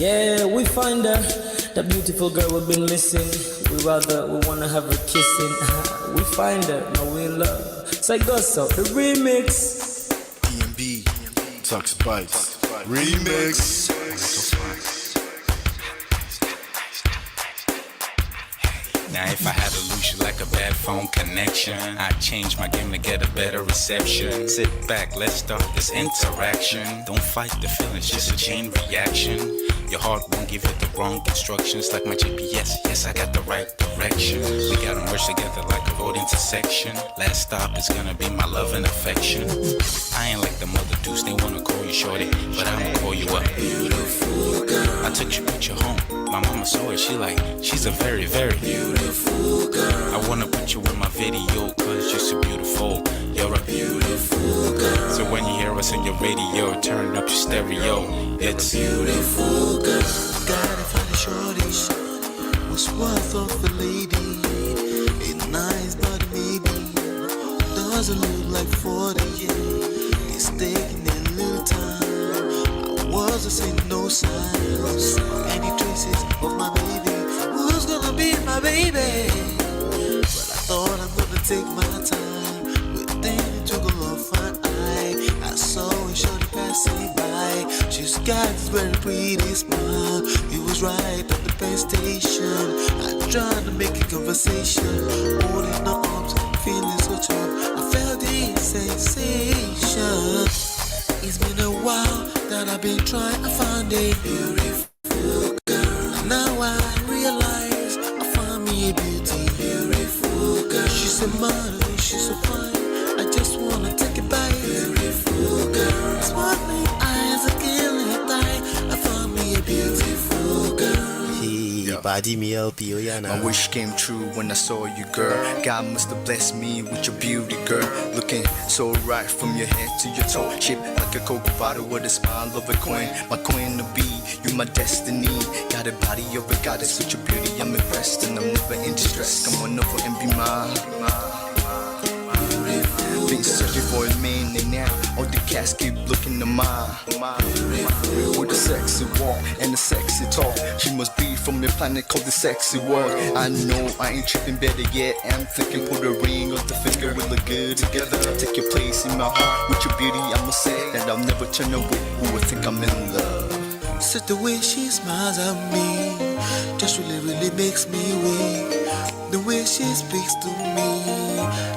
Yeah, we find her, the beautiful girl we've been missing. We wanna have her kissing. We find her, now we in love. So it goes out, the remix. DMB, Tux Bites, remix. Now if I had to lose you like a bad phone connection, I'd change my game to get a better reception. Sit back, let's start this interaction. Don't fight the feelings, just a chain reaction. Your heart won't give it the wrong instructions. Like my GPS, yes I got the right direction. We gotta merge together like a road intersection. Last stop is gonna be my love and affection. I ain't like the mother dudes, they wanna call you shorty, but I'ma call you a beautiful girl. I took your picture home, my mama saw it, she's a very, very beautiful girl. I wanna put you in my video, cause you're so beautiful. You're a beautiful girl. So when you hear us on your radio, turn up your stereo. It's beautiful girl. Gotta find a shorty, what's worth of a lady. It's nice but maybe doesn't look like 40. It's taking a little time. I wasn't seeing no signs, any traces of my baby. Who's gonna be my baby? But I thought I'm gonna take my time. Within took a long fine eye. I saw a shorty passing by. She's got this very pretty smile. It was right at the bus station. I tried to make a conversation, holding her arms, feeling so charmed. I felt the sensation. It's been a while that I've been trying to find a beautiful girl. And now I realize I found me a beautiful girl. She's a model, she's so fine. I just wanna take it by. Beautiful girl. Sparkling eyes are killing tight. I found me a beautiful girl. Body me LP, My wish came true when I saw you, girl. God must have blessed me with your beauty, girl. Looking so right from your head to your toe. Shaped like a Coke bottle with a smile of a queen. My queen to be, you my destiny. Got a body of a goddess with your beauty. I'm impressed and I'm never in distress. Come on over and be mine. Been searching for a man and now all the cats keep looking to mine. With a sexy walk and a sexy talk, she must be from the planet called the sexy world. I know I ain't tripping, better yet I'm thinking put a ring on the finger, we look good together. Take your place in my heart with your beauty. I'ma say that I'll never turn away. Who would think I'm in love? Such the way she smiles at me just really makes me weak. The way she speaks to me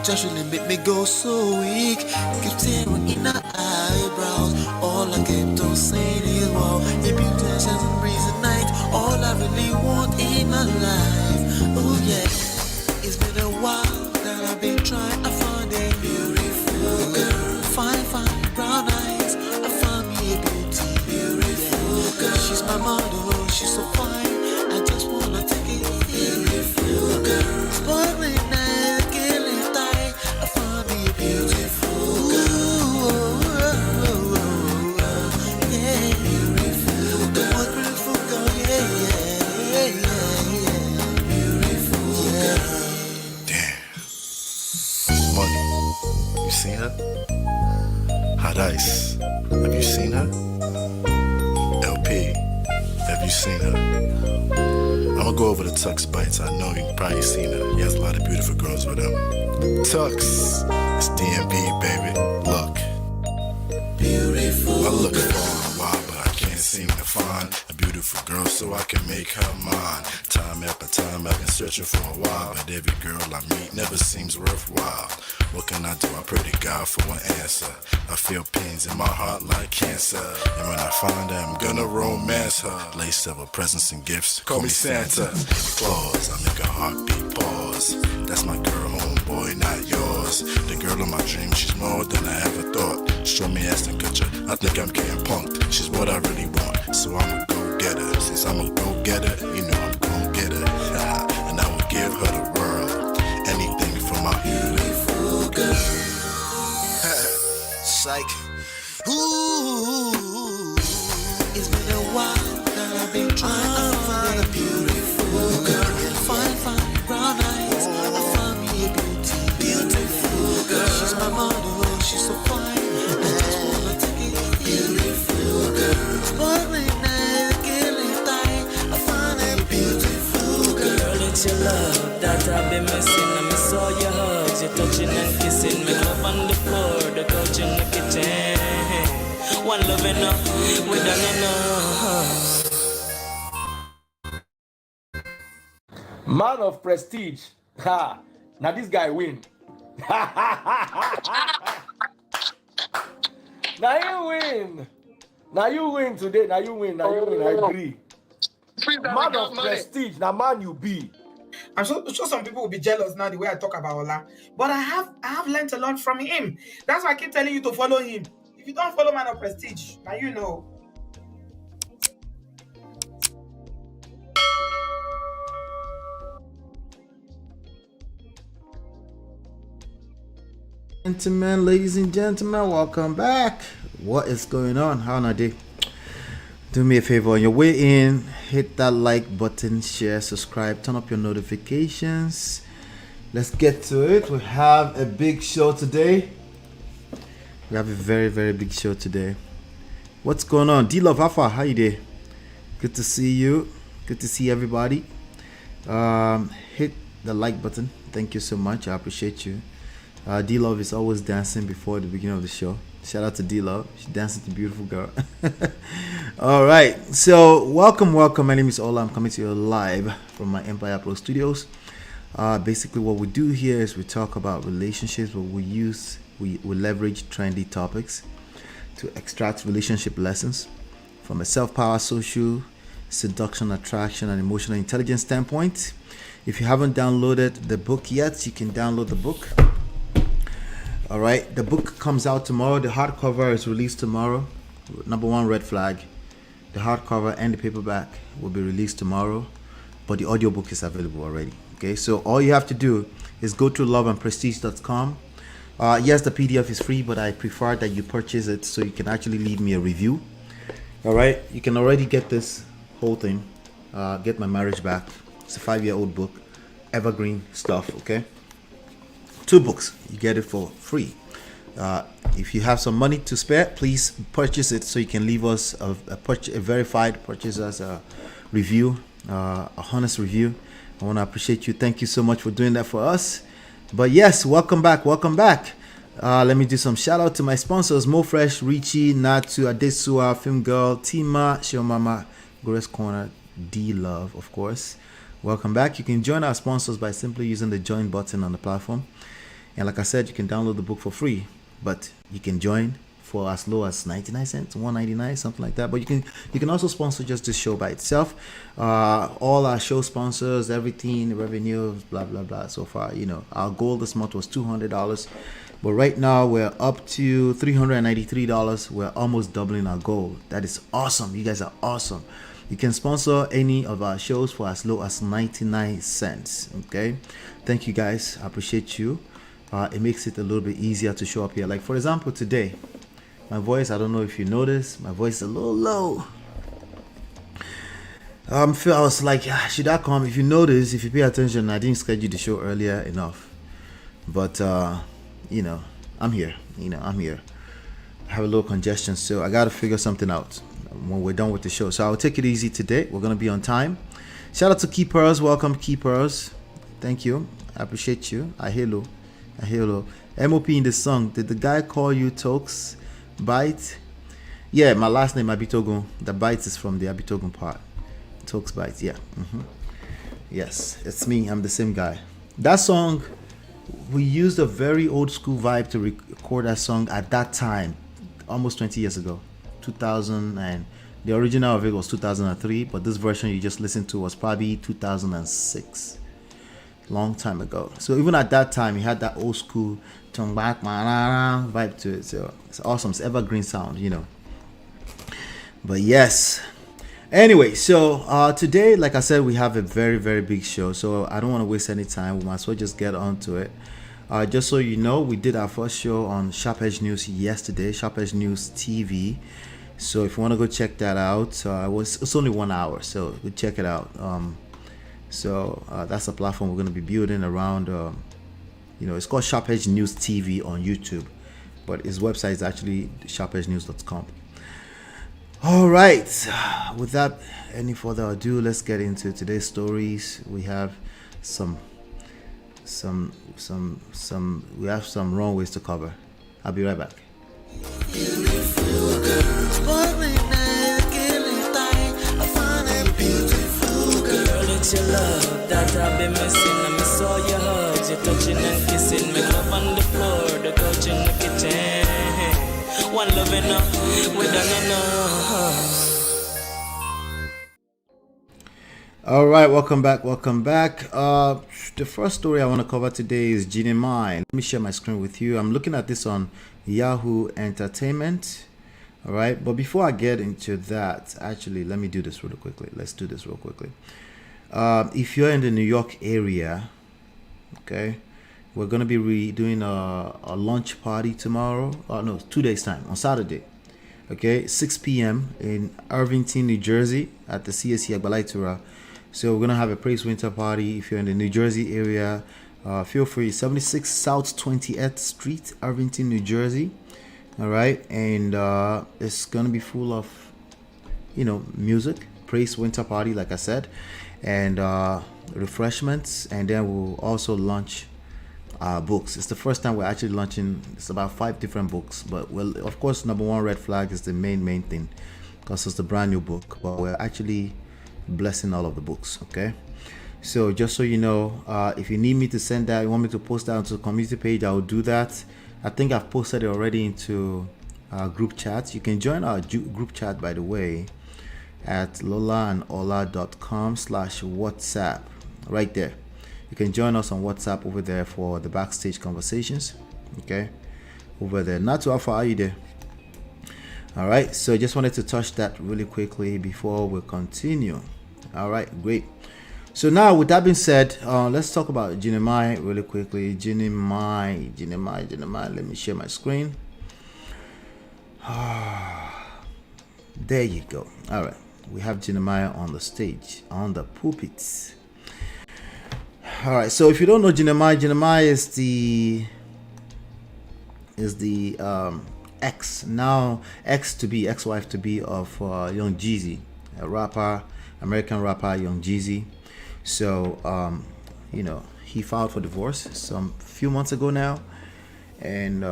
just really make me go so weak. Keep staring in her eyebrows. All I kept on saying is wow. Your beauty shines and breeze at night. All I really want in my life. Oh yeah. It's been a while that I've been trying to find a beautiful girl. Fine, brown eyes. I found me a beautiful girl. She's my model, she's so fine. I just wanna take it. Beautiful girl. Sparkling eyes, killing tight. I found me a beautiful girl. Yeah, beautiful girl. One beautiful girl, yeah. Beautiful girl. Damn. Money. You seen her? Hot Ice. Have you seen her? LP. Have you seen her? I'ma go over to Tux Bites. I know you've probably seen her. He has a lot of beautiful girls with him. Tux, it's DMB, baby. Look, Beautiful. I look for a while, but I can't seem to find a beautiful girl so I can make her mine. Time after time, I've been searching for a while, but every girl I meet never seems worthwhile. What can I do? I pray to God for an answer. I feel pains in my heart like cancer, and when I find her, I'm gonna romance her. Lace several presents and gifts. Call me Santa Claus. I make a heartbeat pause. That's my girl, homeboy, not yours. The girl of my dreams, she's more than I ever thought. Show me ass and cut her. I think I'm getting punked. She's what I really want, so I'ma go get her. Since I'm a go getter, you know I'm gon' get her. And I will give her the world. Anything for my beautiful girl. Psych. Ooh. It's been a while that I've been trying to find a beautiful girl. Fine, brown eyes. I found me a beautiful girl. She's my model, she's so fine. I just wanna take it. Beautiful girl. Sparkling eyes, killing it's your love that I've been missing. I miss all your hugs, your touching and kissing. Me love on the floor, the couch in the kitchen. One love enough, we done enough. Man of prestige. Ha! Now this guy win. Now you win. Now you win today. Now you win. Now you win. I agree. Man of prestige. Now man you be. I'm sure some people will be jealous now the way I talk about Ola. But I have learned a lot from him. That's why I keep telling you to follow him. If you don't follow Man of Prestige, now you know. Gentlemen, ladies and gentlemen, welcome back. What is going on? How are you? Do me a favor, on your way in, hit that like button, share, subscribe, turn up your notifications. Let's get to it. We have a big show today. We have a very, very big show today. What's going on? D-Love, how you there? Good to see you. Good to see everybody. Hit the like button. Thank you so much. I appreciate you. D-Love is always dancing before the beginning of the show. Shout out to D-Love. She's dancing to beautiful girl. All right. So welcome. My name is Ola. I'm coming to you live from my Empire Pro Studios. Basically what we do here is we talk about relationships, but we leverage trendy topics to extract relationship lessons from a self-power, social, seduction, attraction, and emotional intelligence standpoint. If you haven't downloaded the book yet, you can download the book. All right, the book comes out tomorrow. The hardcover is released tomorrow. Number one red flag. The hardcover and the paperback will be released tomorrow, but the audiobook is available already. Okay, so all you have to do is go to loveandprestige.com. Yes, the PDF is free, but I prefer that you purchase it so you can actually leave me a review. All right, you can already get this whole thing. Get My Marriage Back. It's a 5-year-old book, evergreen stuff. Okay, 2 books, you get it for free. If you have some money to spare, please purchase it so you can leave us a verified purchaser's review, a honest review. I want to appreciate you. Thank you so much for doing that for us. But yes, welcome back. Let me do some shout out to my sponsors: Mo Fresh, Richie, Natu, Adesua, Film Girl, Tima, Shiomama, Grace Corner, D-Love, of course. Welcome back. You can join our sponsors by simply using the join button on the platform. And like I said, you can download the book for free, but you can join for as low as 99 cents, 1.99, something like that. But you can also sponsor just this show by itself. All our show sponsors, everything, revenue, blah blah blah. So far, our goal this month was $200, but right now we're up to $393. We're almost doubling our goal. That is awesome. You guys are awesome. You can sponsor any of our shows for as low as 99 cents. Okay, thank you guys. I appreciate you. It makes it a little bit easier to show up here. Like for example, today, my voice, I don't know if you noticed, my voice is a little low. I was like, should I come? If you notice, if you pay attention, I didn't schedule the show earlier enough. But, I'm here. I'm here. I have a little congestion, so I got to figure something out when we're done with the show. So I'll take it easy today. We're going to be on time. Shout out to Keepers. Welcome, Keepers. Thank you. I appreciate you. Hello. MOP in the song. Did the guy call you Tokes? Bite? Yeah, my last name Abitogun. The Bite is from the Abitogun part. Tokes Bite, yeah. Yes, it's me. I'm the same guy. That song, we used a very old school vibe to record that song at that time, almost 20 years ago, 2000, and the original of it was 2003, but this version you just listened to was probably 2006. Long time ago. So even at that time, he had that old school vibe to it. So it's awesome. It's evergreen sound, But yes. Anyway, so today, like I said, we have a very, very big show. So I don't want to waste any time. We might as well just get on to it. Just so you know, we did our first show on ShopTime News yesterday, ShopTime News TV. So if you want to go check that out, it's only 1 hour, so go check it out. So that's a platform we're going to be building around. It's called ShopTime News TV on YouTube, but his website is actually shoptime.news.com. All right. Without any further ado, let's get into today's stories. We have some we have some wrong ways to cover. I'll be right back. It's your love that I've been missing. I miss all your hugs, your touching and kissing. Make love on the floor, the couch in the kitchen. One love enough, we done enough. All right, welcome back. The first story I want to cover today is JEANNIE. Let me share my screen with you. I'm looking at this on Yahoo Entertainment. All right, but before I get into that, actually, let me do this real quickly. Let's do this real quickly. If you're in the New York area, okay, we're going to be doing a lunch party tomorrow. No, 2 days time, on Saturday. Okay, 6 p.m. in Irvington, New Jersey at the CSC Agbalaitura. So we're going to have a praise winter party. If you're in the New Jersey area, feel free. 76 South 20th Street, Irvington, New Jersey. All right, and it's going to be full of, music, praise winter party, like I said, and refreshments, and then we'll also launch books. It's the first time we're actually launching. It's about 5 different books, but well, of course, number one red flag is the main thing, because it's the brand new book, but we're actually blessing all of the books. Okay, so just so you know, if you need me to send that, you want me to post that onto the community page, I will do that. I think I've posted it already into group chats. You can join our group chat, by the way, at lolaandola.com/WhatsApp. Right there. You can join us on WhatsApp over there for the backstage conversations. Okay, over there. Not too far, are you there? All right. So just wanted to touch that really quickly before we continue. All right, great. So now, with that being said, let's talk about JEANNIE really quickly. JEANNIE. Let me share my screen. There you go. All right, we have JEANNIE on the stage, on the pulpit. All right. So if you don't know JEANNIE is the ex-wife to be of Young Jeezy, a rapper, American rapper, Young Jeezy. So, he filed for divorce some few months ago now, and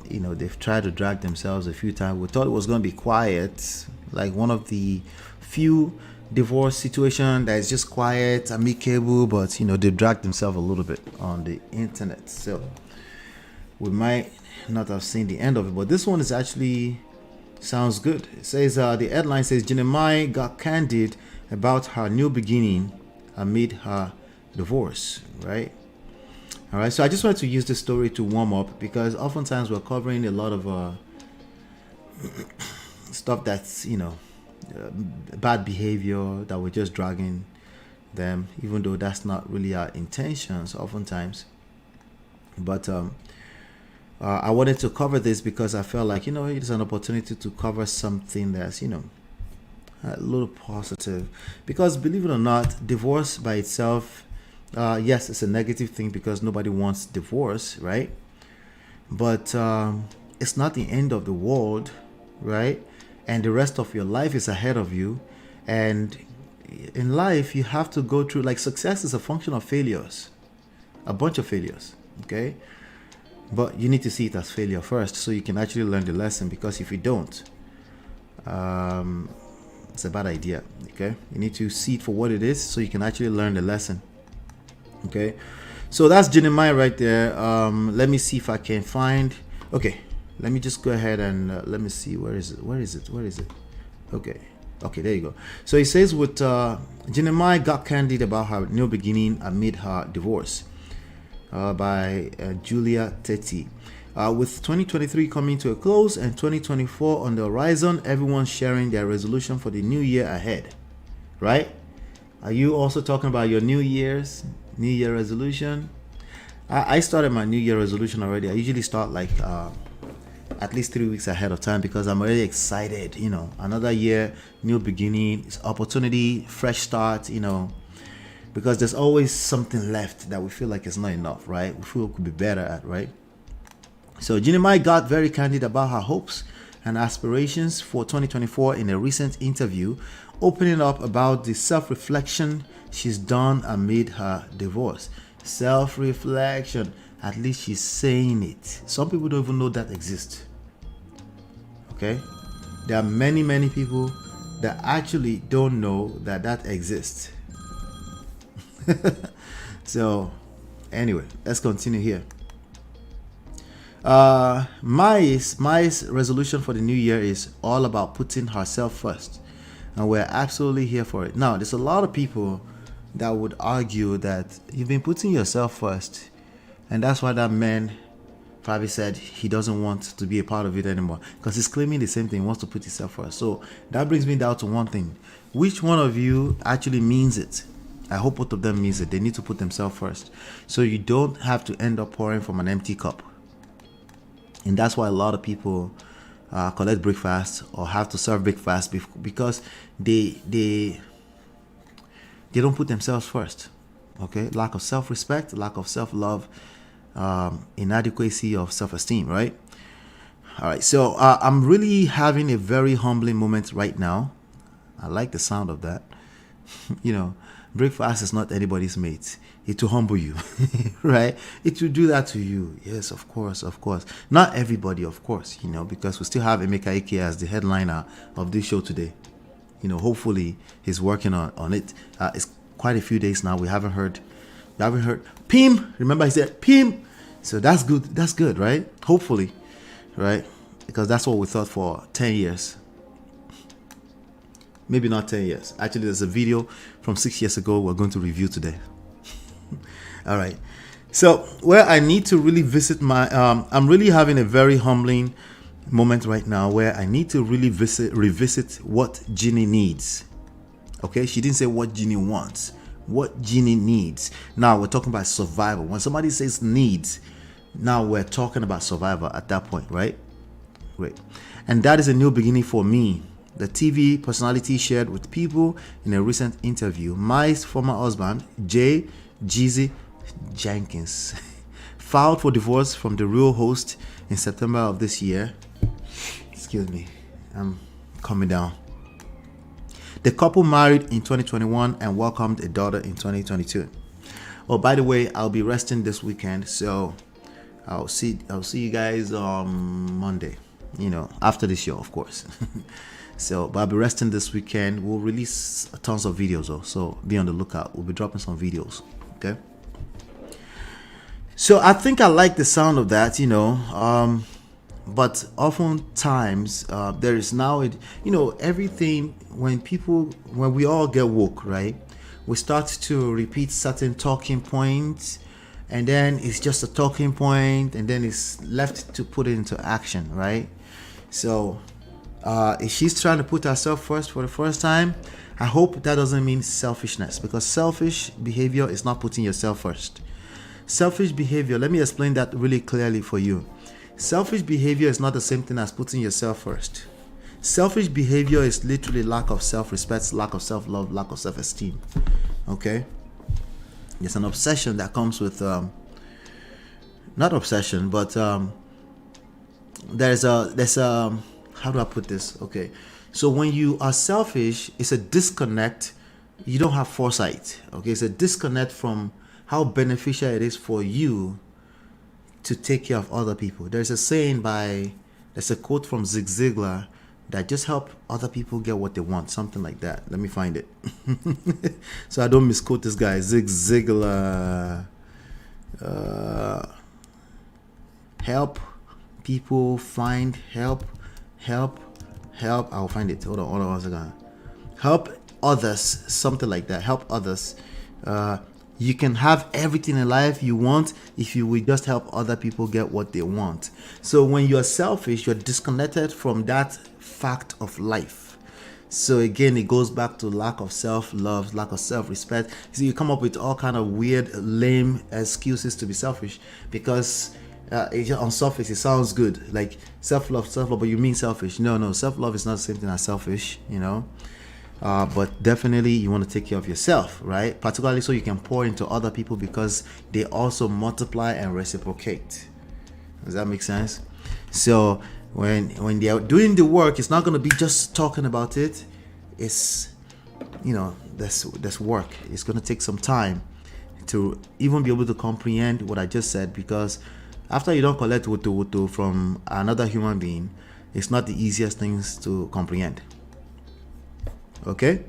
they've tried to drag themselves a few times. We thought it was going to be quiet, like one of the few divorce situation that is just quiet, amicable, but they dragged themselves a little bit on the internet. So we might not have seen the end of it, but this one is actually sounds good. It says the headline says JEANNIE got candid about her new beginning amid her divorce, right? All right, so I just wanted to use this story to warm up, because oftentimes we're covering a lot of stuff that's bad behavior, that we're just dragging them, even though that's not really our intentions oftentimes. But I wanted to cover this because I felt like it's an opportunity to cover something that's a little positive, because believe it or not, divorce by itself, yes, it's a negative thing because nobody wants divorce, right? But it's not the end of the world, right? And the rest of your life is ahead of you, and in life you have to go through, like, success is a function of failures, a bunch of failures, okay? But you need to see it as failure first so you can actually learn the lesson, because if you don't, it's a bad idea. Okay, you need to see it for what it is so you can actually learn the lesson. Okay, so that's JEANNIE right there. Let me see if I can find. Okay, let me just go ahead and let me see, where is it. Okay, there you go. So it says, with JEANNIE got candid about her new beginning amid her divorce, by Julia Teti. With 2023 coming to a close and 2024 on the horizon, everyone's sharing their resolution for the new year ahead, right? Are you also talking about your New Year resolution? I started my New Year resolution already. I usually start like at least 3 weeks ahead of time, because I'm already excited. Another year, new beginning, opportunity, fresh start. Because there's always something left that we feel like it's not enough, right? We feel we could be better at, right? So JEANNIE got very candid about her hopes and aspirations for 2024 in a recent interview, opening up about the self-reflection she's done amid her divorce. Self-reflection. At least she's saying it. Some people don't even know that exists. Okay? There are many, many people that actually don't know that that exists. So, anyway, let's continue here. MAI'S resolution for the new year is all about putting herself first, and we're absolutely here for it. Now, there's a lot of people that would argue that you've been putting yourself first, and that's why that man probably said he doesn't want to be a part of it anymore, because he's claiming the same thing. He wants to put himself first. So that brings me down to one thing: which one of you actually means it? I hope both of them means it. They need to put themselves first, so you don't have to end up pouring from an empty cup. And that's why a lot of people collect breakfast or have to serve breakfast, because they don't put themselves first. Okay, lack of self-respect, lack of self-love, inadequacy of self-esteem, right? All right, so I'm really having a very humbling moment right now. I like the sound of that. You know, breakfast is not anybody's mate. It will humble you, right? It will do that to you. Yes, of course, of course. Not everybody, of course, you know, because we still have Emeka Ike'S as the headliner of this show today. You know, hopefully he's working on it. It's quite a few days now. We haven't heard Pim. Remember, he said Pim. So that's good. That's good, right? Hopefully, right? Because that's what we thought for 10 years. Maybe not 10 years. Actually, there's a video from 6 years ago we're going to review today. All right. So where I need to really visit my, I'm really having a very humbling moment right now where I need to really revisit what JEANNIE needs. Okay, she didn't say what JEANNIE wants. What JEANNIE needs. Now we're talking about survival. When somebody says needs, now we're talking about survival at that point, right? Great. And that is a new beginning for me. The TV personality shared with people in a recent interview. MAI'S former husband, Jeezy Jenkins, filed for divorce from the real host in September of this year. Excuse me, I'm coming down. The couple married in 2021 and welcomed a daughter in 2022. Oh, by the way, I'll be resting this weekend, so I'll see you guys on Monday. You know, after the show, of course. So, but I'll be resting this weekend. We'll release tons of videos, though, so be on the lookout. We'll be dropping some videos. Okay. So I think I like the sound of that, you know. But oftentimes there is now, everything when we all get woke, right? We start to repeat certain talking points, and then it's just a talking point, and then it's left to put it into action, right? So if she's trying to put herself first for the first time, I hope that doesn't mean selfishness, because selfish behavior is not putting yourself first. Selfish behavior, let me explain that really clearly for you. Selfish behavior is not the same thing as putting yourself first. Selfish behavior is literally lack of self-respect, lack of self-love, lack of self-esteem. Okay? There's an obsession that comes with, not obsession, but there's a, how do I put this? Okay. So when you are selfish, it's a disconnect. You don't have foresight. Okay. It's a disconnect from how beneficial it is for you to take care of other people. There's a quote from Zig Ziglar that just help other people get what they want. Something like that. Let me find it. So I don't misquote this guy. Zig Ziglar. Help people find help. I'll find it. Hold on 1 second. Help others. Something like that. Help others. You can have everything in life you want if you will just help other people get what they want. So when you're selfish, you're disconnected from that fact of life. So again, it goes back to lack of self-love, lack of self-respect. So you come up with all kind of weird, lame excuses to be selfish, because on surface it sounds good, like self-love, but you mean selfish. No, self-love is not the same thing as selfish, you know. But definitely you want to take care of yourself, right? Particularly so you can pour into other people, because they also multiply and reciprocate. Does that make sense? So when they are doing the work, it's not going to be just talking about it. It's, you know, there's work. It's going to take some time to even be able to comprehend what I just said, because after you don't collect wutu from another human being, it's not the easiest things to comprehend. Okay?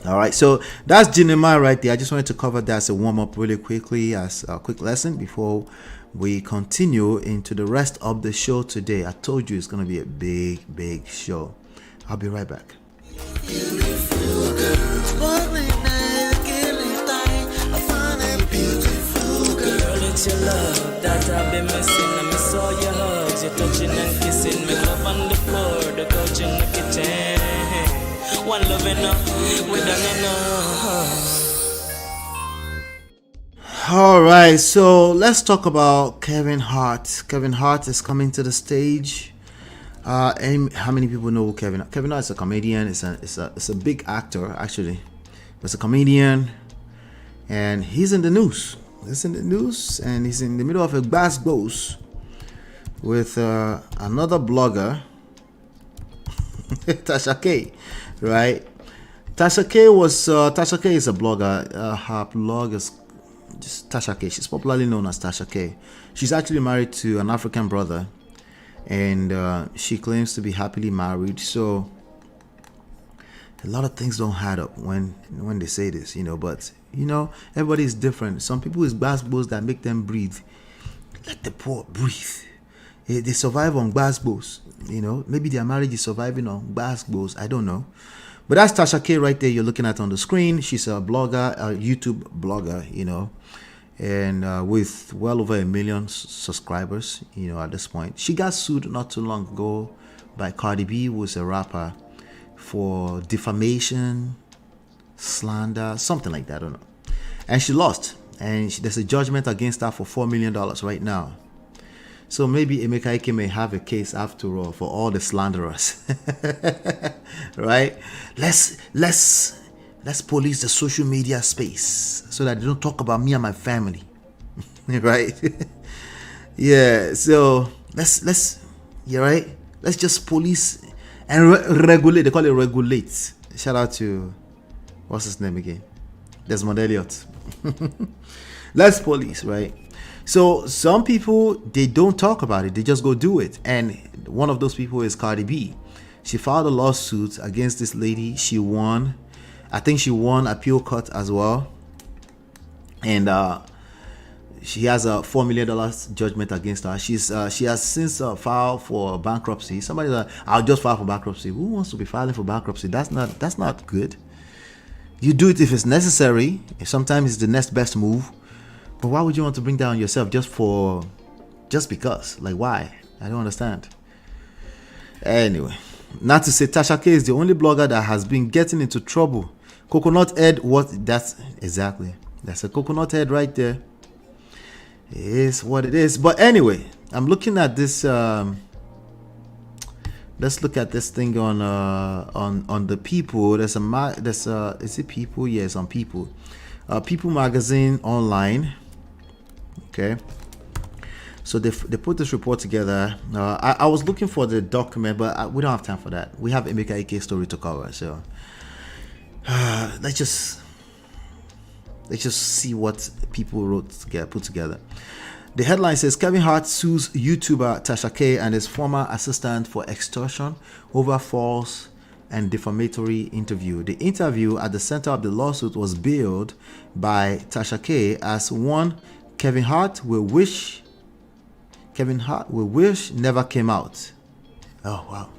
All right, so that's JEANNIE right there. I just wanted to cover that as a warm-up really quickly, as a quick lesson before we continue into the rest of the show today. I told you it's going to be a big show. I'll be right back. It's your love that I've been missing. I miss all your hugs, your touching and kissing. Make love on the floor, the couch in the kitchen. One loving up, we done enough. All right, so let's talk about Kevin Hart. Kevin Hart is coming to the stage. And how many people know Kevin? Kevin Hart is a comedian. It's a big actor, actually. He's a comedian, and he's in the news. He's in the news, and he's in the middle of a gbas with another blogger, Tasha K, right? Tasha K is a blogger. Her blog is just Tasha K. She's popularly known as Tasha K. She's actually married to an African brother, and she claims to be happily married. So a lot of things don't add up when they say this, you know. But you know, everybody is different. Some people is gbas that make them breathe. Let the poor breathe. They survive on gbas, you know. Maybe their marriage is surviving on gbas. I don't know. But that's Tasha K right there. You're looking at on the screen. She's a blogger, a YouTube blogger, you know, and with well over 1 million subscribers, you know, at this point. She got sued not too long ago by Cardi B, who was a rapper, for defamation, slander, something like that. I don't know. And she lost. And there's a judgment against her for $4 million right now. So maybe Emeka Ike'S may have a case after all for all the slanderers. Right? Let's police the social media space so that they don't talk about me and my family. Right? Yeah, so let's you're right. Let's just police and regulate. They call it regulate. Shout out to, what's his name again? Desmond Elliott. Let's police, right? So some people, they don't talk about it. They just go do it. And one of those people is Cardi B. She filed a lawsuit against this lady. She won. I think she won appeal court as well. And she has a $4 million judgment against her. She has since filed for bankruptcy. Somebody's like, I'll just file for bankruptcy. Who wants to be filing for bankruptcy? That's not good. You do it if it's necessary. Sometimes it's the next best move. But why would you want to bring down yourself just because? Like, why? I don't understand. Anyway, not to say Tasha K is the only blogger that has been getting into trouble. Coconut head, that's exactly. That's a coconut head right there. It is what it is. But anyway, I'm looking at this. Let's look at this thing on the People. Is it People? Yes, on People. People magazine online. Okay, so they put this report together. I was looking for the document, but we don't have time for that. We have Emeka Ike'S story to cover, so let's just see what People put together. The headline says Kevin Hart sues YouTuber Tasha K and his former assistant for extortion over false and defamatory interview. The interview at the center of the lawsuit was billed by Tasha K as one Kevin Hart will wish never came out. Oh wow.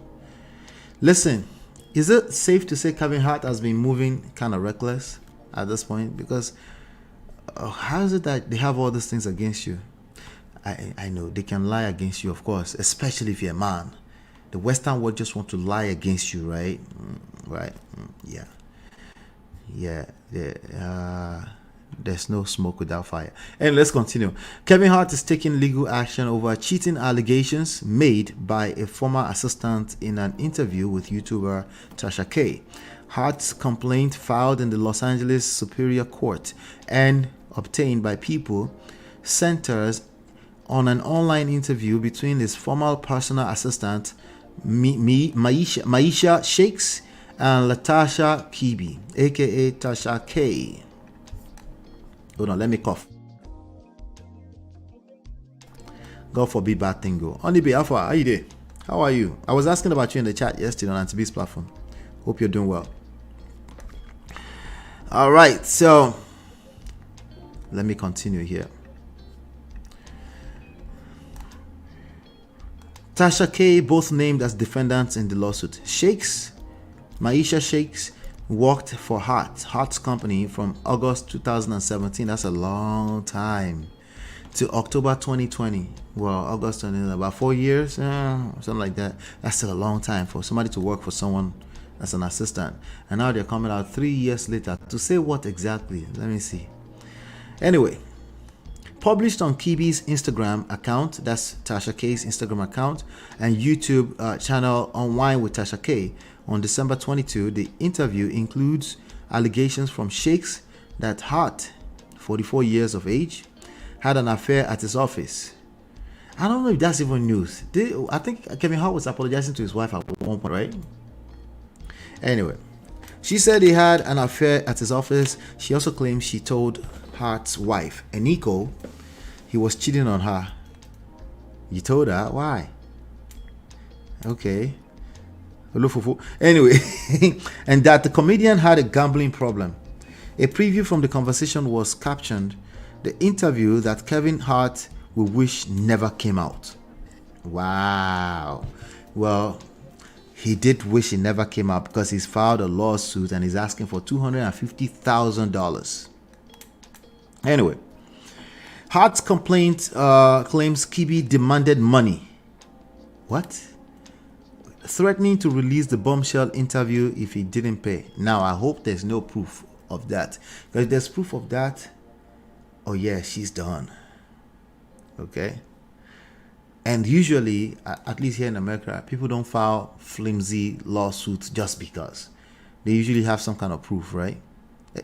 Listen, is it safe to say Kevin Hart has been moving kind of reckless at this point? Because how is it that they have all these things against you? I know they can lie against you, of course, especially if you're a man. The Western world just want to lie against you, right? Right? Yeah. There's no smoke without fire. And let's continue. Kevin Hart is taking legal action over cheating allegations made by a former assistant in an interview with YouTuber Tasha K. Hart's complaint, filed in the Los Angeles Superior Court and obtained by People, centers on an online interview between his former personal assistant, Maisha Shakes, and Latasha Kibi, aka Tasha K. Hold on, let me cough. God forbid bad thing go. Onibe Alpha, how you doing? How are you? I was asking about you in the chat yesterday on Antibe's platform. Hope you're doing well. All right, so let me continue here. Tasha K, both named as defendants in the lawsuit. Shakes, Maisha Shakes, worked for HART'S company from August 2017. That's a long time. To October 2020. Well, August 2020, about 4 years, something like that. That's still a long time for somebody to work for someone as an assistant. And now they're coming out 3 years later to say what exactly? Let me see. Anyway, published on Kibi's Instagram account, that's Tasha K's Instagram account, and YouTube channel Unwind with Tasha K on December 22, the interview includes allegations from Shakes that Hart, 44 years of age, had an affair at his office. I don't know if that's even news. I think Kevin Hart was apologizing to his wife at one point, right? Anyway, she said he had an affair at his office. She also claims she told Hart's wife, Eniko, he was cheating on her. You told her? Why? Okay. Anyway, and that the comedian had a gambling problem. A preview from the conversation was captioned, "The interview that Kevin Hart will wish never came out." Wow. Well, he did wish it never came out because he's filed a lawsuit and he's asking for $250,000. Anyway, Hart's complaint claims Kibi demanded money. What? Threatening to release the bombshell interview if he didn't pay. Now, I hope there's no proof of that. Because if there's proof of that, oh yeah, she's done. Okay? And usually, at least here in America, people don't file flimsy lawsuits just because. They usually have some kind of proof, right?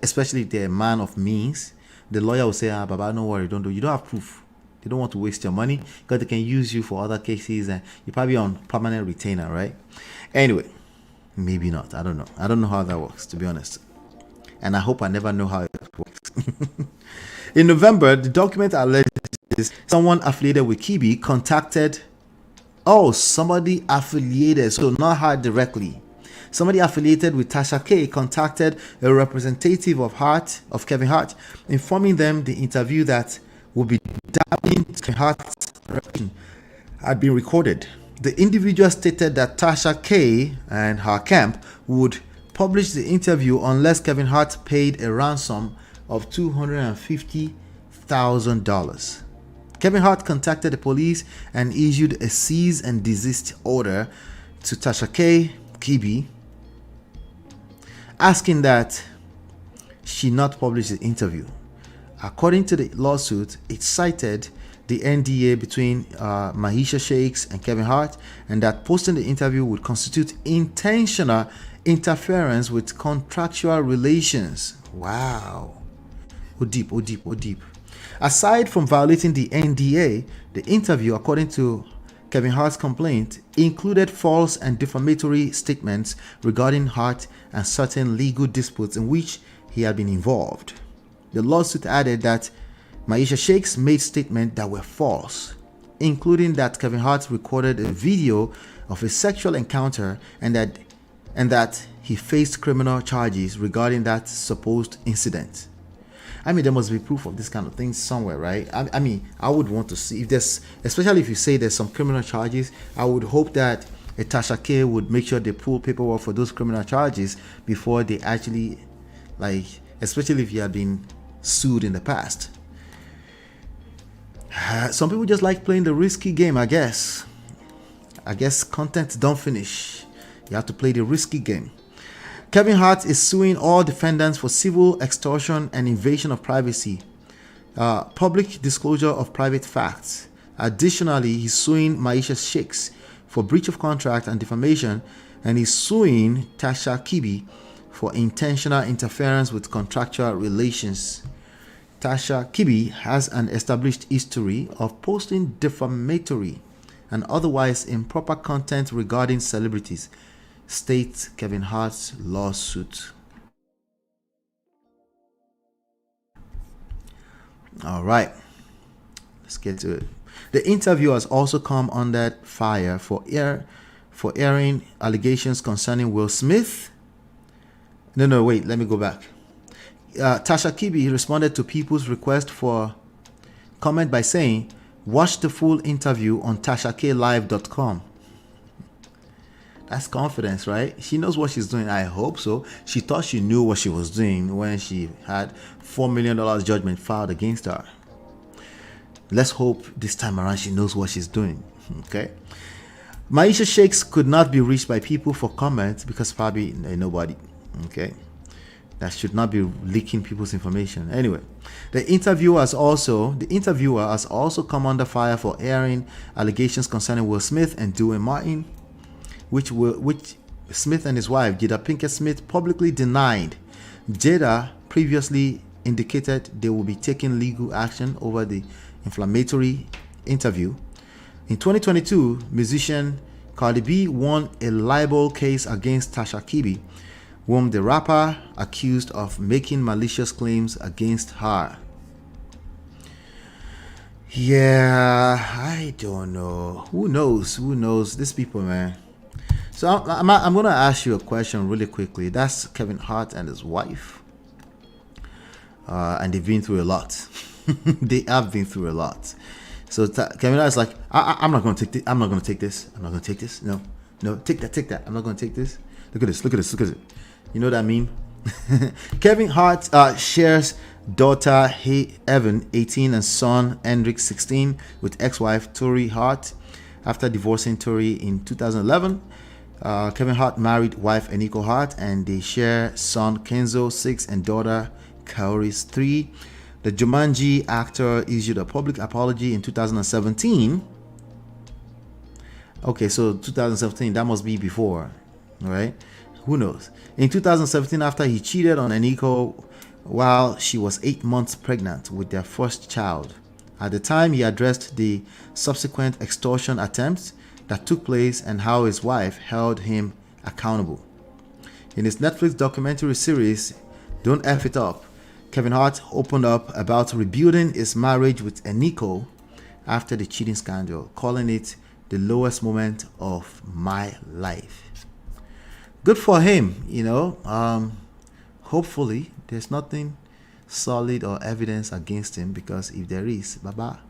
Especially if they're a man of means. The lawyer will say, Baba, don't worry, don't do. You don't have proof. They don't want to waste your money because they can use you for other cases and you're probably on permanent retainer, right? Anyway, maybe not. I don't know. I don't know how that works, to be honest. And I hope I never know how it works. In November, the document alleges someone affiliated with Kibi contacted, somebody affiliated, so not her directly. Somebody affiliated with Tasha K contacted a representative of Kevin Hart, informing them the interview that would be damning Kevin Hart's reputation had been recorded. The individual stated that Tasha K and her camp would publish the interview unless Kevin Hart paid a ransom of $250,000. Kevin Hart contacted the police and issued a cease and desist order to Tasha K, Kibi, asking that she not publish the interview. According to the lawsuit, it cited the NDA between Maisha Shakes and Kevin Hart, and that posting the interview would constitute intentional interference with contractual relations. Wow. Oh deep. Aside from violating the NDA, the interview, according to Kevin Hart's complaint, included false and defamatory statements regarding Hart and certain legal disputes in which he had been involved. The lawsuit added that Maisha Shakes made statements that were false, including that Kevin Hart recorded a video of a sexual encounter and that he faced criminal charges regarding that supposed incident. I mean, there must be proof of this kind of thing somewhere, right? I mean, I would want to see if there's, especially if you say there's some criminal charges, I would hope that a Tasha K would make sure they pull paperwork for those criminal charges before they actually, especially if you had been sued in the past. Some people just like playing the risky game, I guess. Content don't finish. You have to play the risky game. Kevin Hart is suing all defendants for civil extortion and invasion of privacy, public disclosure of private facts. Additionally, he's suing Maisha Shakes for breach of contract and defamation, and he's suing Tasha Kibi for intentional interference with contractual relations. Tasha Kibi has an established history of posting defamatory and otherwise improper content regarding celebrities, states Kevin Hart's lawsuit. All right, let's get to it. The interview has also come under fire for airing allegations concerning Will Smith. No, wait, let me go back. Tasha Kibi responded to people's request for comment by saying, watch the full interview on TashaKLive.com. That's confidence, right? She knows what she's doing. I hope so. She thought she knew what she was doing when she had $4 million judgment filed against her. Let's hope this time around she knows what she's doing. Okay. Maisha Shakes could not be reached by people for comment because probably nobody. Okay. That should not be leaking people's information. Anyway, the interviewer has also come under fire for airing allegations concerning Will Smith and Dwayne Martin, which Smith and his wife Jada Pinkett Smith publicly denied. Jada previously indicated they will be taking legal action over the inflammatory interview. In 2022, musician Cardi B won a libel case against Tasha Kibi, whom the rapper accused of making malicious claims against her. Yeah, I don't know. Who knows? These people, man. So I'm going to ask you a question really quickly. That's Kevin Hart and his wife. And they've been through a lot. They have been through a lot. So Kevin Hart is like, I'm not going to take this. I'm not going to take this. I'm not going to take this. No, take that. I'm not going to take this. Look at this. You know what I mean? Kevin Hart shares daughter Evan, 18, and son Hendrik, 16, with ex-wife Tori Hart after divorcing Tori in 2011. Kevin Hart married wife Eniko Hart, and they share son Kenzo, 6, and daughter Kaoris, 3. The Jumanji actor issued a public apology in 2017. Okay, so 2017, that must be before, right? Who knows? In 2017, after he cheated on Eniko while she was 8 months pregnant with their first child. At the time, he addressed the subsequent extortion attempts that took place and how his wife held him accountable. In his Netflix documentary series, Don't F It Up, Kevin Hart opened up about rebuilding his marriage with Eniko after the cheating scandal, calling it the lowest moment of my life. Good for him, you know. Hopefully, there's nothing solid or evidence against him, because if there is, baba,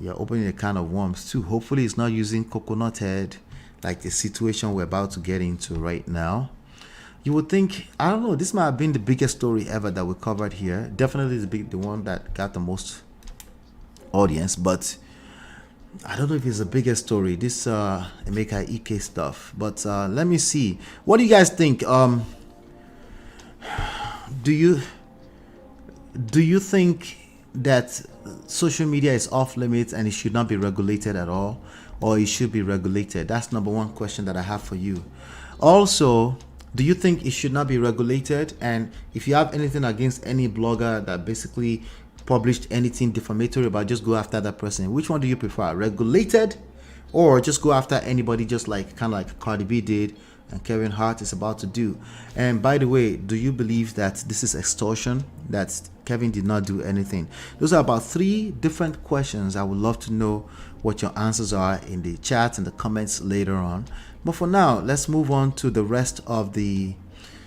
you're opening a can of worms too. Hopefully, he's not using coconut head like the situation we're about to get into right now. You would think, I don't know, this might have been the biggest story ever that we covered here. Definitely the one that got the most audience, but I don't know if it's the biggest story, this Emeka Ike'S stuff. But let me see. What do you guys think? Do you think that social media is off limits and it should not be regulated at all, or it should be regulated? That's number one question that I have for you. Also, do you think it should not be regulated? And if you have anything against any blogger that basically published anything defamatory about, just go after that person. Which one do you prefer, regulated, or just go after anybody, just like kind of like Cardi B did and Kevin Hart is about to do? And by the way, do you believe that this is extortion, that Kevin did not do anything? Those are about 3 different questions. I would love to know what your answers are in the chat and the comments later on. But for now, let's move on to the rest of the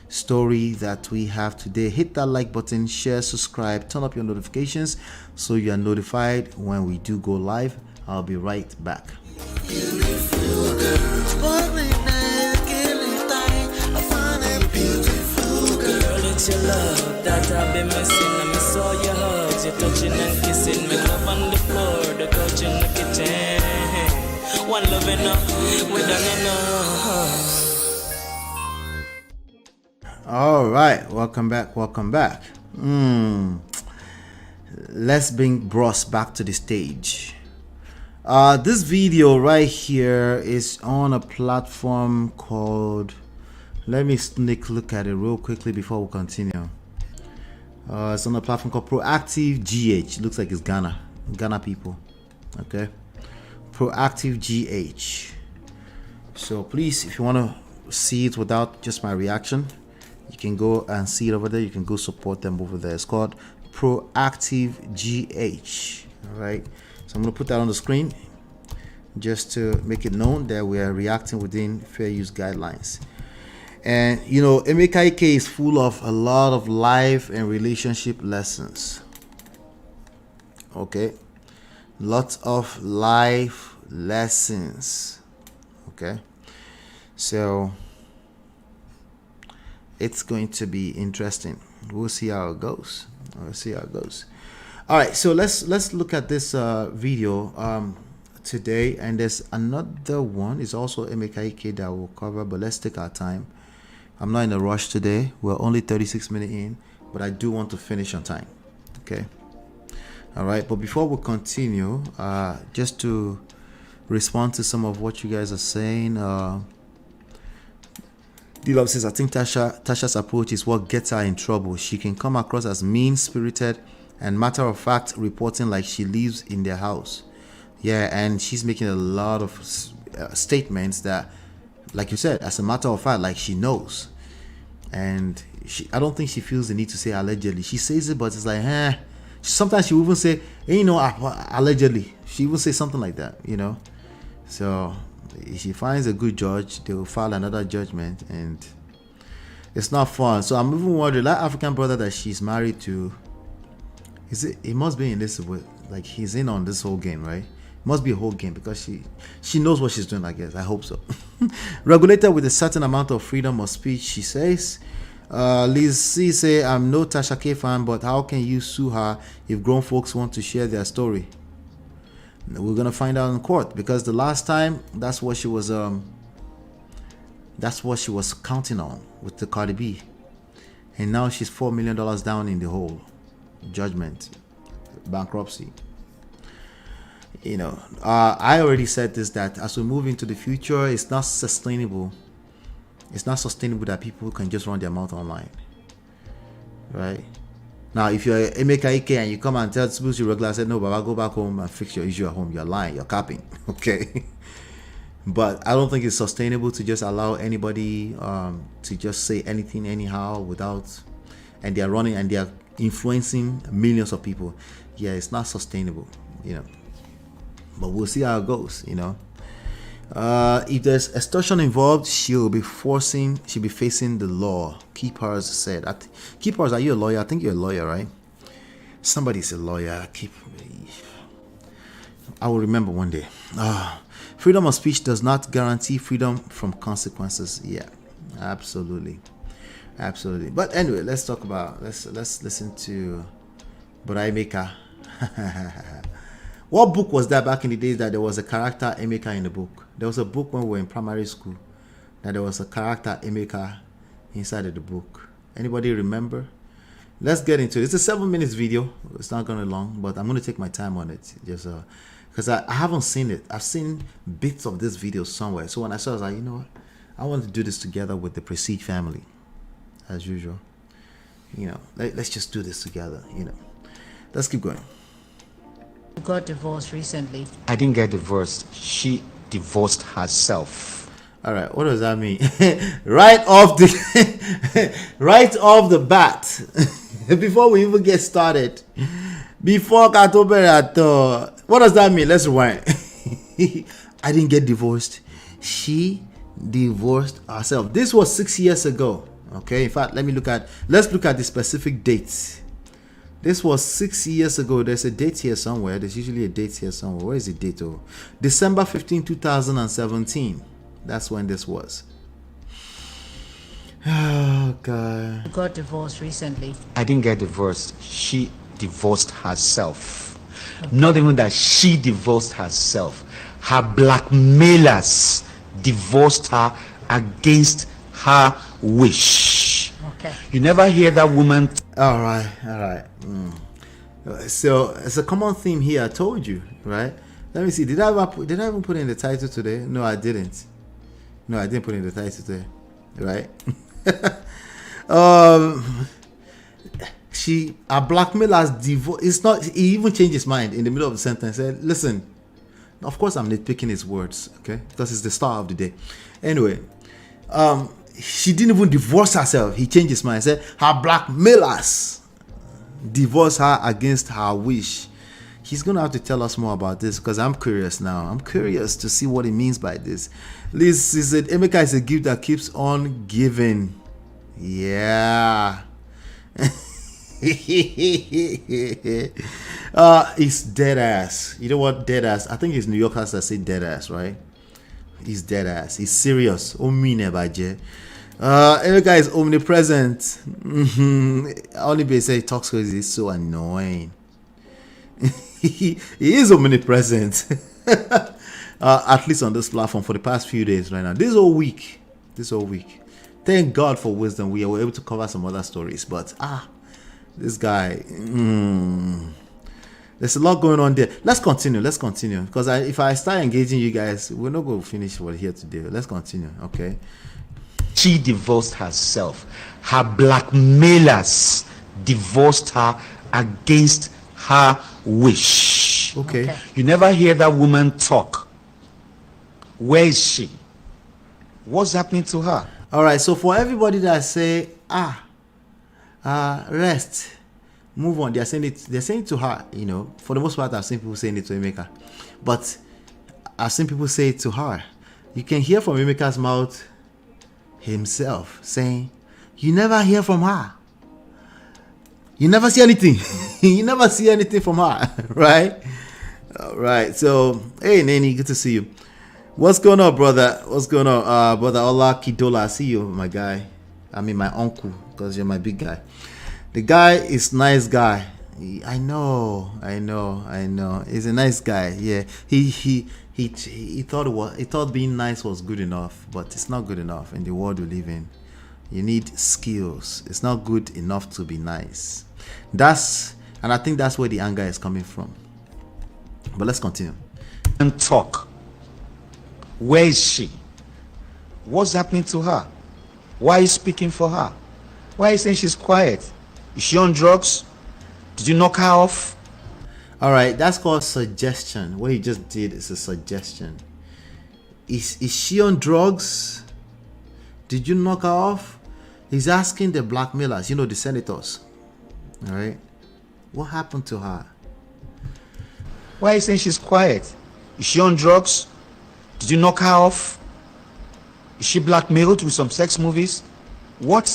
story that we have today. Hit that like button, share, subscribe, turn up your notifications so you are notified when we do go live. I'll be right back. Beautiful girl, It's your love that I've been missing. I miss all your hugs, your touching and kissing. Me love on the floor, the couch in the kitchen. One love enough, we done enough. All right, welcome back. Let's bring Bros back to the stage. This video right here is on a platform called, let me sneak look at it real quickly before we continue. It's on a platform called Proactive GH. Looks like it's Ghana people. Okay, Proactive GH. So please, if you want to see it without just my reaction, you can go and see it over there. You can go support them over there. It's called Proactive GH. All right, so I'm going to put that on the screen just to make it known that we are reacting within fair use guidelines. And you know, Emeka Ike'S is full of a lot of life and relationship lessons. Okay, lots of life lessons. Okay, so it's going to be interesting. We'll see how it goes. All right, so let's look at this video today, and there's another one. It's also Emeka Ike'S that we'll cover, but let's take our time. I'm not in a rush today. We're only 36 minutes in, but I do want to finish on time. Okay, all right, but before we continue, just to respond to some of what you guys are saying, D-Love says, I think Tasha's approach is what gets her in trouble. She can come across as mean-spirited and matter-of-fact reporting like she lives in their house. Yeah, and she's making a lot of statements that, like you said, as a matter of fact, like she knows. And I don't think she feels the need to say allegedly. She says it, but it's like, sometimes she will even say, hey, you know, allegedly. She will say something like that, you know. So if she finds a good judge, they will file another judgment, and it's not fun. So I'm even wondering, that African brother that she's married to, he must be in this, like he's in on this whole game, right? It must be a whole game, because she knows what she's doing, I guess. I hope so. Regulated with a certain amount of freedom of speech, she says. Liz C say, I'm no Tasha K fan, but how can you sue her if grown folks want to share their story? We're gonna find out in court, because the last time that's what she was counting on with the Cardi B, and now she's $4 million down in the hole. Judgment, bankruptcy. You know, I already said this, that as we move into the future, it's not sustainable. It's not sustainable that people can just run their mouth online, right? Now, if you're Emeka Ike and you come and tell people you regular, say, no, Baba, go back home and fix your issue at home. You're lying. You're capping. Okay. But I don't think it's sustainable to just allow anybody to just say anything anyhow without, and they're running and they're influencing millions of people. Yeah, it's not sustainable, you know. But we'll see how it goes, you know. If there's extortion involved, she'll be facing the law. KOBO said. KOBO, are you a lawyer? I think you're a lawyer, right? Somebody's a lawyer. I will remember one day. Freedom of speech does not guarantee freedom from consequences. Yeah, absolutely. But anyway, let's listen to Emeka. What book was that back in the days that there was a character Emeka in the book? There was a book when we were in primary school that there was a character Emeka inside of the book. Anybody remember? Let's get into it. It's a 7 minutes video. It's not going to be long, but I'm going to take my time on it, just because I haven't seen it. I've seen bits of this video somewhere. So when I saw it, I was like, you know what? I want to do this together with the Prestige family, as usual. You know, let's just do this together. You know, let's keep going. Got divorced recently. I didn't get divorced. She divorced herself. All right, what does that mean? right off the bat, before we even get started, before Katoberato, what does that mean? Let's rewind. I didn't get divorced. She divorced herself. This was 6 years ago. Okay, in fact, let's look at the specific dates. This was 6 years ago. There's a date here somewhere. There's usually a date here somewhere. Where is the date? Oh, December 15, 2017. That's when this was. Oh, God. Got divorced recently. I didn't get divorced. She divorced herself. Okay. Not even that, she divorced herself. Her blackmailers divorced her against her wish. Okay. You never hear that woman. All right. So it's a common theme here. I told you, right? Let me see. Did I even put in the title today? No, I didn't. No, I didn't put in the title today, right? a blackmailer's divorce. It's not. He even changed his mind in the middle of the sentence. Said, "Listen, of course I'm nitpicking his words, okay? Because it's the star of the day. Anyway, she didn't even divorce herself. He changed his mind. Said her blackmailers divorced her against her wish." He's gonna have to tell us more about this because I'm curious now. I'm curious to see what he means by this. Liz said, "Emeka is a gift that keeps on giving." Yeah. It's dead ass. You know what? Dead ass. I think it's New Yorkers that say dead ass, right? He's dead ass. He's serious. Emeka is omnipresent. Only they say he talks crazy. It's so annoying. He is omnipresent. At least on this platform for the past few days right now. This whole week. Thank God for wisdom. We were able to cover some other stories. But this guy, there's a lot going on there. Let's continue. Because if I start engaging you guys, we're not going to finish what we're here to do. Let's continue, okay? She divorced herself. Her blackmailers divorced her against her wish. Okay. You never hear that woman talk. Where is she? What's happening to her? All right, so for everybody that say, rest, move on, they're saying it to her, you know. For the most part, I've seen people saying it to Emeka. But I've seen people say it to her. You can hear from Emeka's mouth himself saying, you never hear from her. You never see anything. You never see anything from her, right? All right, so, hey, Nani, good to see you. What's going on, brother? Brother Ola Kidola, I see you, my guy. I mean, my uncle, because you're my big guy. The guy is nice guy. I know. He's a nice guy. Yeah. He thought being nice was good enough, but it's not good enough in the world we live in. You need skills. It's not good enough to be nice. And I think that's where the anger is coming from. But let's continue. And talk. Where is she? What's happening to her? Why are you speaking for her? Why are you saying she's quiet? Is she on drugs? Did you knock her off? All right, that's called suggestion. What he just did is a suggestion. Is she on drugs? Did you knock her off? He's asking the blackmailers, you know, the senators. All right, what happened to her? Why are you saying she's quiet? Is she on drugs? Did you knock her off? Is she blackmailed with some sex movies? What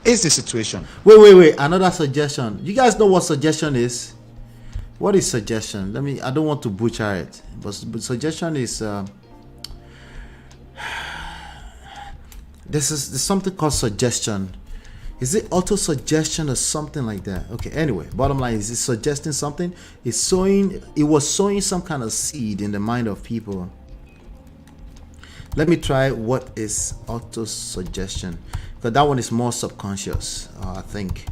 is the situation? Wait. Another suggestion. You guys know what suggestion is? What is suggestion? I don't want to butcher it. But suggestion is... There's something called suggestion. Is it auto-suggestion or something like that? Okay, anyway, bottom line is it's suggesting something. It was sowing some kind of seed in the mind of people. Let me try what is auto-suggestion, because that one is more subconscious. I think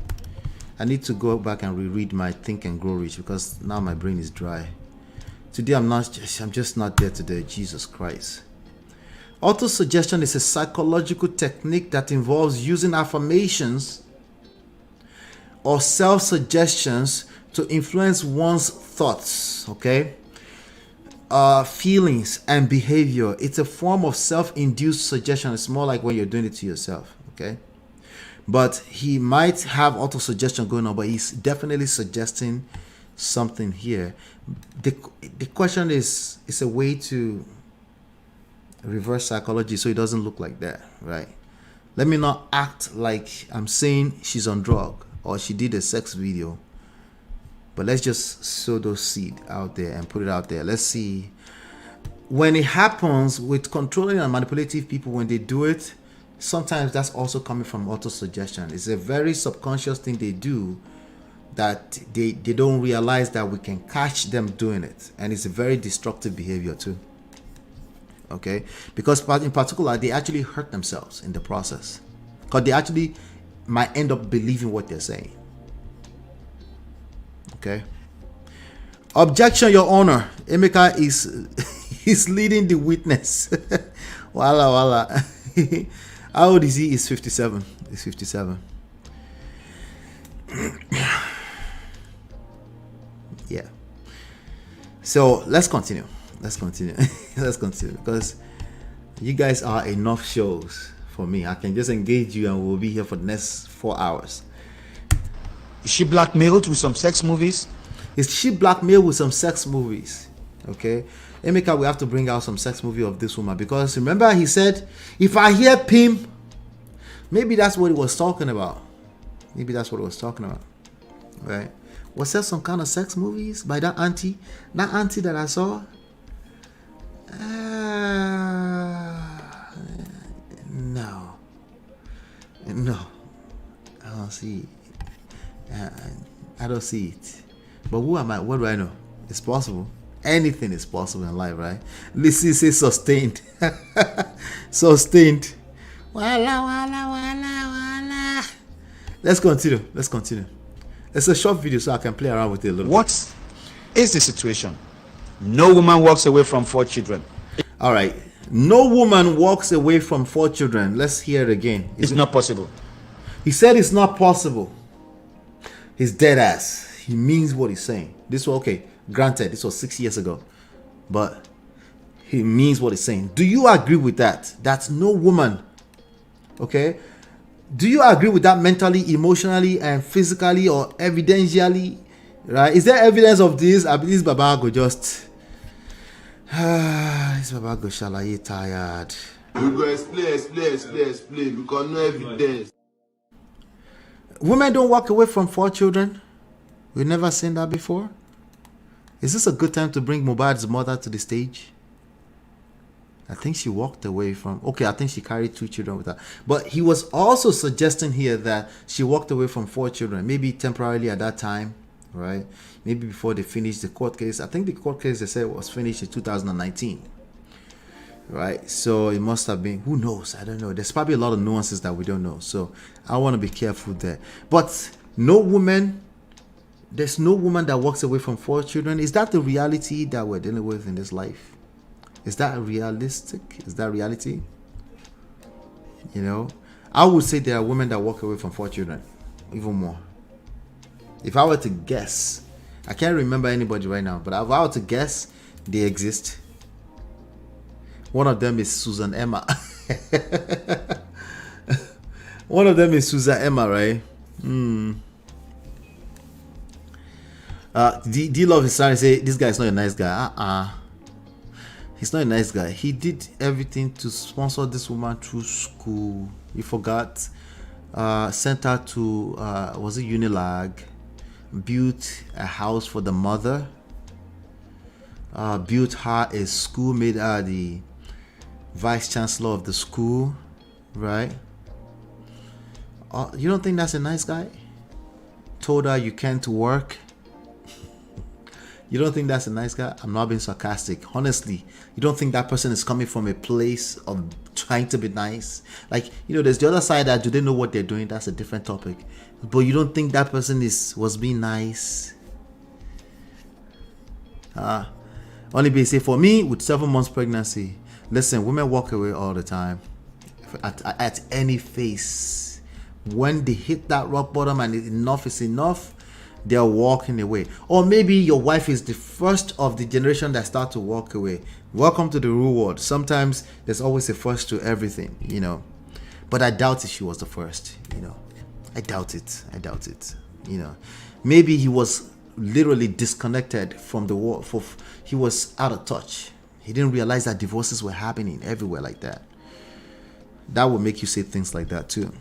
I need to go back and reread my Think and Grow Rich, because now my brain is dry. Today I'm just not there today. Jesus Christ. Auto-suggestion is a psychological technique that involves using affirmations or self-suggestions to influence one's thoughts, okay? Feelings and behavior. It's a form of self-induced suggestion. It's more like when you're doing it to yourself, okay? But he might have auto-suggestion going on, but he's definitely suggesting something here. The question is, it's a way to reverse psychology so it doesn't look like that, right? Let me not act like I'm saying she's on drug or she did a sex video, but let's just sow those seed out there and put it out there. Let's see. When it happens with controlling and manipulative people, when they do it, sometimes that's also coming from auto-suggestion. It's a very subconscious thing they do that they don't realize that we can catch them doing it, and it's a very destructive behavior too. Okay, because in particular they actually hurt themselves in the process, because they actually might end up believing what they're saying. Okay. Objection, Your Honor. Emeka is leading the witness. Wala. How old is he? He's 57. He's 57. So let's continue. Let's continue. Let's continue because you guys are enough shows for me. I can just engage you and we'll be here for the next 4 hours. Is she blackmailed with some sex movies? Is she blackmailed with some sex movies? Okay. Emeka, we have to bring out some sex movie of this woman because remember he said, if I hear pimp, maybe that's what he was talking about. Maybe that's what he was talking about. Right? Was there some kind of sex movies by that auntie? That auntie that I saw? No. I don't see it. I don't see it. But who am I? What do I know? It's possible. Anything is possible in life, right? Listen, say sustained. Sustained. Wala. Let's continue. It's a short video so I can play around with it a little What is the situation? No woman walks away from 4 children. All right. No woman walks away from 4 children. Let's hear it again. It's not possible. He said it's not possible. He's dead ass. He means what he's saying. This was okay. Granted, this was 6 years ago. But he means what he's saying. Do you agree with that? That's no woman. Okay? Do you agree with that mentally, emotionally, and physically or evidentially? Right? Is there evidence of this? I believe Baba go just this Baba go shalaye tired. We go explain because no evidence. Women don't walk away from 4 children. We've never seen that before. Is this a good time to bring Mohbad's mother to the stage? I think she walked away from... Okay, I think she carried 2 children with her. But he was also suggesting here that she walked away from 4 children. Maybe temporarily at that time, right? Maybe before they finished the court case. I think the court case, they said, was finished in 2019. Right? So it must have been... Who knows? I don't know. There's probably a lot of nuances that we don't know. So I want to be careful there. But no woman... There's no woman that walks away from 4 children. Is that the reality that we're dealing with in this life? Is that realistic? Is that reality? You know, I would say there are women that walk away from 4 children, even more. If I were to guess, I can't remember anybody right now, but if I were to guess, they exist. One of them is Susan Emma. One of them is Susan Emma, right? D-Love is trying to say this guy is not a nice guy. He's not a nice guy. He did everything to sponsor this woman through school. He forgot. Sent her to was it Unilag? Built a house for the mother. Built her a school. Made her the vice chancellor of the school. Right? You don't think that's a nice guy? Told her you can't work. You don't think that's a nice guy? I'm not being sarcastic. Honestly, you don't think that person is coming from a place of trying to be nice? Like, you know, there's the other side that do they know what they're doing? That's a different topic. But you don't think that person was being nice? Only be say for me with 7 months pregnancy. Listen, women walk away all the time at any phase. When they hit that rock bottom and enough is enough, they're walking away. Or maybe your wife is the first of the generation that start to walk away. Welcome to the real world. Sometimes there's always a first to everything, you know. But I doubt if she was the first, you know. I doubt it, you know. Maybe he was literally disconnected from the world. He was out of touch. He didn't realize that divorces were happening everywhere like that. That will make you say things like that too.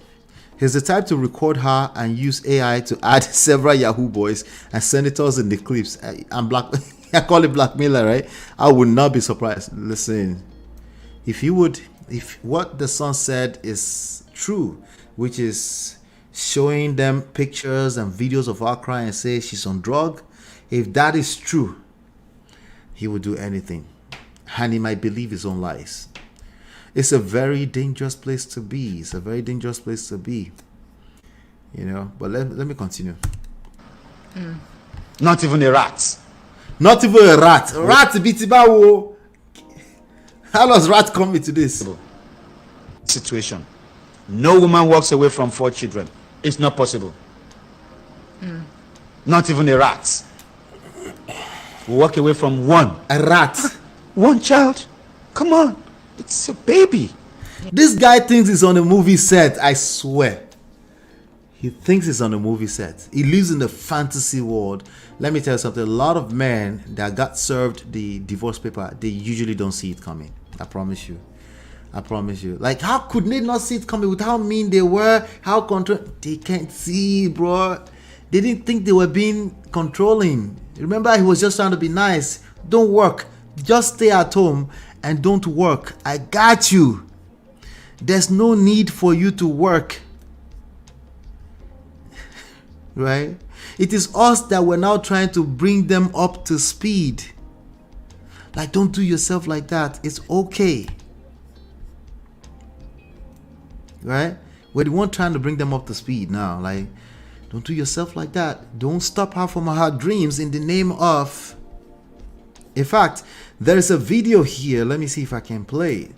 He's the type to record her and use AI to add several Yahoo boys and senators in the clips. I call it blackmailer, right? I would not be surprised. Listen, if what the son said is true, which is showing them pictures and videos of her crying and say she's on drug, if that is true, he would do anything. And he might believe his own lies. It's a very dangerous place to be. It's a very dangerous place to be. You know, but let me continue. Not even a rat. Not even a rat. Rat bitibawo. How does rat come into this situation? No woman walks away from 4 children. It's not possible. Not even a rat. walk away from one. A rat. One child? Come on. It's a baby. This guy thinks he's on a movie set, I swear. He thinks he's on a movie set. He lives in the fantasy world. Let me tell you something. A lot of men that got served the divorce paper, they usually don't see it coming. I promise you. I promise you. Like, how could they not see it coming with how mean they were? How they can't see, bro. They didn't think they were being controlling. Remember, he was just trying to be nice. Don't work. Just stay at home and don't work. I got you. There's no need for you to work. Right? It is us that we're now trying to bring them up to speed. Like, don't do yourself like that. It's okay. Right? We're the one trying to bring them up to speed now. Like, don't do yourself like that. Don't stop her from her dreams in the name of... In fact, there's a video here. Let me see if I can play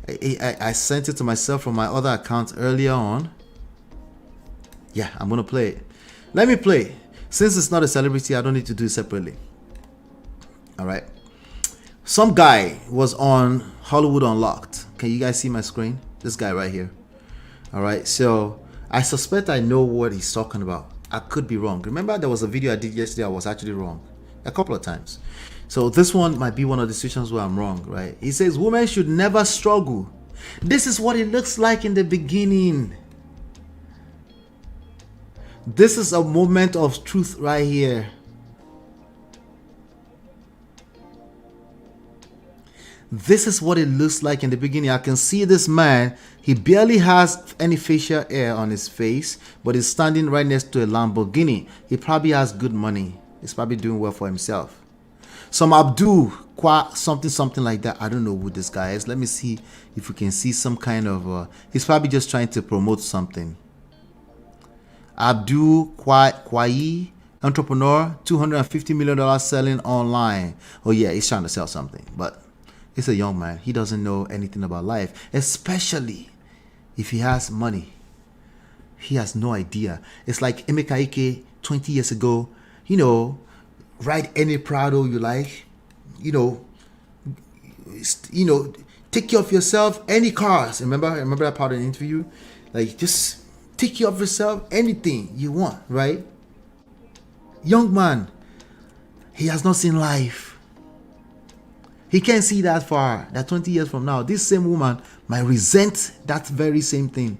it. I sent it to myself from my other account earlier on. Yeah, I'm going to play it. Let me play. Since it's not a celebrity, I don't need to do it separately. All right. Some guy was on Hollywood Unlocked. Can you guys see my screen? This guy right here. All right. So I suspect I know what he's talking about. I could be wrong. Remember, there was a video I did yesterday. I was actually wrong a couple of times. So this one might be one of the situations where I'm wrong, right? He says women should never struggle. This is what it looks like in the beginning. This is a moment of truth right here. This is what it looks like in the beginning. I can see this man. He barely has any facial hair on his face, but he's standing right next to a Lamborghini. He probably has good money. He's probably doing well for himself. Some Abdul something like that. I don't know who this guy is. Let me see if we can see some kind of he's probably just trying to promote something. Abdul Kwai, entrepreneur, $250 million selling online. Oh yeah, he's trying to sell something, but he's a young man. He doesn't know anything about life, especially if he has money. He has no idea. It's like Emeka Ike'S 20 years ago, you know, ride any Prado you like, you know, take care of yourself, any cars. Remember that part of the interview? Like, just take care of yourself, anything you want, right? Young man, he has not seen life. He can't see that far, that 20 years from now, this same woman might resent that very same thing.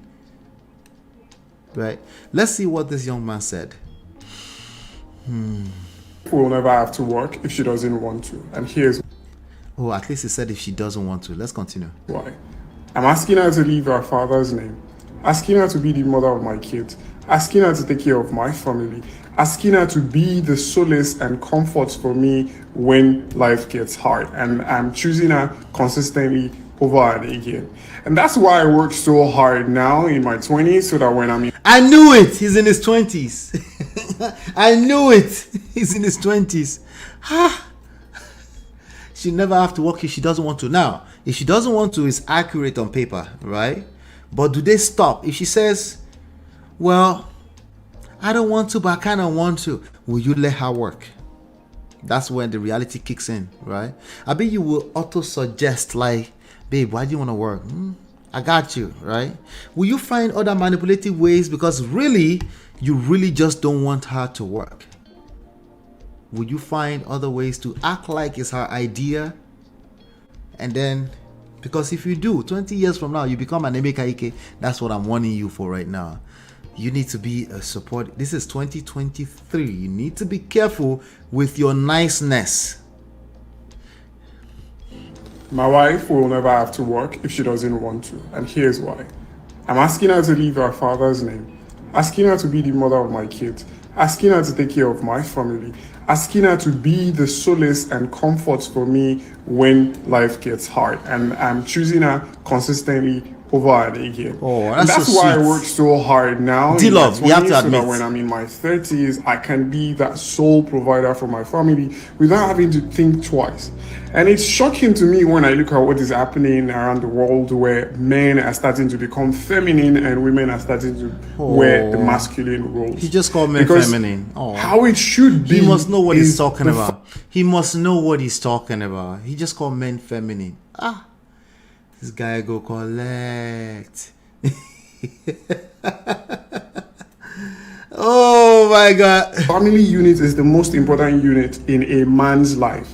Right? Let's see what this young man said. Will never have to work if she doesn't want to. And here's Oh, at least he said if she doesn't want to. Let's continue. why. I'm asking her to leave her father's name, asking her to be the mother of my kids, asking her to take care of my family, asking her to be the solace and comfort for me when life gets hard. And I'm choosing her consistently over and again. And that's why I work so hard now in my 20s, so that when I'm in... I knew it. He's in his 20s. I knew it. He's in his 20s. She never have to work if she doesn't want to. Now, if she doesn't want to, it's accurate on paper, right? But do they stop? If she says, well, I don't want to, but I kind of want to, will you let her work? That's when the reality kicks in, right? I bet you will auto-suggest, like, babe, why do you want to work? I got you, right? Will you find other manipulative ways because really, you really just don't want her to work? Will you find other ways to act like it's her idea? And then, because if you do, 20 years from now, you become an Emeka Ike'S. That's what I'm warning you for right now. You need to be a support. This is 2023. You need to be careful with your niceness. My wife will never have to work if she doesn't want to. And here's why. I'm asking her to leave her father's name, asking her to be the mother of my kids, asking her to take care of my family, asking her to be the solace and comfort for me when life gets hard. And I'm choosing her consistently over and again. Oh, and that's so why I sweet. work so hard now. D-Love, you have to so admit. that when I'm in my 30s, I can be that sole provider for my family without having to think twice. And it's shocking to me when I look at what is happening around the world, where men are starting to become feminine and women are starting to wear the masculine roles. He just called men feminine. Oh. How it should be. He must know what he's talking about. He must know what he's talking about. He just called men feminine. This guy go collect. Oh my God. Family unit is the most important unit in a man's life.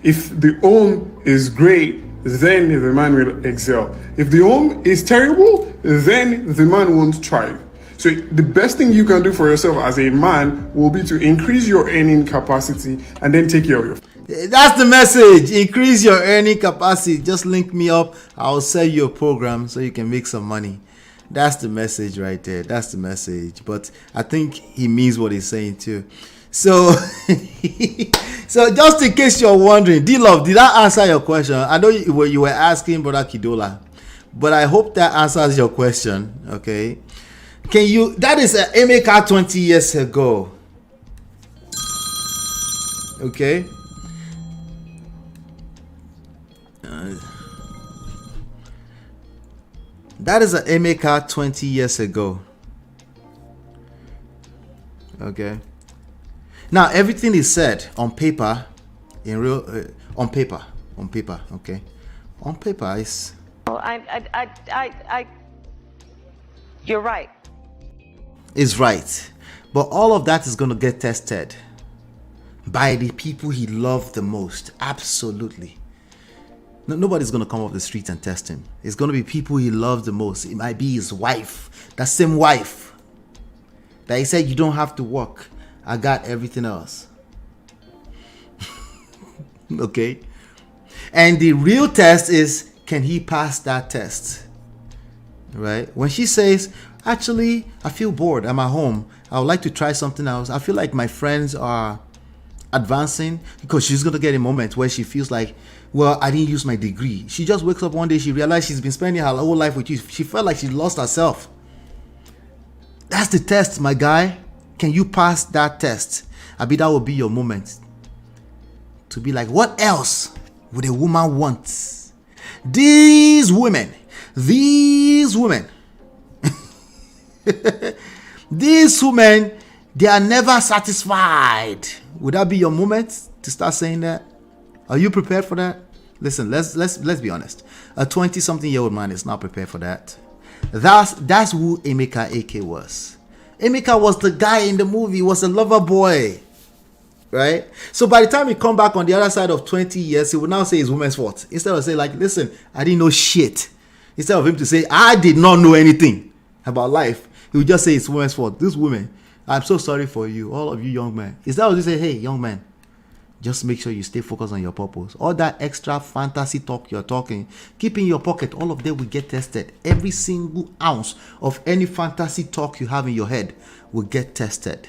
If the home is great, then the man will excel. If the home is terrible, then the man won't thrive. So the best thing you can do for yourself as a man will be to increase your earning capacity and then take care of your. That's the message. Increase your earning capacity. Just link me up. I'll sell you a program so you can make some money. That's the message right there. That's the message. But I think he means what he's saying too. So, so just in case you're wondering, D-Love, did I answer your question? I know you were asking Brother Kidola, but I hope that answers your question. Okay. Can you? That is an Emeka 20 years ago. Okay. That is an Emeka 20 years ago. Okay. Now everything is said on paper, in real, on paper, okay. On paper is. You're right. Is right, but all of that is going to get tested by the people he loved the most. Absolutely. No, nobody's going to come off the street and test him. It's going to be people he loved the most. It might be his wife, that same wife that he said, you don't have to work, I got everything else. Okay. And the real test is, can he pass that test? Right? When she says, actually, I feel bored, I'm at home, I would like to try something else, I feel like my friends are advancing, because she's going to get a moment where she feels like, well, I didn't use my degree. She just wakes up one day, she realized she's been spending her whole life with you. She felt like she lost herself. That's the test, my guy. Can you pass that test? I bet that will be your moment to be like, what else would a woman want? These women, these women, they are never satisfied. Would that be your moment to start saying that? Are you prepared for that? Listen, let's be honest. A 20-something-year-old man is not prepared for that. That's who Emeka Ike'S was. Emeka was the guy in the movie, was a lover boy. Right? So by the time he come back on the other side of 20 years, he would now say it's woman's fault. Instead of saying, like, listen, I didn't know shit. Instead of him to say, I did not know anything about life, he would just say it's woman's fault. This woman, I'm so sorry for you, all of you young men. Instead of just say, hey, young man, just make sure you stay focused on your purpose. All that extra fantasy talk you're talking, keep in your pocket. All of them will get tested. Every single ounce of any fantasy talk you have in your head will get tested.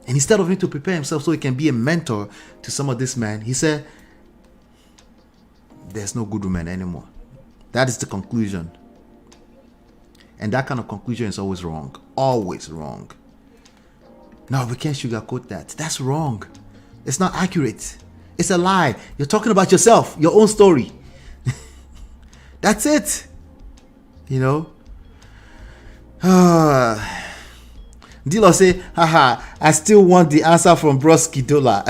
And instead of him to prepare himself so he can be a mentor to some of this man, he said, there's no good woman anymore. That is the conclusion. And that kind of conclusion is always wrong. Always wrong. No, we can't sugarcoat that. That's wrong. It's not accurate. It's a lie. You're talking about yourself, your own story. That's it. You know? Dilo say, haha, I still want the answer from Broski Dola.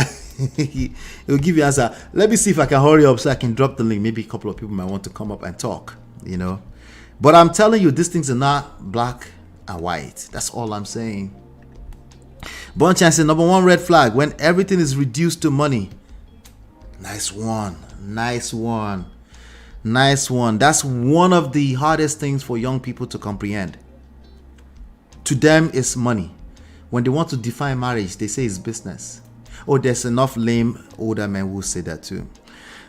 He'll give you answer. Let me see if I can hurry up so I can drop the link. Maybe a couple of people might want to come up and talk, you know. But I'm telling you, these things are not black and white. That's all I'm saying. Bon Chance, number one red flag, when everything is reduced to money. Nice one. Nice one. Nice one. That's one of the hardest things for young people to comprehend. To them, it's money. When they want to define marriage, they say it's business. Oh, there's enough lame older men who say that too.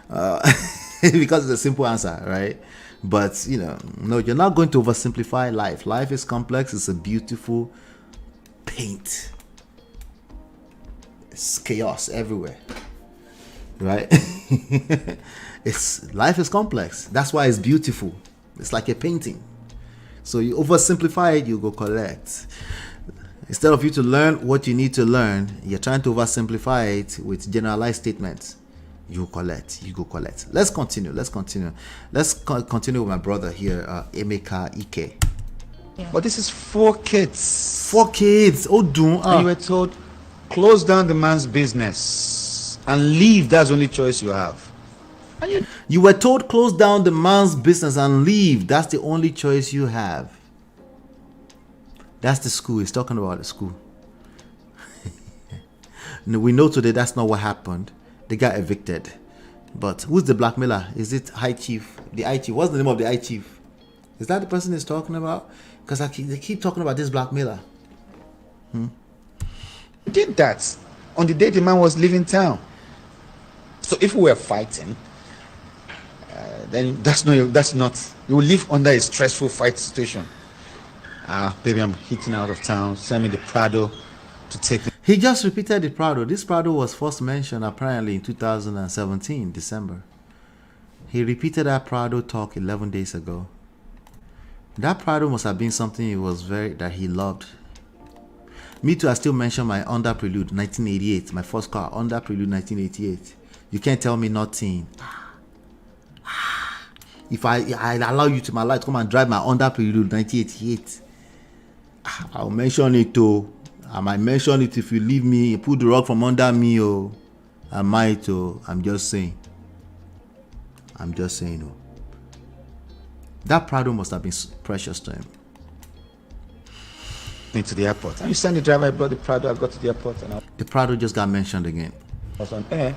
Because it's a simple answer, right? But, you know, no, you're not going to oversimplify life. Life is complex. It's a beautiful paint. It's chaos everywhere, right? Life is complex. That's why it's beautiful. It's like a painting. So you oversimplify it, you go collect. Instead of you to learn what you need to learn, you're trying to oversimplify it with generalized statements. You collect, you go collect. Let's continue. Let's continue with my brother here, Emeka Ike. Yeah. But this is 4 kids. 4 kids. Oh, do. And you were told, close down the man's business and leave. That's the only choice you have. You were told, close down the man's business and leave. That's the only choice you have. That's the school. He's talking about the school. We know today that's not what happened. They got evicted. But who's the blackmailer? Is it High Chief? The High Chief. What's the name of the High Chief? Is that the person he's talking about? Because they keep talking about this blackmailer. Did that on the day the man was leaving town. So if we were fighting, then that's not. You will live under a stressful fight situation. Baby, I'm hitting out of town. Send me the Prado to take me. He just repeated the Prado. This Prado was first mentioned apparently in 2017, December. He repeated that Prado talk 11 days ago. That Prado must have been something that he loved. Me too, I still mention my Honda Prelude 1988, my first car, Honda Prelude 1988. You can't tell me nothing. If I allow you to my life to come and drive my Honda Prelude 1988, I'll mention it too. I might mention it if you leave me, you put the rug from under me, I might, I'm just saying. That Prado must have been precious to him. Into the airport. And you send the driver, I brought the Prado, I got to the airport. The Prado just got mentioned again. I was on air.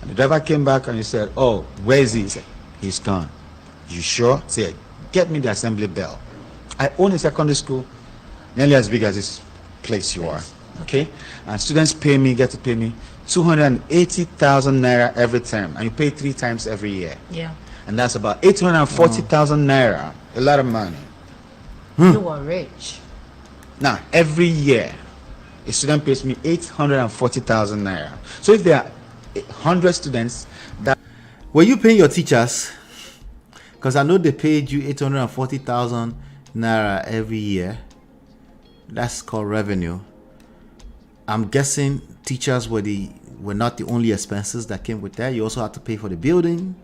And the driver came back and he said, oh, where is he? He said, he's gone. You sure? He said, get me the assembly bell. I own a secondary school nearly as big as this place you are. Okay? And students get to pay me 280,000 naira every term. And you pay 3 times every year. Yeah. And that's about 840,000 naira. A lot of money. You are rich. Now, every year, a student pays me 840,000 naira. So if there are 100 students that... Were you paying your teachers? Because I know they paid you 840,000 naira every year. That's called revenue. I'm guessing teachers were not the only expenses that came with that. You also have to pay for the building.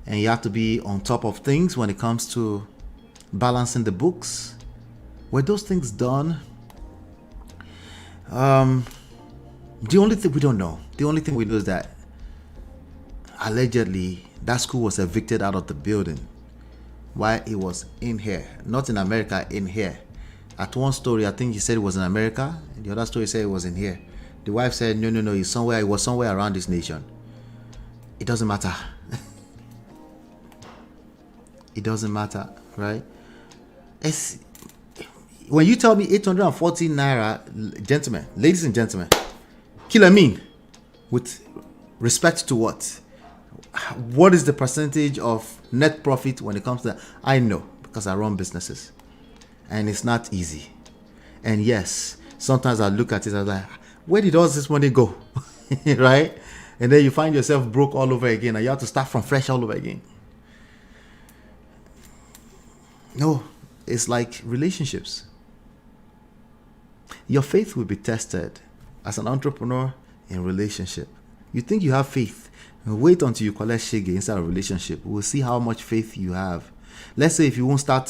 And you have to be on top of things when it comes to balancing the books. Were those things done? The only thing we don't know. The only thing we know is that allegedly that school was evicted out of the building while it was in here. Not in America, in here. At one story, I think he said it was in America. The other story said it was in here. The wife said, no, it was somewhere around this nation. It doesn't matter. It doesn't matter, right? When you tell me 840 naira, gentlemen, ladies and gentlemen, kill mean with respect to what? What is the percentage of net profit when it comes to that? I know because I run businesses and it's not easy. And yes, sometimes I look at it, I'm like, where did all this money go? Right? And then you find yourself broke all over again and you have to start from fresh all over again. No, it's like relationships. Your faith will be tested as an entrepreneur in relationship. You think you have faith, wait until you collect shege inside a relationship. We'll see how much faith you have. Let's say if you won't start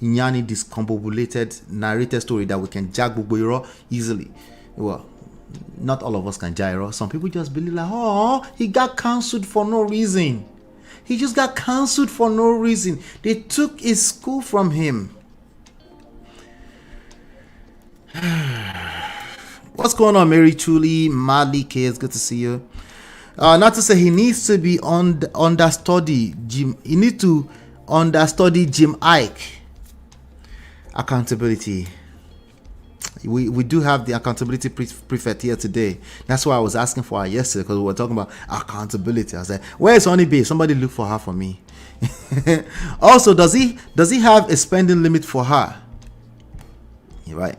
Inyani discombobulated narrated story that we can jag Buboiro easily. Well, not all of us can gyro. Some people just believe like, oh, he got cancelled for no reason. He just got cancelled for no reason. They took his school from him. What's going on, Mary Chuli, Madly Kids? Good to see you. Not to say he needs to be understudy Jim. He needs to understudy Jim Ike. Accountability. We do have the accountability prefect here today. That's why I was asking for her yesterday, because we were talking about accountability. I was like, where's Honey Babe? Somebody look for her for me. Also, does he have a spending limit for her? You're right.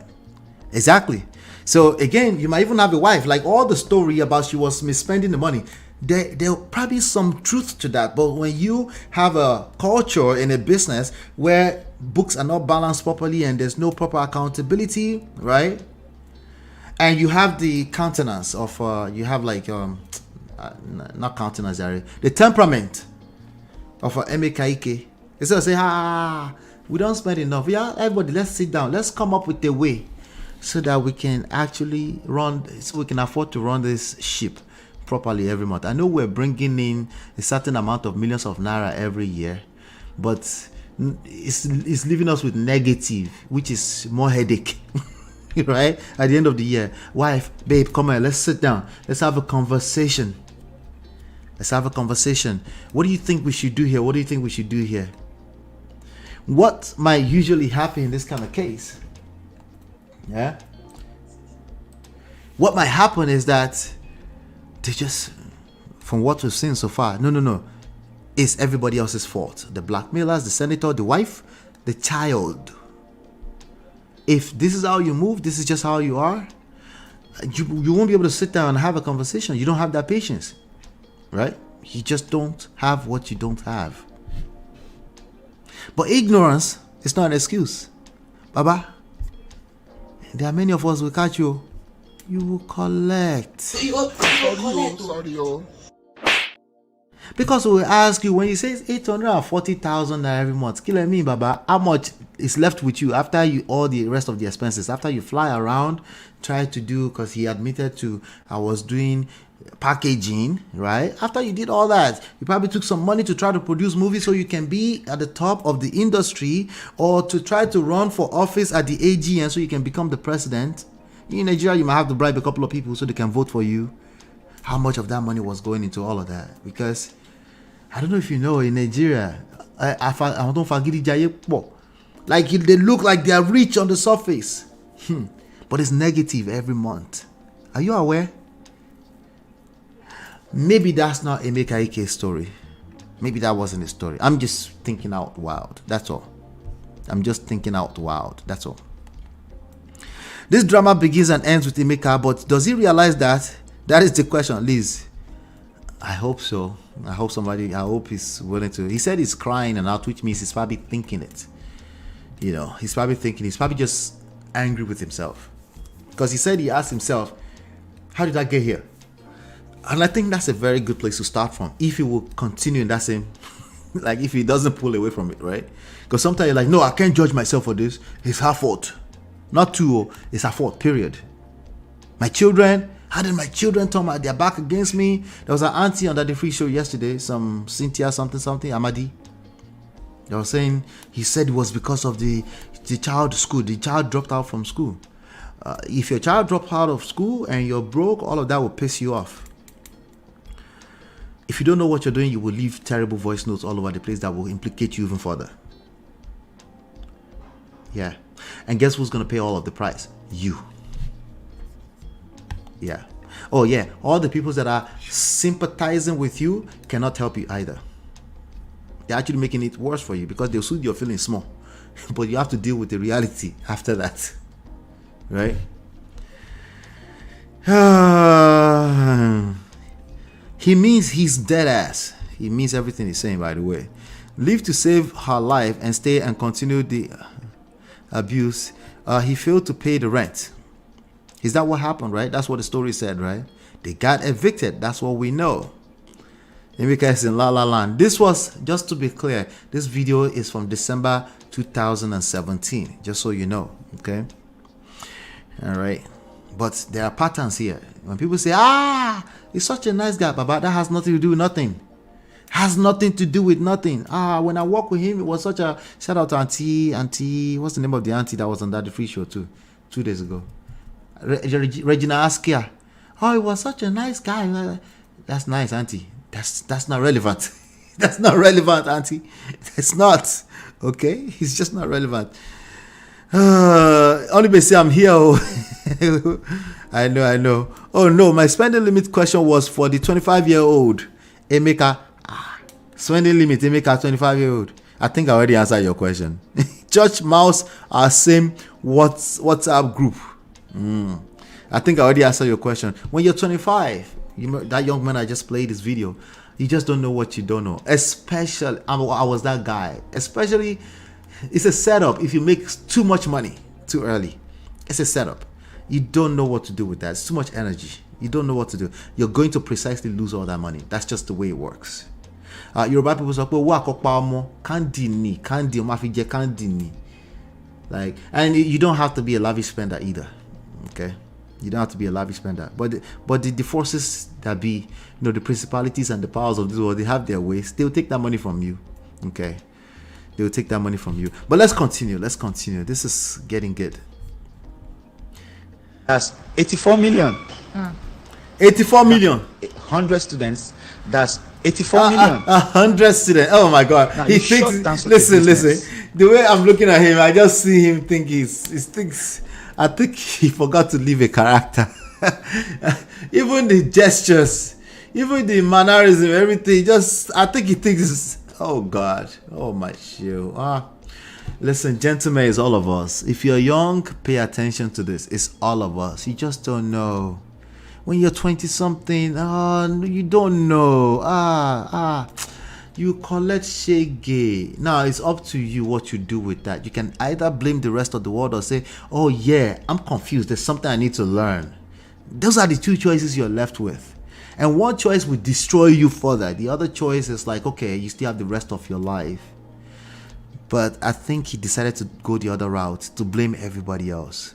Exactly. So again, you might even have a wife. Like all the story about she was misspending the money. There'll probably some truth to that. But when you have a culture in a business where books are not balanced properly and there's no proper accountability, right? And you have the countenance of you have like not countenance, the temperament of Emeka Ike. Instead of saying, we don't spend enough. Yeah, everybody, let's sit down. Let's come up with a way so that we can actually so we can afford to run this ship properly every month. I know we're bringing in a certain amount of millions of naira every year, but it's leaving us with negative, which is more headache. Right? At the end of the year, wife, babe, come on, let's sit down. Let's have a conversation. Let's have a conversation. What do you think we should do here? What do you think we should do here? What might usually happen in this kind of case? Yeah. What might happen is that they just, from what we've seen so far, no, it's everybody else's fault. The blackmailers, the senator, the wife, the child. If this is how you move, this is just how you are, you won't be able to sit down and have a conversation. You don't have that patience, right? You just don't have what you don't have. But ignorance is not an excuse. Baba, there are many of us will catch you. You will collect. Sorry. Because we will ask you, when you say 840,000 every month, kill me, Baba, how much is left with you after all the rest of the expenses? After you fly around, try to do, because he admitted to, I was doing packaging, right? After you did all that, you probably took some money to try to produce movies so you can be at the top of the industry, or to try to run for office at the AGM so you can become the president. In Nigeria, you might have to bribe a couple of people so they can vote for you. How much of that money was going into all of that? Because I don't know if you know, in Nigeria, I don't forget, like they look like they are rich on the surface, but it's negative every month. Are you aware? Maybe that's not Emeka Ike's story. Maybe that wasn't his story. I'm just thinking out loud. That's all. I'm just thinking out loud. That's all. This drama begins and ends with Emeka, but does he realize that? That is the question, Liz. I hope so. I hope he's willing to. He said he's crying and out, which means he's probably thinking it. You know, he's probably just angry with himself. Because he said he asked himself, how did I get here? And I think that's a very good place to start from. If he will continue in that same, like if he doesn't pull away from it, right? Because sometimes you're like, no, I can't judge myself for this. It's her fault. Not too, it's her fault, period. My children, how did my children turn their back against me? There was an auntie on that free show yesterday, some Cynthia something, Amadi. They were saying, he said it was because of the child dropped out from school. If your child dropped out of school and you're broke, all of that will piss you off. If you don't know what you're doing, you will leave terrible voice notes all over the place that will implicate you even further. Yeah. And guess who's going to pay all of the price? You. Yeah. Oh, yeah. All the people that are sympathizing with you cannot help you either. They're actually making it worse for you because they'll soothe your feelings small. But you have to deal with the reality after that. Right? He means he's dead ass. He means everything he's saying, by the way. Live to save her life and stay and continue the abuse. He failed to pay the rent. Is that what happened, right? That's what the story said, right? They got evicted. That's what we know. Emeka is in La La Land. This was, just to be clear, this video is from December 2017, just so you know, okay? All right. But there are patterns here. When people say, he's such a nice guy, Baba, that has nothing to do with nothing. Has nothing to do with nothing. When I walked with him, it was such a, shout out to Auntie, what's the name of the auntie that was on that free show too, 2 days ago? Regina Askia. It was such a nice guy. That's nice, Auntie. That's not relevant. That's not relevant, Auntie. That's not. Okay? It's just not relevant. Only may say I'm here. I know. Oh no, my spending limit question was for the 25-year-old Emeka. Spending limit Emeka, 25-year-old. I think I already answered your question. Church mouse are same WhatsApp group. I think I already answered your question. When you're 25, That young man I just played his video. You just don't know what you don't know. Especially, I was that guy. Especially, it's a setup. If you make too much money too early, it's a setup. You don't know what to do with that. It's too much energy. You don't know what to do. You're going to precisely lose all that money. That's just the way it works. Yoruba people say, "Candy." Like, and you don't have to be a lavish spender either. Okay, you don't have to be a lavish spender. But the forces that be, the principalities and the powers of this world, they have their ways. They'll take that money from you. Okay, they'll take that money from you. But let's continue. This is getting good. That's 84 million. 84 million. 100 students. That's 84 million. 100 students. Oh my God. Now, He thinks. Listen. The way I'm looking at him, I just see him think he thinks. I think he forgot to leave a character. Even the gestures, even the mannerism, everything. I think he thinks. Oh God. Oh my shoe. Listen, gentlemen, it's all of us. If you're young, pay attention to this. It's all of us. You just don't know. When you're 20-something, you don't know. You collect shege. Now, it's up to you what you do with that. You can either blame the rest of the world or say, oh yeah, I'm confused. There's something I need to learn. Those are the two choices you're left with. And one choice will destroy you further. The other choice is like, okay, you still have the rest of your life. But I think he decided to go the other route, to blame everybody else.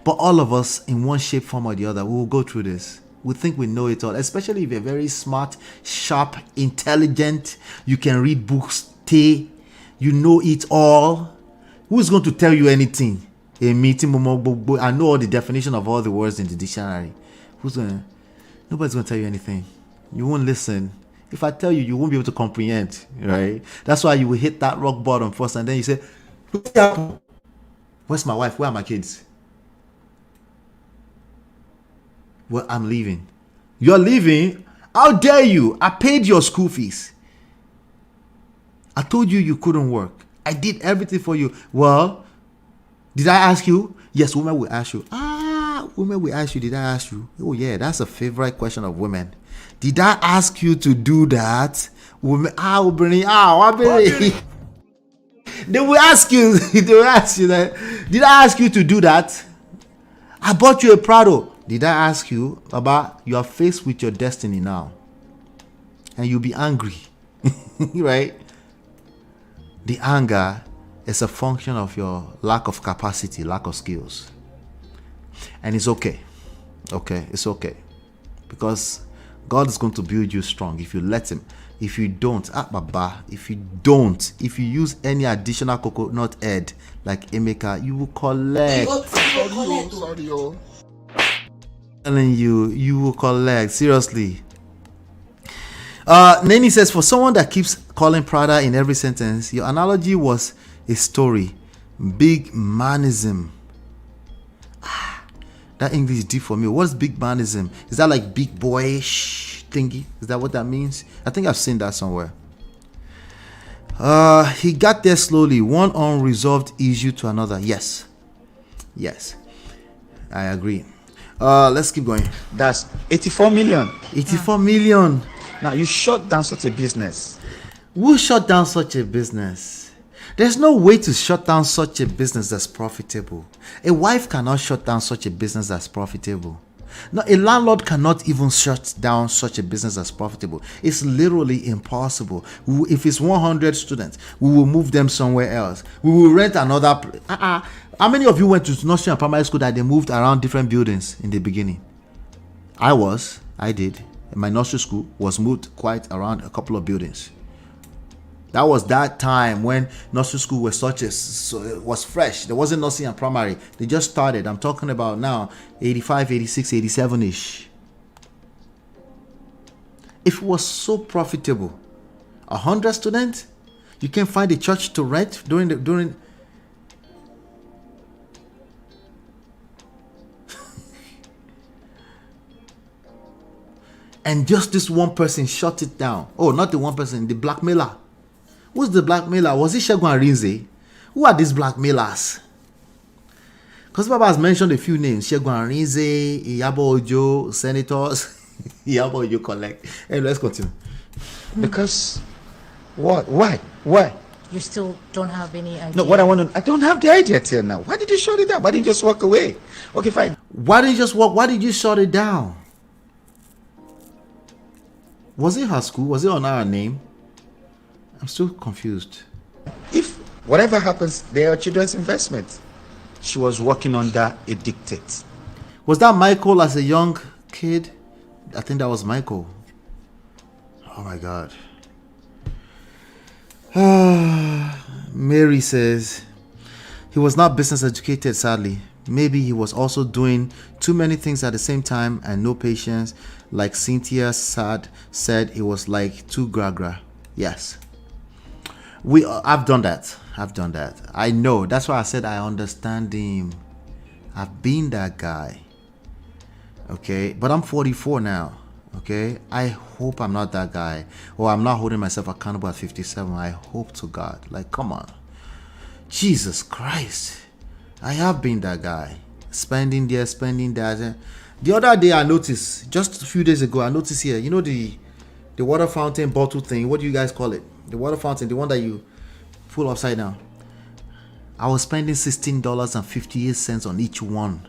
But all of us, in one shape, form or the other, we will go through this. We think we know it all, especially if you're very smart, sharp, intelligent, you can read books, you know it all. Who's going to tell you anything? A meeting, I know all the definition of all the words in the dictionary. Nobody's going to tell you anything. You won't listen. If I tell you, you won't be able to comprehend, right? That's why you will hit that rock bottom first, and then you say, where's my wife? Where are my kids? Well, I'm leaving. You're leaving? How dare you? I paid your school fees. I told you you couldn't work. I did everything for you. Well, did I ask you? Yes, women will ask you. Women will ask you, did I ask you? Oh yeah, that's a favorite question of women. Did I ask you to do that? Women, they will ask you, that. Did I ask you to do that? I bought you a Prado. Did I ask you about, you are faced with your destiny now, and you'll be angry, right? The anger is a function of your lack of capacity, lack of skills. And it's okay. It's okay. Because God is going to build you strong if you let him. If you don't, if you use any additional coconut head like Emeka, you will collect. Sorry. Telling you will collect. Seriously. Neni says, for someone that keeps calling Prada in every sentence, your analogy was a story. Big manism. That English is deep for me. What's big manism? Is that like big boyish thingy? Is that what that means? I think I've seen that somewhere. He got there slowly, one unresolved issue to another. Yes, I agree. Let's keep going. That's 84 million. 84 million. Now you shut down such a business. Who shut down such a business? There's no way to shut down such a business that's profitable. A wife cannot shut down such a business that's profitable. No, a landlord cannot even shut down such a business that's profitable. It's literally impossible. If it's 100 students, we will move them somewhere else. We will rent another. How many of you went to nursery and primary school that they moved around different buildings in the beginning? I did. My nursery school was moved quite around a couple of buildings. That was that time when nursery school was was fresh. There wasn't nursery and primary. They just started. I'm talking about now 85, 86, 87-ish. If it was so profitable, 100 students, you can find a church to rent during and just this one person shut it down. Oh, not the one person, the blackmailer. Who's the blackmailer? Was it Shegun Arinze? Who are these blackmailers? Because Baba has mentioned a few names. Shegun Arinze, Iyabo Ojo, senators. Yeah, but you collect. Hey, let's continue. Because what? Why? You still don't have any idea. No, what I want to, I don't have the idea till now. Why did you shut it down? Why didn't you just walk away? Okay, fine. Why did you just walk? Why did you shut it down? Was it her school? Was it on our name? I'm still confused. If whatever happens, they are children's investment. She was working under a dictate. Was that Michael as a young kid? I think that was Michael. Oh my God. Mary says he was not business educated, sadly. Maybe he was also doing too many things at the same time and no patience. Like Cynthia said it was like too gra. Yes. I've done that. I know. That's why I said I understand him. I've been that guy. Okay, but I'm 44 now. Okay, I hope I'm not that guy, or I'm not holding myself accountable at 57. I hope to God. Like, come on, Jesus Christ, I have been that guy, spending there, spending that. The other day I noticed, just a few days ago, I noticed here, you know the water fountain bottle thing. What do you guys call it? The water fountain, the one that you pull upside down. I was spending $16.58 on each one.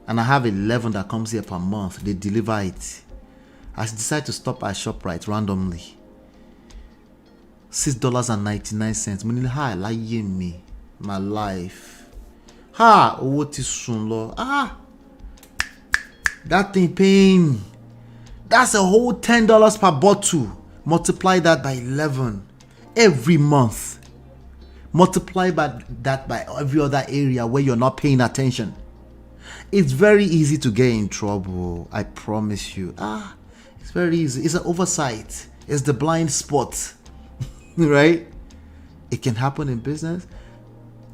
And I have 11 that comes here per month. They deliver it. I decided to stop at ShopRite randomly. $6.99. Money high, like me, my life. Ha! What is soon, Lord? Ah! That thing paying. That's a whole $10 per bottle. Multiply that by 11 every month. Multiply that by every other area where you're not paying attention. It's very easy to get in trouble. I promise you. It's very easy. It's an oversight. It's the blind spot. Right? It can happen in business.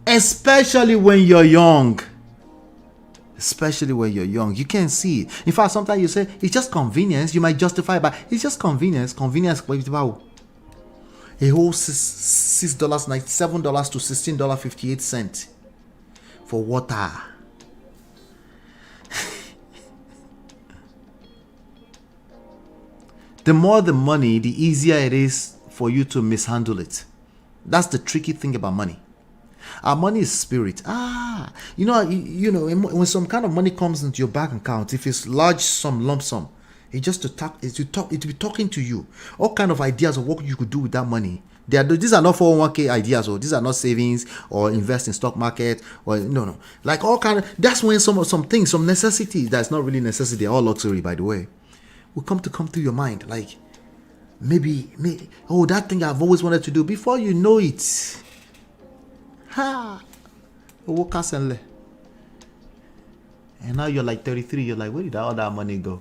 Especially when you're young. You can't see it. In fact, sometimes you say, it's just convenience. You might justify it, but it's just convenience. Convenience. A whole $6.97 to $16.58 for water. The more the money, the easier it is for you to mishandle it. That's the tricky thing about money. Our money is spirit. You know, when some kind of money comes into your bank account, if it's large sum, lump sum, it will be talking to you. All kind of ideas of what you could do with that money. These are not 401k ideas, or these are not savings or invest in stock market, or no. Like all kind of, that's when some things, some necessity that's not really necessity, all luxury, by the way, will come through your mind. Like maybe that thing I've always wanted to do. Before you know it, and now you're like 33. You're like, where did all that money go?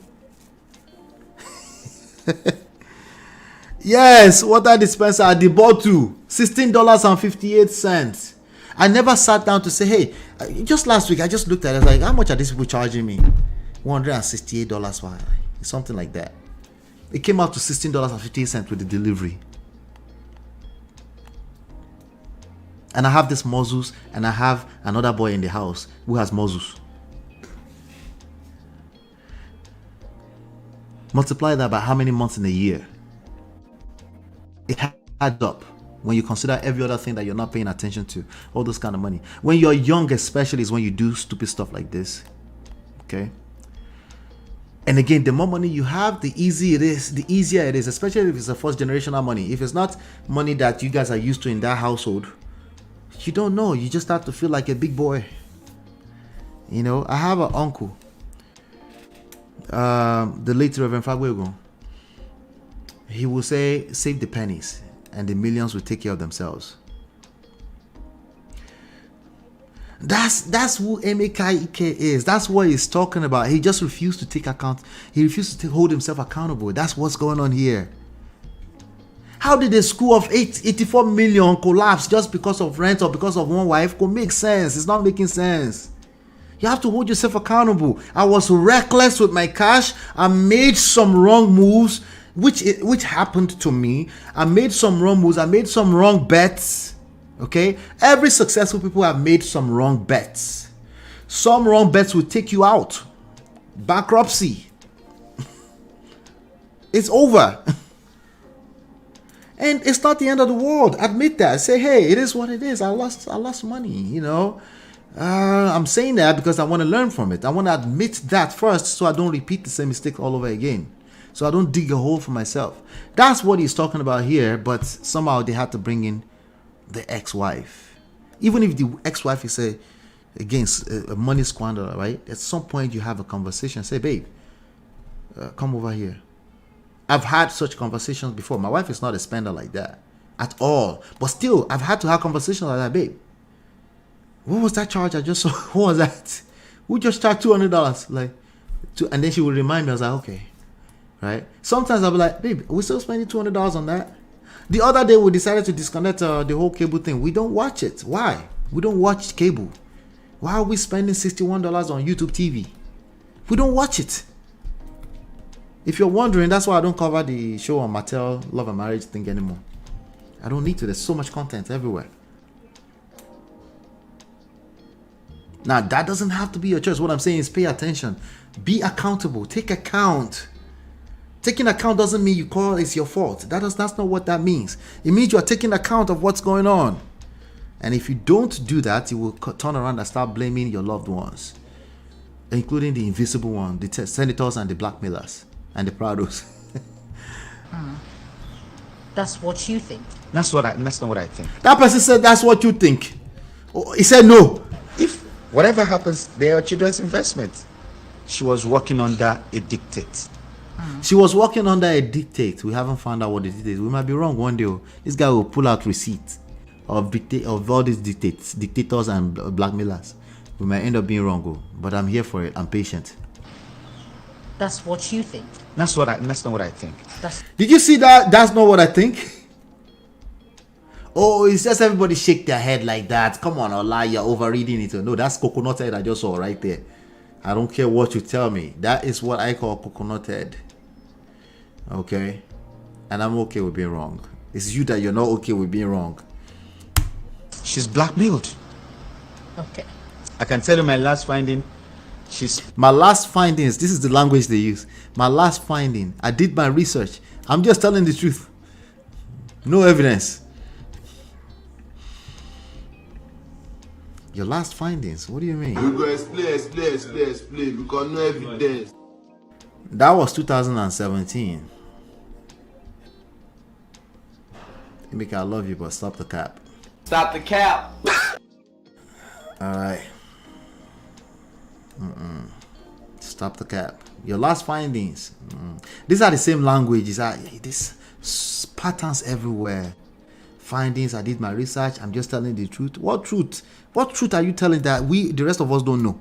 Yes, water dispenser at the bottle, $16.58. I never sat down to say, hey, just last week I just looked at it, like, how much are these people charging me? $168 for something like that. It came out to $16.58 with the delivery. And I have this Moses, and I have another boy in the house who has Moses. Multiply that by how many months in a year? It adds up when you consider every other thing that you're not paying attention to. All those kind of money. When you're young, especially, is when you do stupid stuff like this. Okay? And again, the more money you have, the easier it is, especially if it's a first generational money. If it's not money that you guys are used to in that household, you don't know. You just start to feel like a big boy. You know, I have an uncle, the late Reverend Fagwego. He will say, save the pennies and the millions will take care of themselves. That's who Emeka Ike'S is. That's what he's talking about. He just refused to take account. He refused to hold himself accountable. That's what's going on here. How did a school of 84 million collapse just because of rent or because of one wife? Could make sense. It's not making sense. You have to hold yourself accountable. I was reckless with my cash. I made some wrong moves, which happened to me. I made some wrong moves. I made some wrong bets. Okay? Every successful people have made some wrong bets. Some wrong bets will take you out. Bankruptcy. It's over. And it's not the end of the world. Admit that. Say, hey, it is what it is. I lost money, you know. I'm saying that because I want to learn from it. I want to admit that first so I don't repeat the same mistake all over again. So I don't dig a hole for myself. That's what he's talking about here, but somehow they had to bring in the ex-wife. Even if the ex-wife is against a money squanderer, right? At some point you have a conversation. Say, babe, come over here. I've had such conversations before. My wife is not a spender like that at all. But still, I've had to have conversations like that, babe. What was that charge I just saw? What was that? We just charged $200. And then she would remind me. I was like, okay. Right? Sometimes I'll be like, babe, we're still spending $200 on that. The other day, we decided to disconnect the whole cable thing. We don't watch it. Why? We don't watch cable. Why are we spending $61 on YouTube TV? We don't watch it. If you're wondering, that's why I don't cover the show on Mattel Love and Marriage thing anymore. I don't need to. There's so much content everywhere. Now, that doesn't have to be your choice. What I'm saying is pay attention. Be accountable. Take account. Taking account doesn't mean you call it's your fault. That's not what that means. It means you are taking account of what's going on. And if you don't do that, you will turn around and start blaming your loved ones, including the invisible one, the senators and the blackmailers and the Prados. That's what you think. That's not what I think. That person said that's what you think. Oh, he said no. If whatever happens, they are children's investment. She was working under a dictate. She was working under a dictate. We haven't found out what the dictate is. We might be wrong one day. This guy will pull out receipts of all these dictators and blackmailers. We might end up being wrong, but I'm here for it. I'm patient. That's what you think. That's not what I think. Did you see that? That's not what I think. Oh, it's just everybody shake their head like that. Come on, Ola, you're overreading it. No, that's coconut head I just saw right there. I don't care what you tell me. That is what I call coconut head. Okay? And I'm okay with being wrong. It's you that you're not okay with being wrong. She's blackmailed. Okay. I can tell you my last finding. My last findings. This is the language they use. My last finding. I did my research. I'm just telling the truth. No evidence. Your last findings? What do you mean? We go explain. Because no evidence. That was 2017. Emeka, I love you, but stop the cap. Stop the cap. Alright. Stop the cap. Your last findings. These are the same languages. These patterns everywhere. Findings. I did my research. I'm just telling the truth. What truth? What truth are you telling that the rest of us don't know?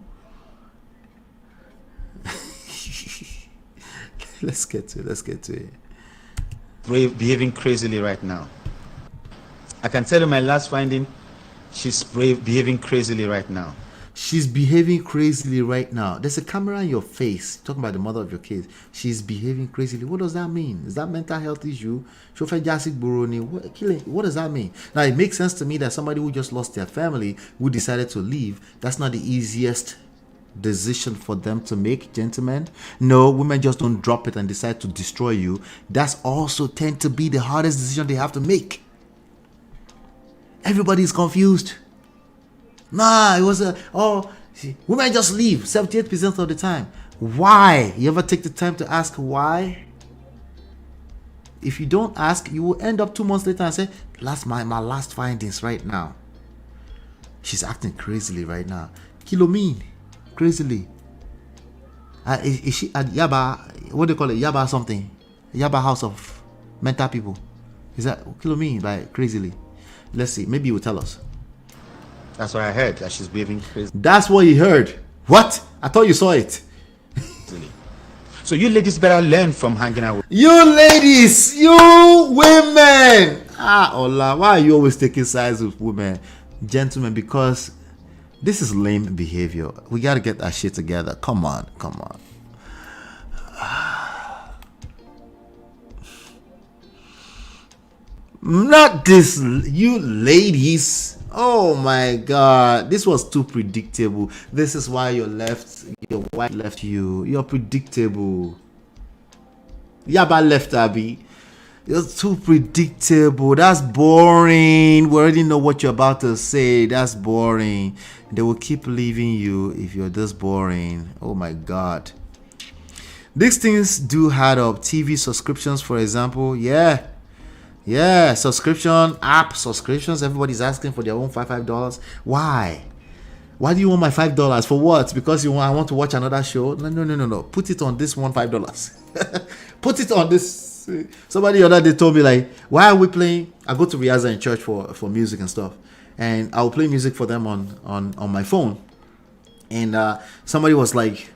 Let's get to it. Behaving crazily right now. I can tell you my last finding. She's behaving crazily right now. She's behaving crazily right now. There's a camera in your face talking about the mother of your kids. She's behaving crazily. What does that mean? Is that mental health issue? What does that mean? Now, it makes sense to me that somebody who just lost their family, who decided to leave, that's not the easiest decision for them to make, gentlemen. No, women just don't drop it and decide to destroy you. That's also tend to be the hardest decision they have to make. Everybody's confused. Nah, it was women just leave 78% of the time. Why? You ever take the time to ask why? If you don't ask, you will end up 2 months later and say, my last findings right now. She's acting crazily right now. Kilo mean crazily. Is she at Yaba? What do they call it? Yaba something? Yaba house of mental people. Is that kilo mean by crazily? Let's see. Maybe you will tell us. That's what I heard, that she's behaving crazy. That's what you heard. What? I thought you saw it. So you ladies better learn from hanging out with you ladies, you women. Ola, why are you always taking sides with women? Gentlemen, because this is lame behavior. We got to get our shit together. Come on. Not this, you ladies. Oh my God, this was too predictable. This is why your wife left you. You're predictable. Yaba left Abby. It's too predictable. That's boring. We already know what you're about to say. That's boring. They will keep leaving you if you're this boring. Oh my God. These things do add up. TV subscriptions, for example. Yeah. Subscription, app subscriptions. Everybody's asking for their own $5. Why? Why do you want my $5? For what? Because I want to watch another show? No. Put it on this one $5. Put it on this. Somebody the other day told me, like, why are we playing? I go to Riaza in church for music and stuff, and I'll play music for them on my phone. And somebody was like,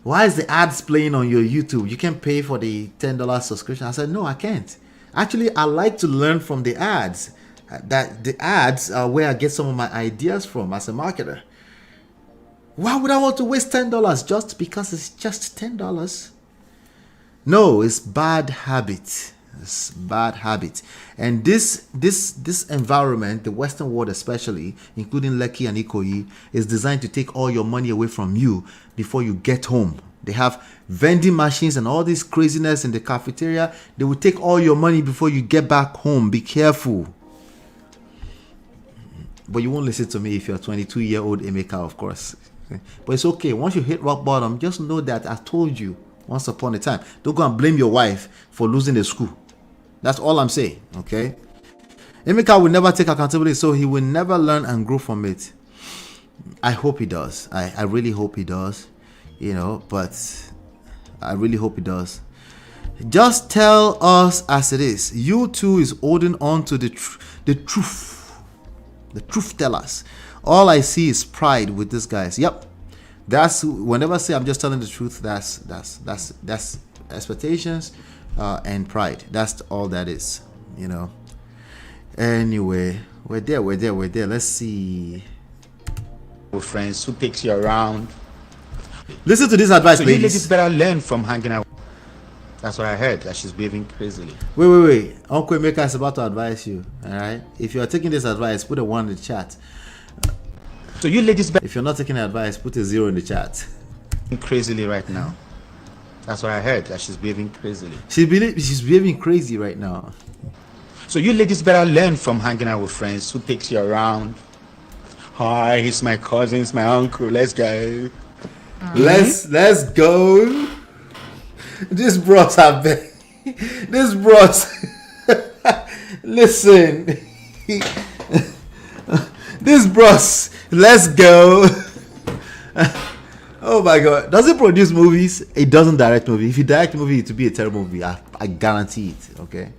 why is the ads playing on your YouTube? You can pay for the $10 subscription. I said, no, I can't. Actually, I like to learn from the ads. That the ads are where I get some of my ideas from as a marketer. Why would I want to waste $10 just because it's just $10? No, it's bad habit. It's bad habit. And this environment, the Western world especially, including Lekki and Ikoyi, is designed to take all your money away from you before you get home. They have vending machines and all this craziness in the cafeteria. They will take all your money before you get back home. Be careful. But you won't listen to me if you're a 22-year-old Emeka, of course. But it's okay. Once you hit rock bottom, just know that I told you once upon a time. Don't go and blame your wife for losing the school. That's all I'm saying, okay? Emeka will never take accountability, so he will never learn and grow from it. I hope he does. I really hope he does. But I really hope he does. Just tell us as it is. You too is holding on to the truth. The truth tellers. All I see is pride with these guys. Yep. That's whenever I say I'm just telling the truth, that's expectations and pride. That's all that is, Anyway, we're there. Let's see. With friends who takes you around. Listen to this advice, so ladies. You ladies better learn from hanging out. That's what I heard, that she's behaving crazily. Wait. Uncle Emeka is about to advise you. Alright? If you're taking this advice, put a 1 in the chat. So you ladies better. If you're not taking the advice, put a 0 in the chat. Crazily right now. That's what I heard, that she's behaving crazily. She's behaving crazy right now. So you ladies better learn from hanging out with friends who takes you around. Hi, he's my cousin, it's my uncle. Let's go. Let's go. This bros are bad. This bros. Listen. This bros. Let's go. Oh my God. Does it produce movies? It doesn't direct movies. If you direct a movie, it will be a terrible movie. I guarantee it. Okay.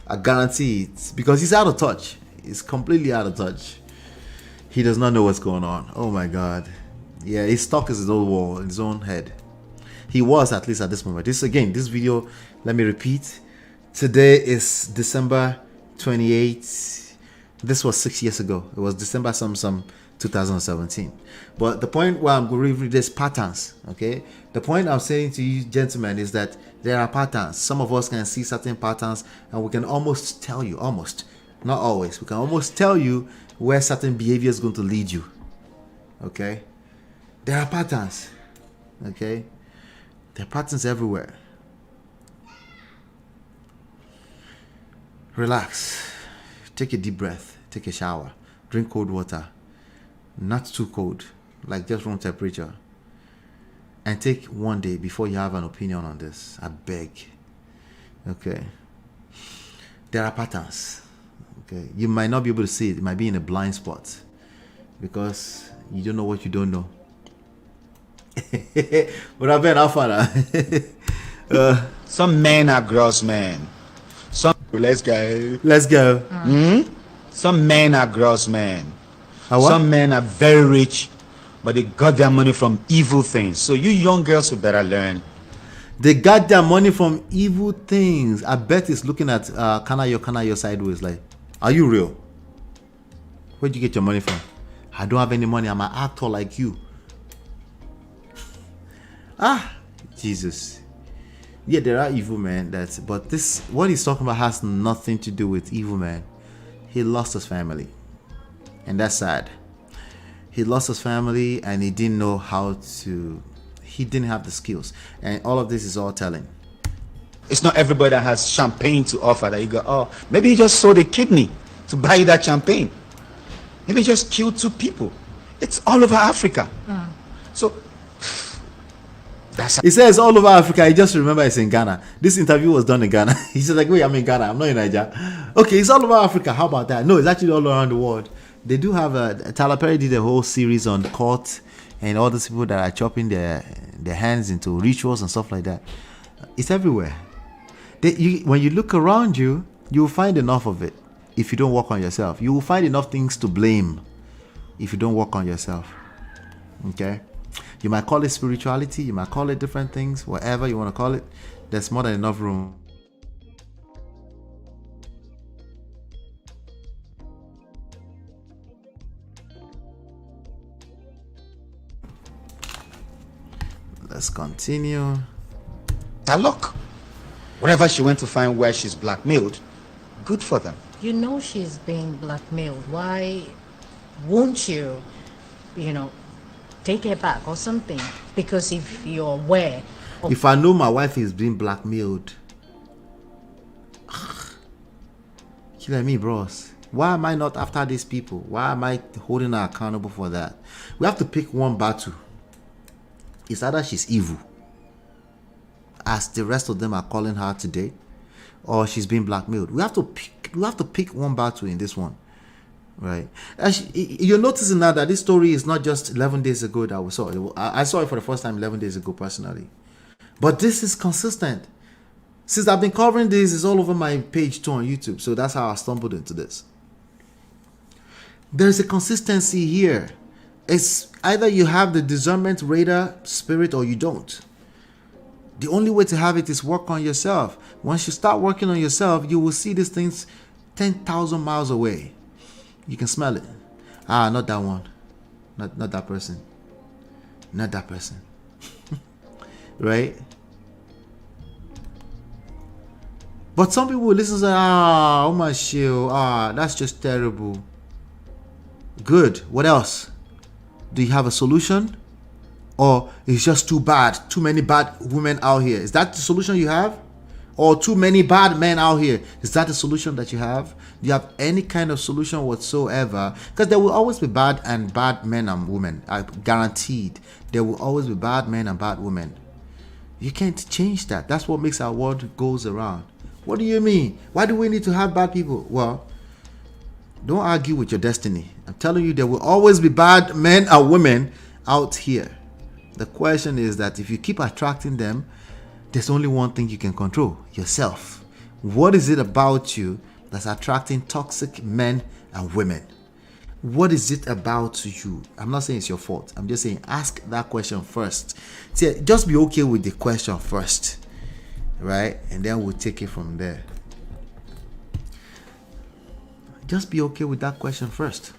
I guarantee it. Because he's out of touch. He's completely out of touch. He does not know what's going on. Oh my God. Yeah, he's stuck in his own wall, in his own head. He was, at least at this moment. This video, let me repeat. Today is December 28th. This was 6 years ago. It was December some 2017. But the point where I'm going to read this patterns, okay? The point I'm saying to you gentlemen is that there are patterns. Some of us can see certain patterns and we can almost tell you, not always, we can almost tell you where certain behavior is going to lead you, okay? There are patterns, okay? There are patterns everywhere. Relax. Take a deep breath. Take a shower. Drink cold water. Not too cold, like just room temperature. And take one day before you have an opinion on this. I beg. Okay. There are patterns. Okay. You might not be able to see it. It might be in a blind spot because you don't know what you don't know. But I've been how far. Some men are gross men. Let's go. Some men are gross men. Some men are very rich, but they got their money from evil things. So you young girls who better learn. They got their money from evil things. I bet it's looking at Kanayo sideways like, are you real? Where'd you get your money from? I don't have any money. I'm an actor like you. Jesus. Yeah, there are evil men, but this, what he's talking about has nothing to do with evil man. He lost his family, and that's sad. He lost his family and he didn't know how to, he didn't have the skills, and all of this is all telling. It's not everybody that has champagne to offer that you go, oh, maybe he just sold a kidney to buy you that champagne. Maybe he just killed 2 people. It's all over Africa. So he says all over Africa. I just remember it's in Ghana. This interview was done in Ghana. He's like, wait, I'm in Ghana. I'm not in Nigeria. Okay, it's all over Africa. How about that? No, it's actually all around the world. They do have Tyler Perry did a whole series on cult and all these people that are chopping their hands into rituals and stuff like that. It's everywhere. When you look around you, you will find enough of it. If you don't work on yourself, you will find enough things to blame. If you don't work on yourself, okay. You might call it spirituality, you might call it different things, whatever you want to call it. There's more than enough room. Let's continue. Now look, wherever she went to find where she's blackmailed, good for them. You know she's being blackmailed. Why won't you, take her back or something? Because if you're aware of... If I know my wife is being blackmailed, kill me, bros. Why am I not after these people? Why am I holding her accountable for that? We have to pick one battle. It's either she's evil, as the rest of them are calling her today, or she's being blackmailed. We have to pick one battle in this one, right? You're noticing now that this story is not just 11 days ago that we saw it. I saw it for the first time 11 days ago personally, but this is consistent. Since I've been covering this, it's all over my page too on YouTube, so that's how I stumbled into this. There's a consistency here. It's either you have the discernment radar spirit or you don't. The only way to have it is work on yourself. Once you start working on yourself, you will see these things 10,000 miles away. You can smell it. Not that one. Not that person. Not that person. Right? But some people will listen and say, oh my shield. That's just terrible. Good. What else? Do you have a solution? Or it's just too bad? Too many bad women out here. Is that the solution you have? Or too many bad men out here? Is that the solution that you have? Do you have any kind of solution whatsoever? Because there will always be bad men and women. Guaranteed. There will always be bad men and bad women. You can't change that. That's what makes our world goes around. What do you mean? Why do we need to have bad people? Well, don't argue with your destiny. I'm telling you, there will always be bad men and women out here. The question is that if you keep attracting them, there's only one thing you can control: yourself. What is it about you that's attracting toxic men and women? What is it about you? I'm not saying it's your fault. I'm just saying ask that question first. See, just be okay with the question first, right? And then we'll take it from there. Just be okay with that question first,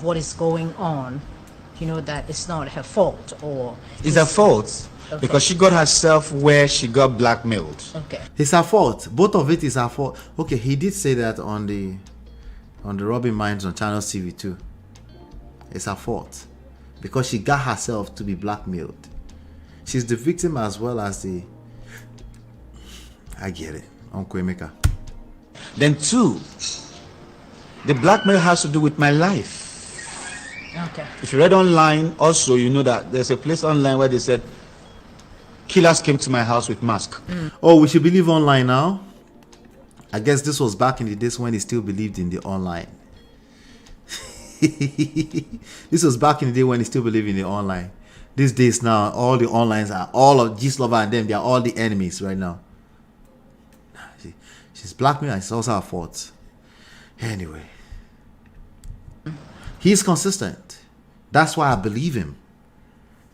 what is going on, that it's not her fault, or it's her fault. Okay. Because she got herself where she got blackmailed. Okay. It's her fault. Both of it is her fault. Okay, he did say that on the Robin Minds on Channels TV too. It's her fault. Because she got herself to be blackmailed. She's the victim as well as the... I get it. Uncle Emeka. Then 2, the blackmail has to do with my life. Okay. If you read online, also you know that there's a place online where they said killers came to my house with mask. Oh, we should believe online now? I guess this was back in the days when he still believed in the online. This was back in the day when he still believed in the online. These days now, all the onlines are all of G-Lover and them. They are all the enemies right now. She's blackmailed. It's also her fault. Anyway, he's consistent. That's why I believe him.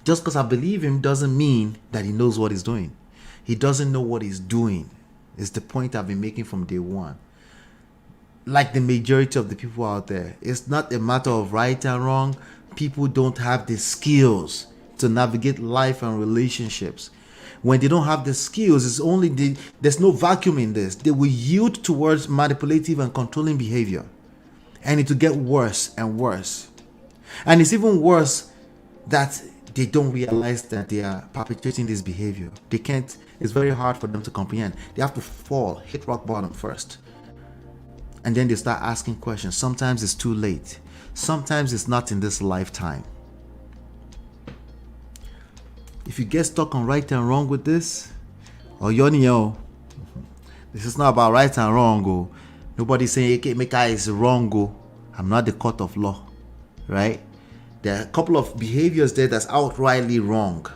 Just because I believe him doesn't mean that he knows what he's doing. He doesn't know what he's doing. It's the point I've been making from day one. Like the majority of the people out there, it's not a matter of right and wrong. People don't have the skills to navigate life and relationships. When they don't have the skills, it's only there's no vacuum in this. They will yield towards manipulative and controlling behavior. And it will get worse and worse. And it's even worse that they don't realize that they are perpetrating this behavior. They can't it's very hard for them to comprehend. They have to fall, hit rock bottom first. And then they start asking questions. Sometimes it's too late. Sometimes it's not in this lifetime. If you get stuck on right and wrong with this, or Yonio, this is not about right and wrong. Oh. Nobody's saying Emeka is wrong. Oh. I'm not the court of law. Right? There are a couple of behaviors there that's outrightly wrong.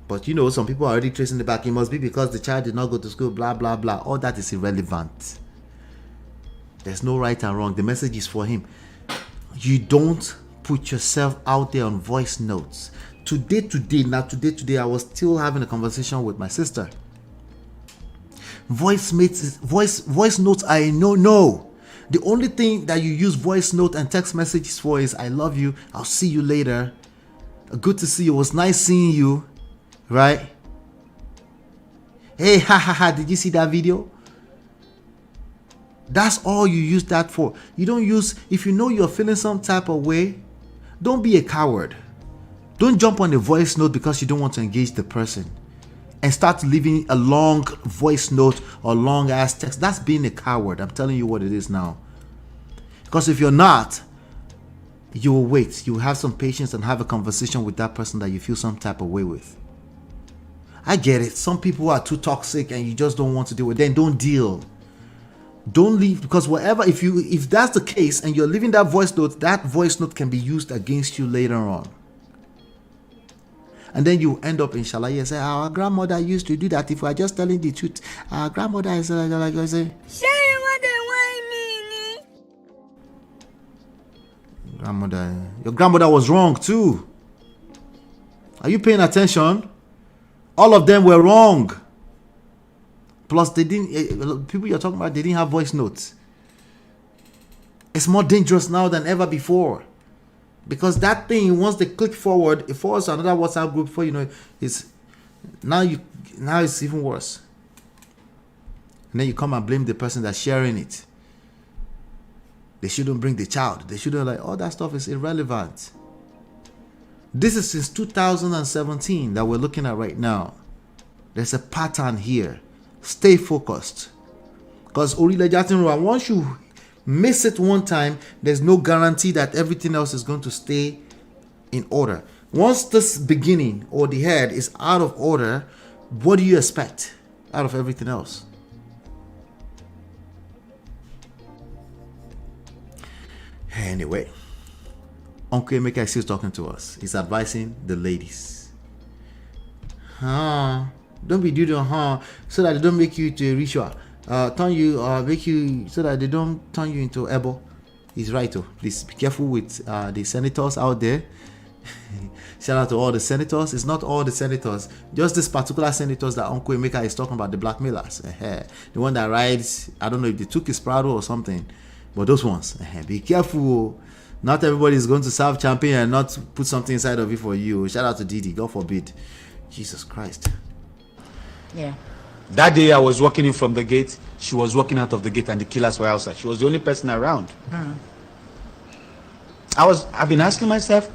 But you know, some people are already tracing the back. It must be because the child did not go to school, blah, blah, blah. All that is irrelevant. There's no right and wrong. The message is for him. You don't put yourself out there on voice notes. Today, I was still having a conversation with my sister. Voice notes, I no. The only thing that you use voice note and text messages for is I love you, I'll see you later. Good to see you. It was nice seeing you. Right? Hey, did you see that video? That's all you use that for. You don't use, if you know you're feeling some type of way, don't be a coward. Don't jump on a voice note because you don't want to engage the person and start leaving a long voice note or long ass text. That's being a coward. I'm telling you what it is now. Because if you're not, you will wait. You will have some patience and have a conversation with that person that you feel some type of way with. I get it. Some people are too toxic and you just don't want to deal with them. Don't deal. Don't leave, because whatever, if that's the case and you're leaving that voice note can be used against you later on. And then you end up in Shalaye and say, our grandmother used to do that. If we are just telling the truth, our grandmother is like I say, your grandmother was wrong too. Are you paying attention? All of them were wrong. Plus, they didn't. People you're talking about, they didn't have voice notes. It's more dangerous now than ever before, because that thing, once they click forward, it forwards to another WhatsApp group. For it's now it's even worse. And then you come and blame the person that's sharing it. They shouldn't bring the child. They shouldn't all that stuff is irrelevant. This is since 2017 that we're looking at right now. There's a pattern here. Stay focused, because once you miss it one time, there's no guarantee that everything else is going to stay in order. Once this beginning or the head is out of order, what do you expect out of everything else? Anyway, Uncle Emeka is still talking to us. He's advising the ladies. Don't be doing so that they don't make you to a ritual. Turn you make you so that they don't turn you into Ebo. He's right though. Please be careful with the senators out there. Shout out to all the senators. It's not all the senators, just this particular senators that Uncle Emeka is talking about, the blackmailers. The one that rides, I don't know if they took his Prado or something, but those ones. Be careful. Not everybody is going to serve champion and not put something inside of it for you. Shout out to Didi. God forbid. Jesus Christ. Yeah. That day I was walking in from the gate, she was walking out of the gate, and the killers were outside. She was the only person around. I've been asking myself,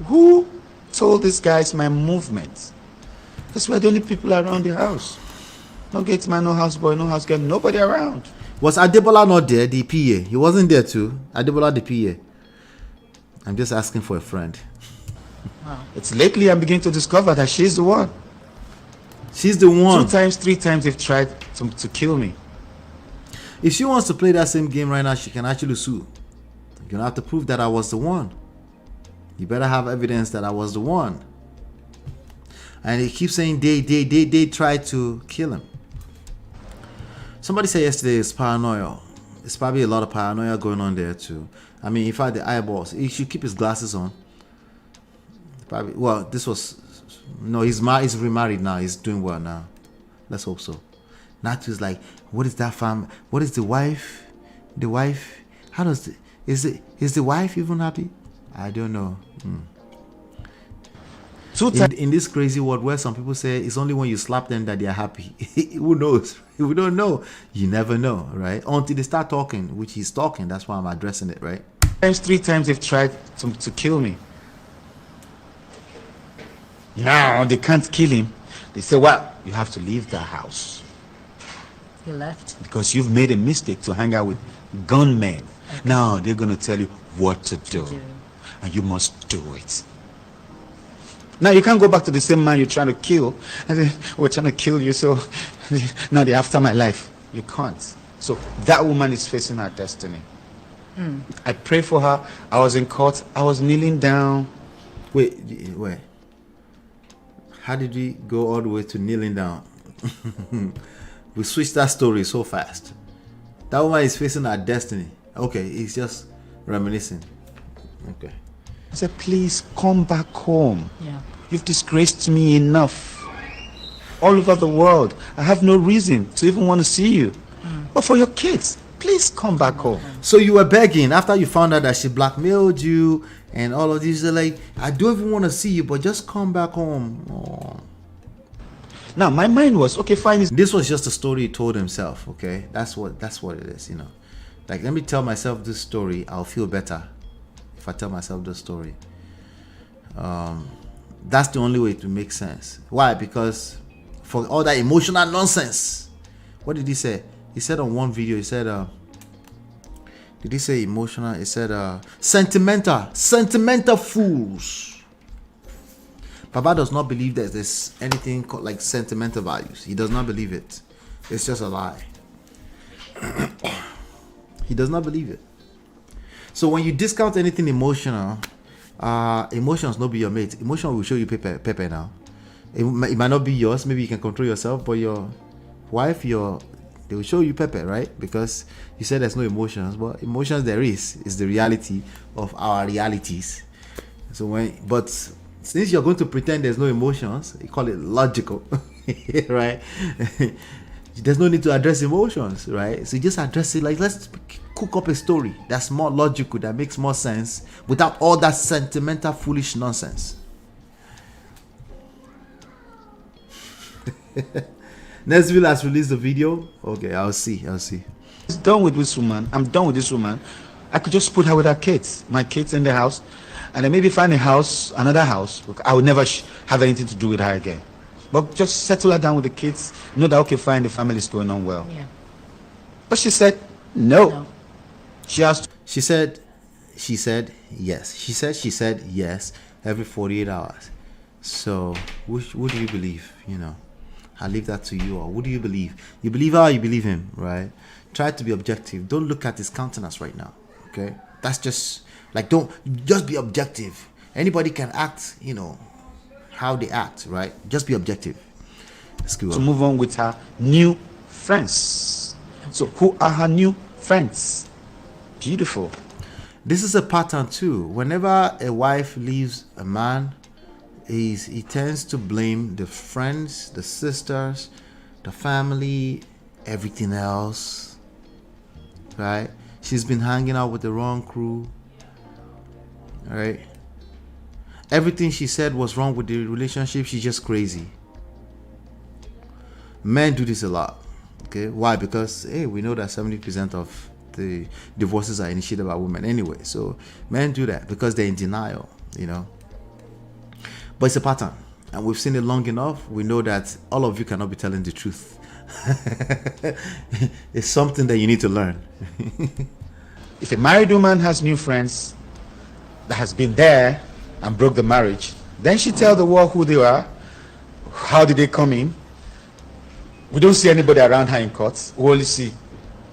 who told these guys my movements? Because we're the only people around the house. No gate man, no house boy, no house girl, nobody around. Was Adebola not there, the PA? He wasn't there too. Adebola, the PA. I'm just asking for a friend. Wow. It's lately I'm beginning to discover that she's the one. She's the one. 2 times, 3 times they've tried to kill me. If she wants to play that same game right now, she can actually sue. You're gonna have to prove that I was the one. You better have evidence that I was the one. And he keeps saying they tried to kill him. Somebody said yesterday it's paranoia. There's probably a lot of paranoia going on there too. I mean, if I had the eyeballs, he should keep his glasses on. Probably. Well, this was. No, he's remarried now. He's doing well now. Let's hope so. Natu's like, what is that fam? What is the wife? The wife? How does is the wife even happy? I don't know. In this crazy world where some people say it's only when you slap them that they are happy. Who knows? We don't know. You never know, right? Until they start talking, which he's talking. That's why I'm addressing it, right? 3 times they've tried to kill me. Now they can't kill him. They say, well, you have to leave the house. You left. Because you've made a mistake to hang out with gunmen. Okay. Now they're going to tell you what to do. And you must do it. Now you can't go back to the same man you're trying to kill. And then, we're trying to kill you, so now they're after my life. You can't. So that woman is facing her destiny. I pray for her. I was in court. I was kneeling down. Wait. How did we go all the way to kneeling down? We switched that story so fast. That woman is facing her destiny. Okay, he's just reminiscing. Okay. I said, please come back home. Yeah. You've disgraced me enough. All over the world. I have no reason to even want to see you. But for your kids, please come back home. So you were begging after you found out that she blackmailed you and all of these. Are like, I don't even want to see you, but just come back home. Oh. Now my mind was, okay, fine. This was just a story he told himself. Okay, that's what it is. You know, like, let me tell myself this story. I'll feel better if I tell myself this story. That's the only way to make sense. Why? Because for all that emotional nonsense, what did he say? He said on one video, he said, did he say emotional? He said, sentimental fools. Baba does not believe that there's anything called like sentimental values. He does not believe it. It's just a lie. He does not believe it. So when you discount anything emotional, emotions not be your mate. Emotion will show you pepper now. It might not be yours. Maybe you can control yourself, but your wife, they will show you pepper, right? Because you said there's no emotions, but emotions there is the reality of our realities. So but since you're going to pretend there's no emotions, you call it logical, right? There's no need to address emotions, right? So you just address it like, let's cook up a story that's more logical, that makes more sense without all that sentimental foolish nonsense. Nesville has released the video. Okay, I'll see. It's done with this woman. I'm done with this woman. I could just put her with her kids, my kids in the house, and then maybe find another house. I would never have anything to do with her again. But just settle her down with the kids. Know that, okay, fine, the family is going on well. Yeah. But she said no. She said yes. She said yes every 48 hours. So, what do you believe? You know, I leave that to you. Or what do you believe? You believe her or you believe him, right? Try to be objective. Don't look at his countenance right now, okay? That's just, like, just be objective. Anybody can act, you know, how they act, right? Just be objective. Let's go. To move on with her new friends. So, who are her new friends? Beautiful. This is a pattern too. Whenever a wife leaves a man, he tends to blame the friends, the sisters, the family, everything else, right? She's been hanging out with the wrong crew, right? Everything she said was wrong with the relationship. She's just crazy. Men do this a lot. Okay, why? Because hey, we know that 70% of the divorces are initiated by women anyway. So men do that because they're in denial, you know. But it's a pattern, and we've seen it long enough. We know that all of you cannot be telling the truth. It's something that you need to learn. If a married woman has new friends that has been there and broke the marriage, then she tell the world who they are, how did they come in. We don't see anybody around her in court. We only see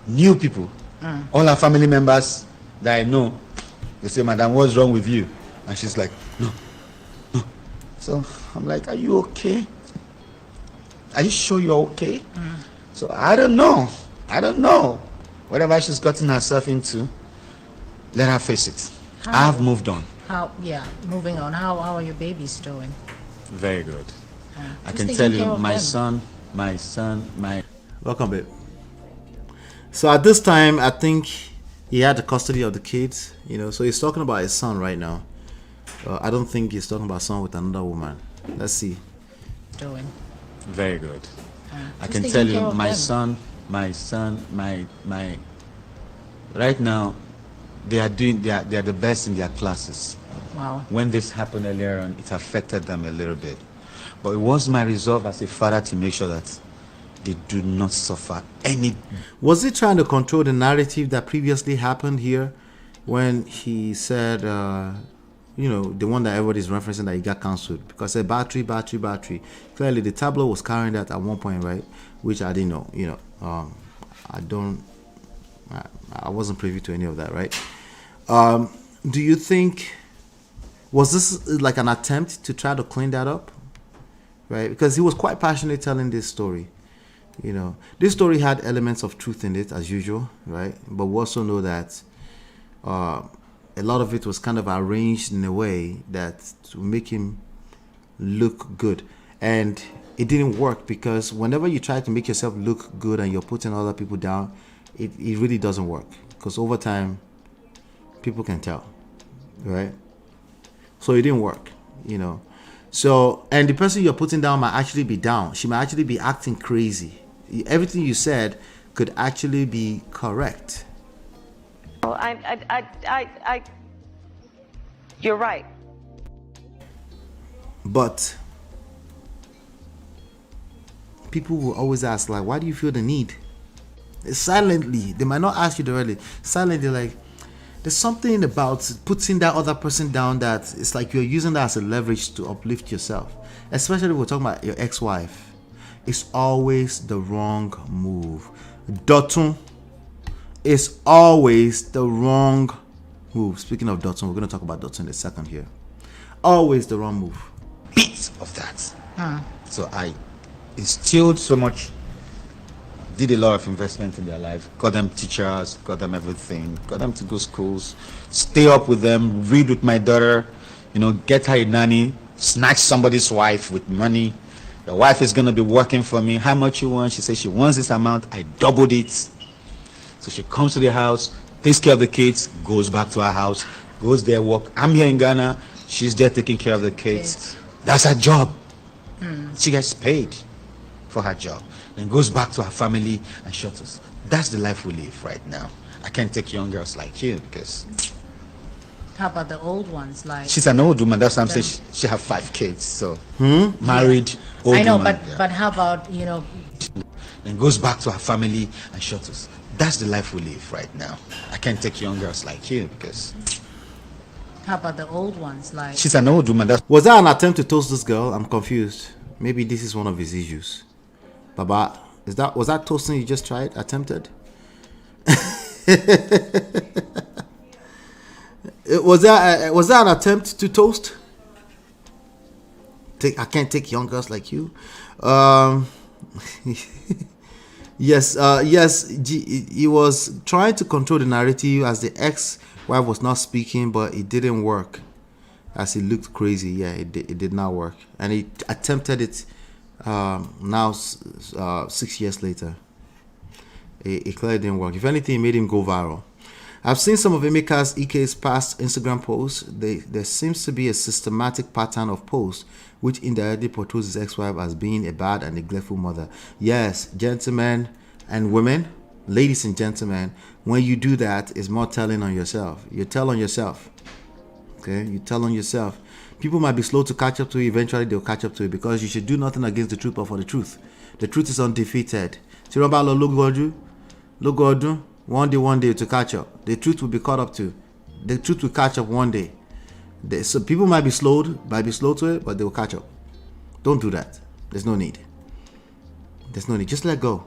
new people. All her family members that I know, they say, "Madam, what's wrong with you?" And she's like, no. So I'm like, are you okay? Are you sure you're okay? So I don't know. Whatever she's gotten herself into, let her face it. I've moved on. Moving on. How are your babies doing? Very good. I can tell you, my son. Welcome, babe. So at this time, I think he had the custody of the kids, you know, so he's talking about his son right now. I don't think he's talking about son with another woman. Let's see. Doing very good. I can tell you, my son, right now, they are the best in their classes. Wow. When this happened earlier on, it affected them a little bit. But it was my resolve as a father to make sure that they do not suffer any. Was he trying to control the narrative that previously happened here when he said, the one that everybody's referencing that he got cancelled because said battery. Clearly, the tableau was carrying that at one point, right? Which I didn't know. I wasn't privy to any of that, right? Do you think was this like an attempt to try to clean that up, right? Because he was quite passionate telling this story. This story had elements of truth in it as usual, right? But we also know that a lot of it was kind of arranged in a way that to make him look good. And it didn't work because whenever you try to make yourself look good and you're putting other people down, it really doesn't work. Because over time, people can tell, right? So it didn't work, So, and the person you're putting down might actually be down. She might actually be acting crazy. Everything you said could actually be correct. Well, you're right. But people will always ask, like, why do you feel the need? Silently, they might not ask you directly. Silently, like, there's something about putting that other person down that it's like you're using that as a leverage to uplift yourself. Especially if we're talking about your ex-wife. It's always the wrong move. Dotun is always the wrong move. Speaking of Dotun, we're going to talk about Dotun in a second here. Always the wrong move. Bits of that. So I instilled so much, did a lot of investment in their life, got them teachers, got them everything, got them to go schools, stay up with them, read with my daughter, get her a nanny, snatch somebody's wife with money. The wife is going to be working for me. How much you want? She says she wants this amount. I doubled it. So she comes to the house, takes care of the kids, goes back to her house, goes there, work. I'm here in Ghana. She's there taking care of the kids. That's her job. She gets paid for her job. Then goes back to her family and shuttles. That's the life we live right now. I can't take young girls like you because... How about the old ones? Like she's an old woman. That's what I'm saying. She have 5 kids. So married, old I know, woman. but how about, Then goes back to her family and shuttles. That's the life we live right now. I can't take young girls like you because... How about the old ones? Like she's an old woman. Was that an attempt to toast this girl? I'm confused. Maybe this is one of his issues. Baba, was that toasting you just tried? Attempted? Was that an attempt to toast? I can't take young girls like you. Yes. He was trying to control the narrative as the ex-wife was not speaking, but it didn't work. As he looked crazy, yeah, it did not work, and he attempted it. Now 6 years later, it clearly didn't work. If anything, it made him go viral. I've seen some of Emeka Ike'S past Instagram posts. There seems to be a systematic pattern of posts which indirectly portrays his ex-wife as being a bad and neglectful mother. Yes, gentlemen and women, ladies and gentlemen, when you do that, it's more telling on yourself. You tell on yourself. Okay, you tell on yourself. People might be slow to catch up to you. Eventually, they'll catch up to you because you should do nothing against the truth but for the truth. The truth is undefeated. So remember, look, one day to catch up. The truth will be caught up to. The truth will catch up one day. So people might be slow to it, but they will catch up. Don't do that. There's no need. Just let go.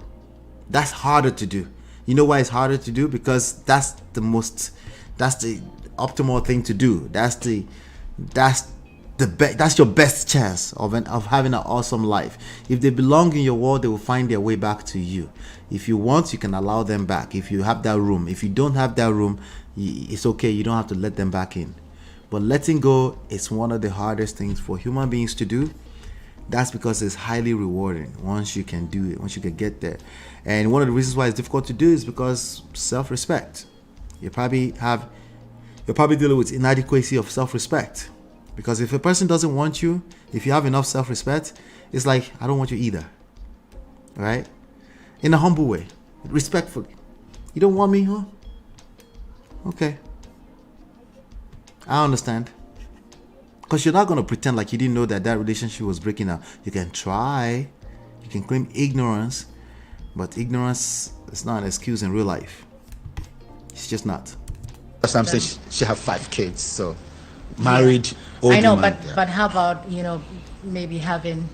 That's harder to do. You know why it's harder to do? Because that's the optimal thing to do. That's your best chance of having an awesome life. If they belong in your world, they will find their way back to you. If you want, you can allow them back. If you have that room. If you don't have that room, it's okay. You don't have to let them back in. But letting go is one of the hardest things for human beings to do. That's because it's highly rewarding once you can do it, once you can get there. And one of the reasons why it's difficult to do is because self-respect. You're probably dealing with inadequacy of self-respect. Because if a person doesn't want you, if you have enough self-respect, it's like, I don't want you either. Right? In a humble way. Respectfully. You don't want me, huh? Okay. I understand. Because you're not going to pretend like you didn't know that that relationship was breaking up. You can try. You can claim ignorance. But ignorance is not an excuse in real life. It's just not. Some say she have 5 kids, so married. Old I know, woman, but how about, you know, maybe having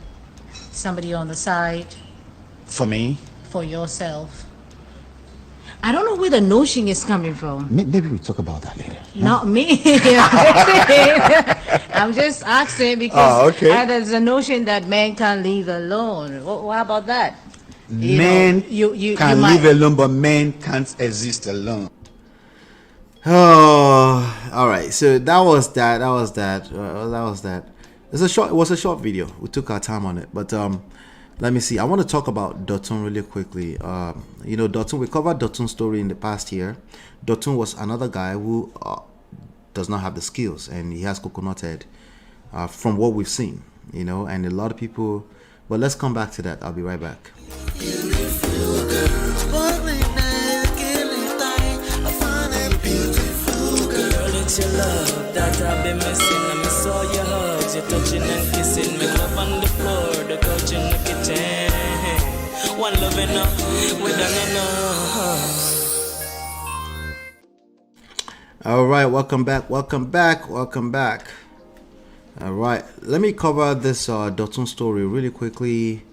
somebody on the side for me, for yourself? I don't know where the notion is coming from. maybe we talk about that later. Not me. I'm just asking because there's a notion that men can't live alone. What about that? Men can live alone, but men can't exist alone. Oh, all right. So that was that. It was a short video. We took our time on it, but let me see. I want to talk about Dotun really quickly. You know, Dotun. We covered Dotun's story in the past year. Dotun was another guy who does not have the skills, and he has coconut head. From what we've seen, you know, and a lot of people. But let's come back to that. I'll be right back. It's your love that I've been missing. I miss all your hugs, your touching and kissing. Make love on the floor, the couch in the kitchen. One love enough, we done enough. All right, welcome back. All right, let me cover this Dotun story really quickly.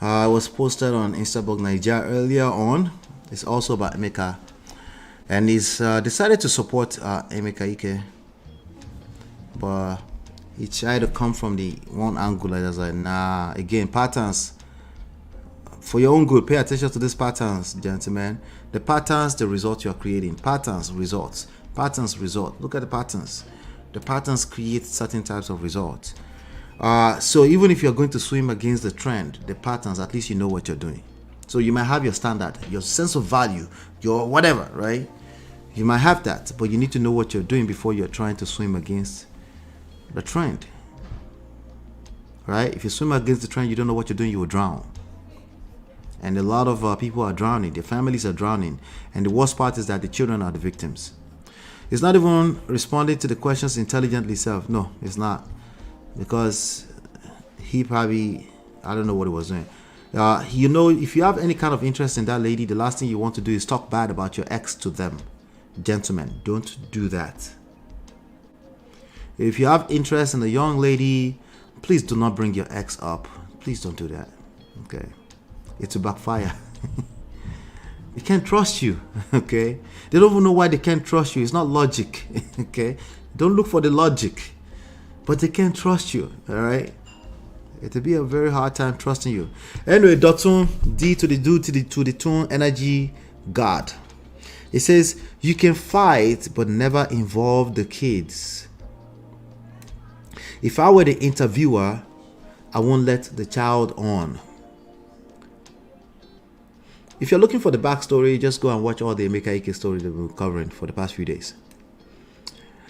It was posted on Instablog Nigeria earlier on. It's also about Emeka. And he's decided to support Emeka Ike'S, but he tried to come from the one angle that was like, nah. Again, patterns. For your own good, pay attention to these patterns, gentlemen. The patterns, the results you are creating. Patterns, results. Patterns, result. Look at the patterns. The patterns create certain types of results. So even if you're going to swim against the trend, the patterns, at least you know what you're doing. So you might have your standard, your sense of value, your whatever, right? You might have that, but you need to know what you're doing before you're trying to swim against the trend, right? If you swim against the trend, you don't know what you're doing, you will drown. And a lot of people are drowning, their families are drowning, and the worst part is that the children are the victims. It's not even responding to the questions intelligently itself. No, it's not, because he probably, I don't know what he was doing. You know, if you have any kind of interest in that lady, the last thing you want to do is talk bad about your ex to them. Gentlemen, don't do that. If you have interest in a young lady, please do not bring your ex up. Please don't do that. Okay, it's a backfire. They can't trust you. Okay, they don't even know why they can't trust you. It's not logic. Okay, don't look for the logic, but they can't trust you. All right. It'll be a very hard time trusting you. Anyway, Dotun, D to the do to the tune energy God. It says you can fight but never involve the kids. If I were the interviewer, I won't let the child on. If you're looking for the backstory, just go and watch all the Emeka Ike'S stories that we've been covering for the past few days.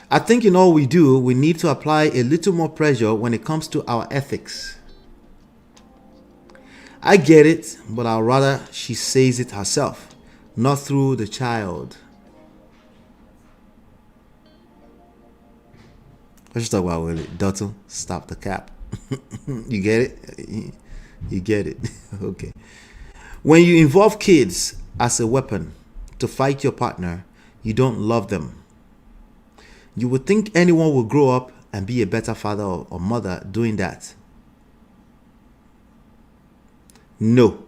I think in all we do, we need to apply a little more pressure when it comes to our ethics. I get it, but I'd rather she says it herself, not through the child. Let's talk about Willie. Dotun, stop the cap. You get it? You get it. Okay. When you involve kids as a weapon to fight your partner, you don't love them. You would think anyone will grow up and be a better father or mother doing that. No.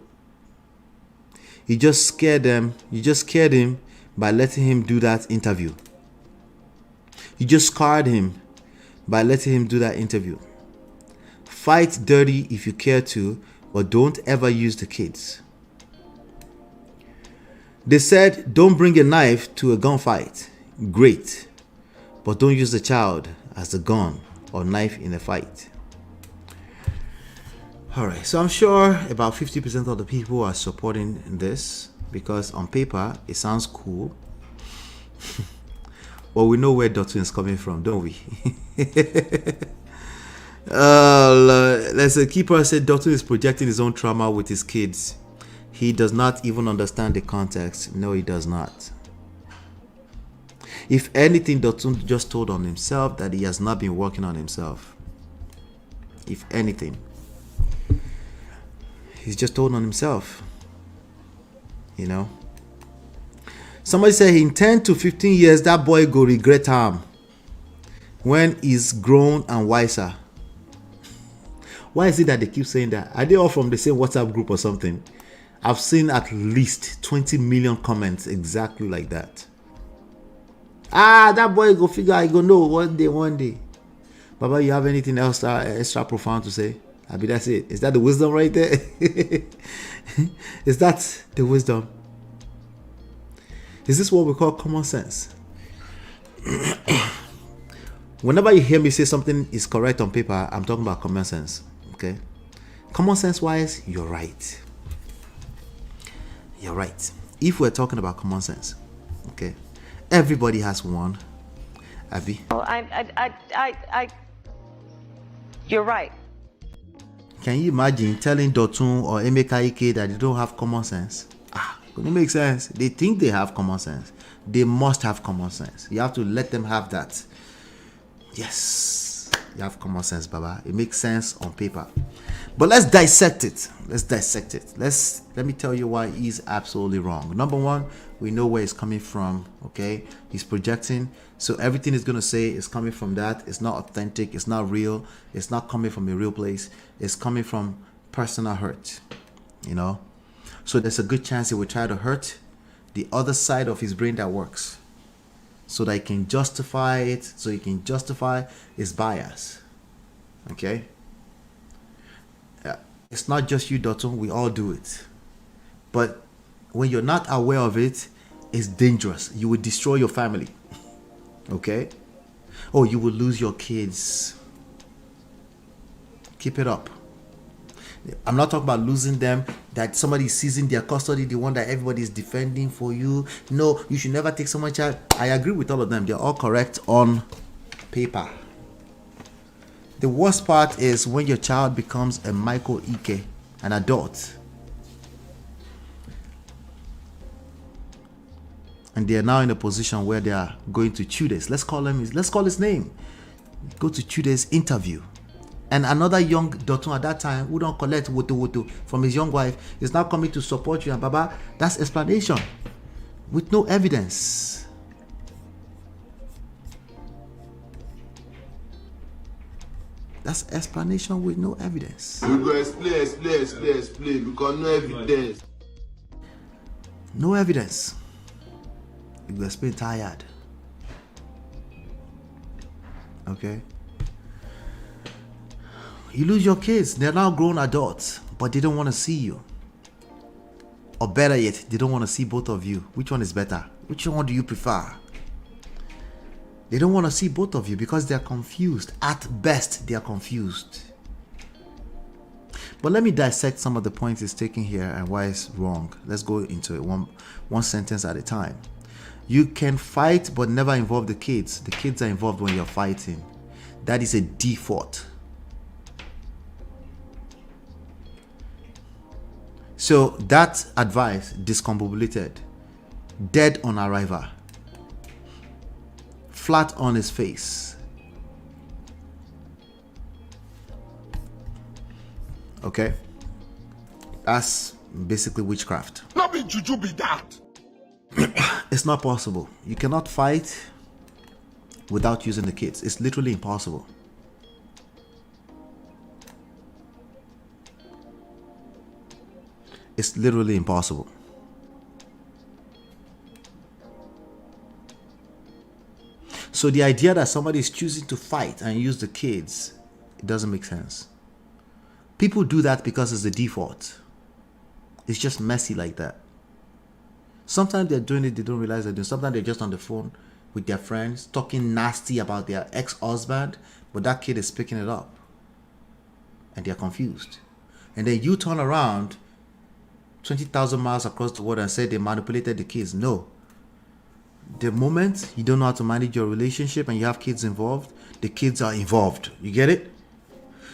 You just scared them. You just scared him by letting him do that interview. You just scarred him by letting him do that interview. Fight dirty if you care to, but don't ever use the kids. They said don't bring a knife to a gunfight. Great. But don't use the child as the gun or knife in a fight. Alright, so I'm sure about 50% of the people are supporting this because on paper it sounds cool. But we know where Dotun is coming from, don't we? Let's say Keeper said Dotun is projecting his own trauma with his kids. He does not even understand the context. No, he does not. If anything, Dotun just told on himself that he has not been working on himself. If anything, he's just told on himself. You know. Somebody said in 10 to 15 years, that boy go regret harm when he's grown and wiser. Why is it that they keep saying that? Are they all from the same WhatsApp group or something? I've seen at least 20 million comments exactly like that. That boy go figure, I go know one day. Baba, you have anything else extra profound to say? I mean, that's it. Is that the wisdom right there? Is that the wisdom? Is this what we call common sense? Whenever you hear me say something is correct on paper, I'm talking about common sense. Okay? Common sense wise, you're right. You're right. If we're talking about common sense, okay, everybody has one. Abby. Oh, you're right. Can you imagine telling Dotun or Emeka Ike'S that they don't have common sense? It makes sense. They think they have common sense. They must have common sense. You have to let them have that. Yes, you have common sense, Baba. It makes sense on paper. But let's dissect it. Let me tell you why he's absolutely wrong. Number one, we know where he's coming from. Okay, he's projecting, so everything he's gonna say is coming from that. It's not authentic. It's not real. It's not coming from a real place. It's coming from personal hurt. You know, so there's a good chance he will try to hurt the other side of his brain that works, so that he can justify it. So he can justify his bias. Okay. It's not just you, Dotun. We all do it. But when you're not aware of it, it's dangerous. You will destroy your family. Okay? Oh, you will lose your kids. Keep it up. I'm not talking about losing them, that somebody is seizing their custody, the one that everybody is defending for you. No, you should never take someone's child. I agree with all of them. They're all correct on paper. The worst part is when your child becomes a Michael Ike, an adult, and they are now in a position where they are going to Chudes. Let's call his name. Go to Chudes interview, and another young Dotun at that time who don't collect woto from his young wife is now coming to support you, and Baba, that's explanation with no evidence. That's explanation with no evidence. We go explain because no evidence. No evidence. You go explain tired. Okay? You lose your kids. They're now grown adults, but they don't want to see you. Or better yet, they don't want to see both of you. Which one is better? Which one do you prefer? They don't want to see both of you because they are confused. At best, they are confused. But let me dissect some of the points he's taking here and why it's wrong. Let's go into it one sentence at a time. You can fight but never involve the kids. The kids are involved when you're fighting. That is a default. So that advice discombobulated, dead on arrival, flat on his face. Okay, that's basically witchcraft. Not be juju be that. It's not possible. You cannot fight without using the kids. It's literally impossible. It's literally impossible. So the idea that somebody is choosing to fight and use the kids, it doesn't make sense. People do that because it's the default. It's just messy like that. Sometimes they're doing it, they don't realize they're doing it. Sometimes they're just on the phone with their friends, talking nasty about their ex-husband, but that kid is picking it up. And they're confused. And then you turn around 20,000 miles across the world and say they manipulated the kids. No. The moment you don't know how to manage your relationship and you have kids involved, the kids are involved. You get it?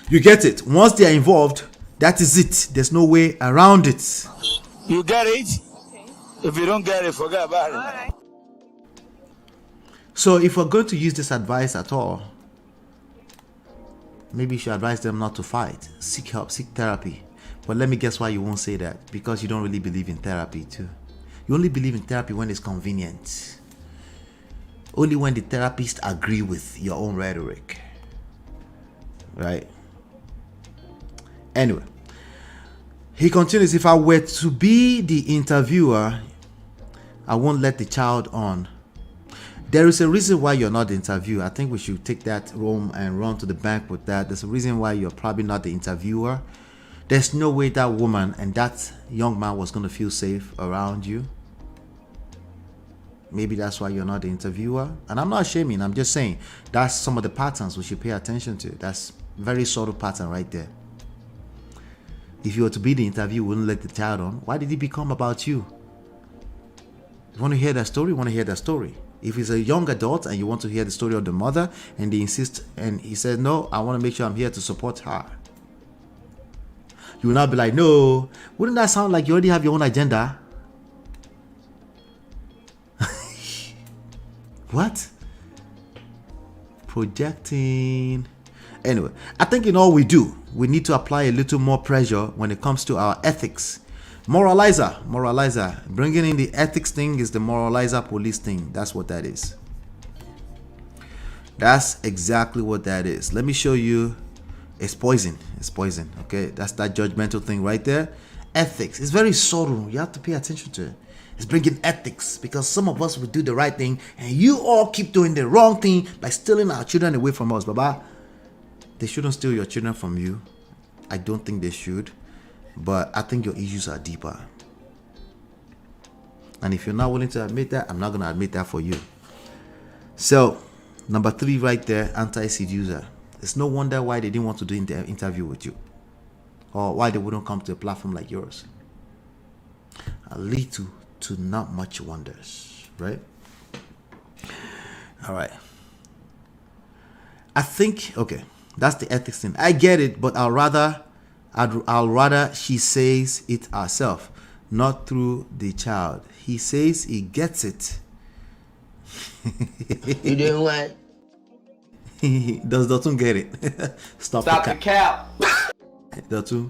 You get it. Once they are involved, that is it. There's no way around it. You get it? If you don't get it, forget about it. All right. So if we're going to use this advice at all, maybe you should advise them not to fight. Seek help, seek therapy. But let me guess why you won't say that. Because you don't really believe in therapy too. You only believe in therapy when it's convenient. Only when the therapists agree with your own rhetoric. Right? Anyway. He continues, if I were to be the interviewer, I won't let the child on. There is a reason why you're not the interviewer. I think we should take that home and run to the bank with that. There's a reason why you're probably not the interviewer. There's no way that woman and that young man was going to feel safe around you. Maybe that's why you're not the interviewer. And I'm not shaming. I'm just saying that's some of the patterns we should pay attention to. That's very subtle pattern right there. If you were to be the interviewer, you wouldn't let the child on. Why did it become about you? You want to hear that story? You want to hear that story. If it's a young adult and you want to hear the story of the mother and they insist and he said, no, I want to make sure I'm here to support her. You will not be like, no. Wouldn't that sound like you already have your own agenda? What? Projecting. Anyway, I think in all we do, we need to apply a little more pressure when it comes to our ethics. Moralizer. Bringing in the ethics thing is the moralizer police thing. That's what that is. That's exactly what that is. Let me show you. It's poison. It's poison. Okay, that's that judgmental thing right there. Ethics. It's very subtle. You have to pay attention to it. It's bringing ethics because some of us will do the right thing and you all keep doing the wrong thing by stealing our children away from us. Baba, they shouldn't steal your children from you. I don't think they should. But I think your issues are deeper. And if you're not willing to admit that, I'm not going to admit that for you. So, number 3 right there, anti-seducer. It's no wonder why they didn't want to do the interview with you. Or why they wouldn't come to a platform like yours. I'll lead to not much wonders, right? All right. I think, okay, that's the ethics thing. I get it, but I'll rather she says it herself, not through the child. He says he gets it. You doing what? Does Dotun get it? Stop the cap. Dotun,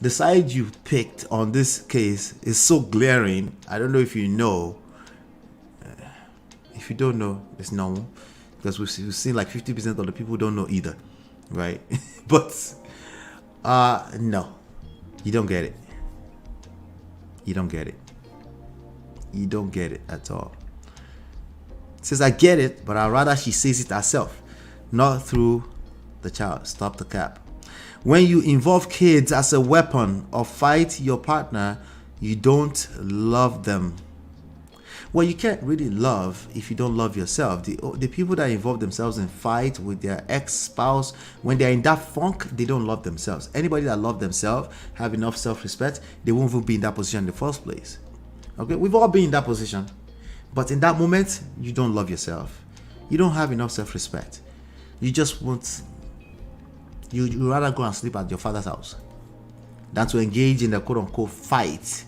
the side you picked on this case is so glaring. I don't know if you know. If you don't know, it's normal. Because we've seen like 50% of the people don't know either. Right? But no, you don't get it. You don't get it. You don't get it at all. It says I get it, but I'd rather she says it herself, not through the child. Stop the cap. When you involve kids as a weapon or fight your partner, you don't love them. Well, you can't really love if you don't love yourself. The people that involve themselves in fight with their ex-spouse, when they're in that funk, they don't love themselves. Anybody that loves themselves, have enough self-respect, they won't even be in that position in the first place. Okay, we've all been in that position. But in that moment, you don't love yourself. You don't have enough self-respect. You just want... You'd rather go and sleep at your father's house than to engage in the quote-unquote fight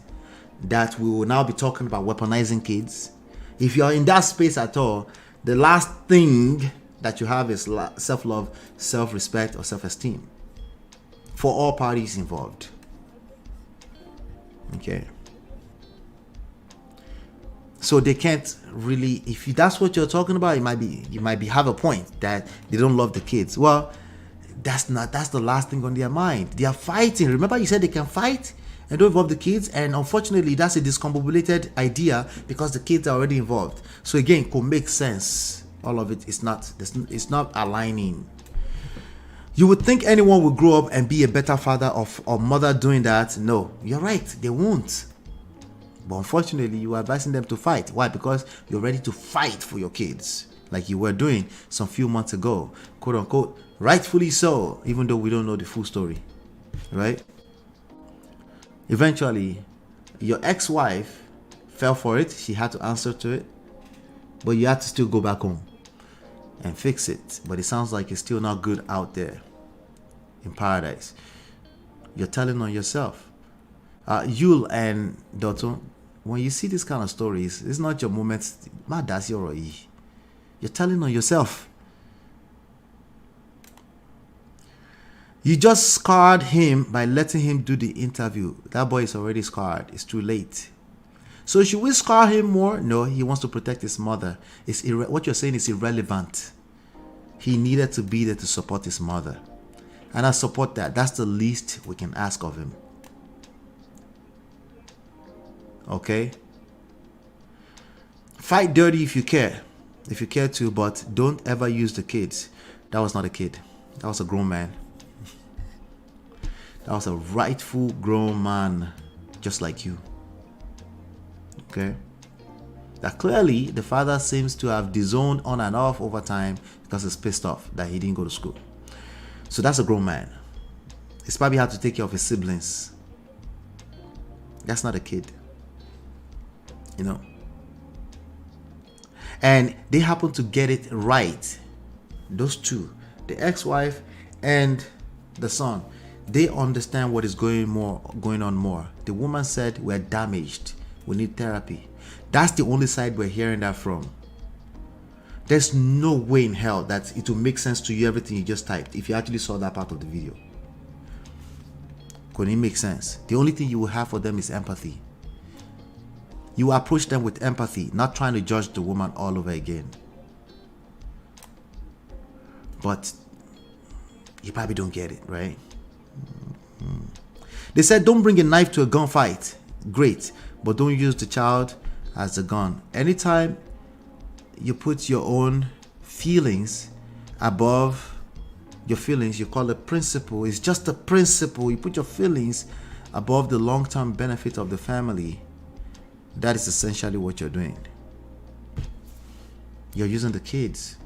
that we will now be talking about weaponizing kids. If you're in that space at all, the last thing that you have is self-love, self-respect, or self-esteem for all parties involved. Okay. So they can't really, if that's what you're talking about, you might have a point that they don't love the kids. Well, that's the last thing on their mind. They are fighting. Remember you said they can fight and don't involve the kids, and unfortunately that's a discombobulated idea because the kids are already involved. So again, could make sense. All of it is not, it's not aligning. You would think anyone would grow up and be a better father or mother doing that. No, you're right, they won't. But unfortunately, you are advising them to fight. Why? Because you're ready to fight for your kids, like you were doing some few months ago, quote unquote. Rightfully so, even though we don't know the full story, right? Eventually, your ex-wife fell for it. She had to answer to it, but you had to still go back home and fix it. But it sounds like it's still not good out there in paradise. You're telling on yourself. Yul and Dotun, when you see this kind of stories, it's not your moment. You're telling on yourself. You just scarred him by letting him do the interview. That boy is already scarred. It's too late. So should we scar him more? No, he wants to protect his mother. What you're saying is irrelevant. He needed to be there to support his mother. And I support that. That's the least we can ask of him. Okay? Fight dirty if you care. If you care to, but don't ever use the kids. That was not a kid. That was a grown man. That was a rightful grown man, just like you. Okay? That clearly the father seems to have disowned on and off over time because he's pissed off that he didn't go to school. So that's a grown man. He's probably had to take care of his siblings. That's not a kid. You know? And they happen to get it right. Those two, the ex-wife and the son, they understand what is going on more. The woman said, we're damaged. We need therapy. That's the only side we're hearing that from. There's no way in hell that it will make sense to you, everything you just typed, if you actually saw that part of the video. Couldn't make sense. The only thing you will have for them is empathy. You approach them with empathy, not trying to judge the woman all over again. But you probably don't get it, right? They said don't bring a knife to a gunfight. Great, but don't use the child as a gun. Anytime you put your own feelings above your feelings, you call it principle. It's just a principle. You put your feelings above the long-term benefit of the family. That is essentially what you're doing. You're using the kids.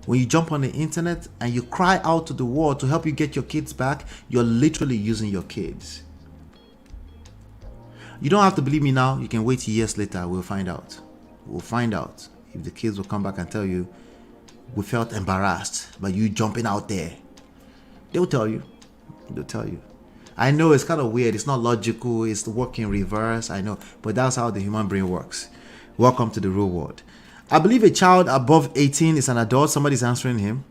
When you jump on the internet and you cry out to the world to help you get your kids back, you're literally using your kids. You don't have to believe me now. You can wait years later. We'll find out. We'll find out if the kids will come back and tell you, we felt embarrassed by you jumping out there. They'll tell you. They'll tell you. I know it's kind of weird. It's not logical. It's working in reverse. I know. But that's how the human brain works. Welcome to the real world. I believe a child above 18 is an adult. Somebody's answering him.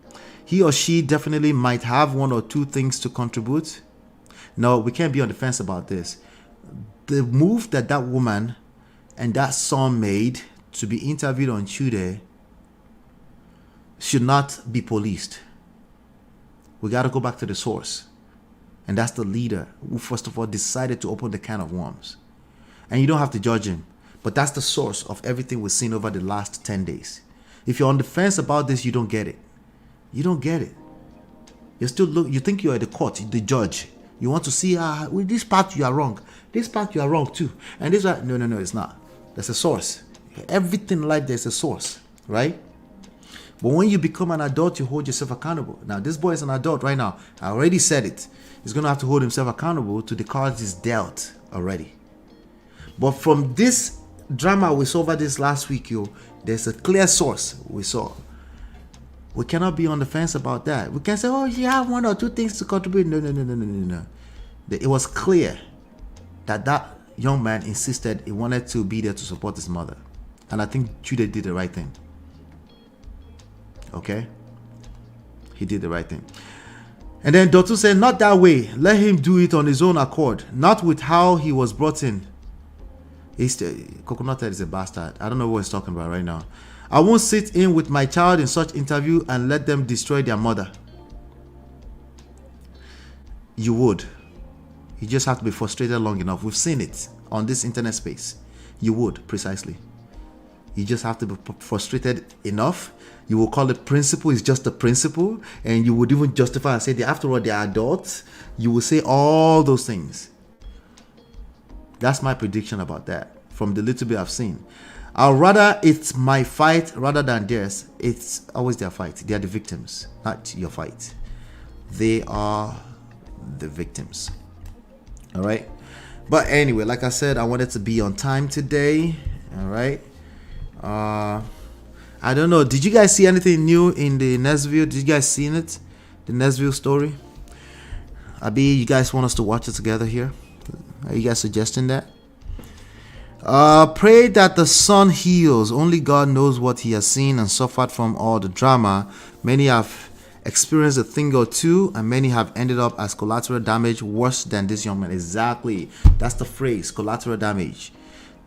He or she definitely might have one or two things to contribute. No, we can't be on the fence about this. The move that that woman and that son made to be interviewed on Tuesday should not be policed. We got to go back to the source. And that's the leader who first of all decided to open the can of worms. And you don't have to judge him. But that's the source of everything we've seen over the last 10 days. If you're on the fence about this, you don't get it. You don't get it. You think you're at the court, the judge. You want to see, with this part you are wrong. This part you are wrong too. And this part, no, it's not. There's a source. Everything in life, there's a source, right? But when you become an adult, you hold yourself accountable. Now, this boy is an adult right now. I already said it. He's going to have to hold himself accountable to the cards he's dealt already. But from this drama we saw over this last week, there's a clear source we saw. We cannot be on the fence about that. We can say, oh, you have one or two things to contribute. No. It was clear that that young man insisted he wanted to be there to support his mother. And I think Judah did the right thing. Okay? He did the right thing. And then Dotun said, not that way. Let him do it on his own accord. Not with how he was brought in. Coconut Head is a bastard. I don't know what he's talking about right now. I won't sit in with my child in such interview and let them destroy their mother. You would. You just have to be frustrated long enough. We've seen it on this internet space. You would, precisely. You just have to be frustrated enough. You will call it principle. It's just a principle. And you would even justify and say, that after all, they are adults. You will say all those things. That's my prediction about that from the little bit I've seen. I'd rather it's my fight rather than theirs. It's always their fight. They are the victims, not your fight. They are the victims. All right. But anyway, like I said, I wanted to be on time today. All right. I don't know. Did you guys see anything new in the Nesville? Did you guys see it? The Nesville story? Abi, you guys want us to watch it together here? Are you guys suggesting that? Pray that the son heals. Only God knows what he has seen and suffered from all the drama. Many have experienced a thing or two, and many have ended up as collateral damage worse than this young man. Exactly. That's the phrase, collateral damage.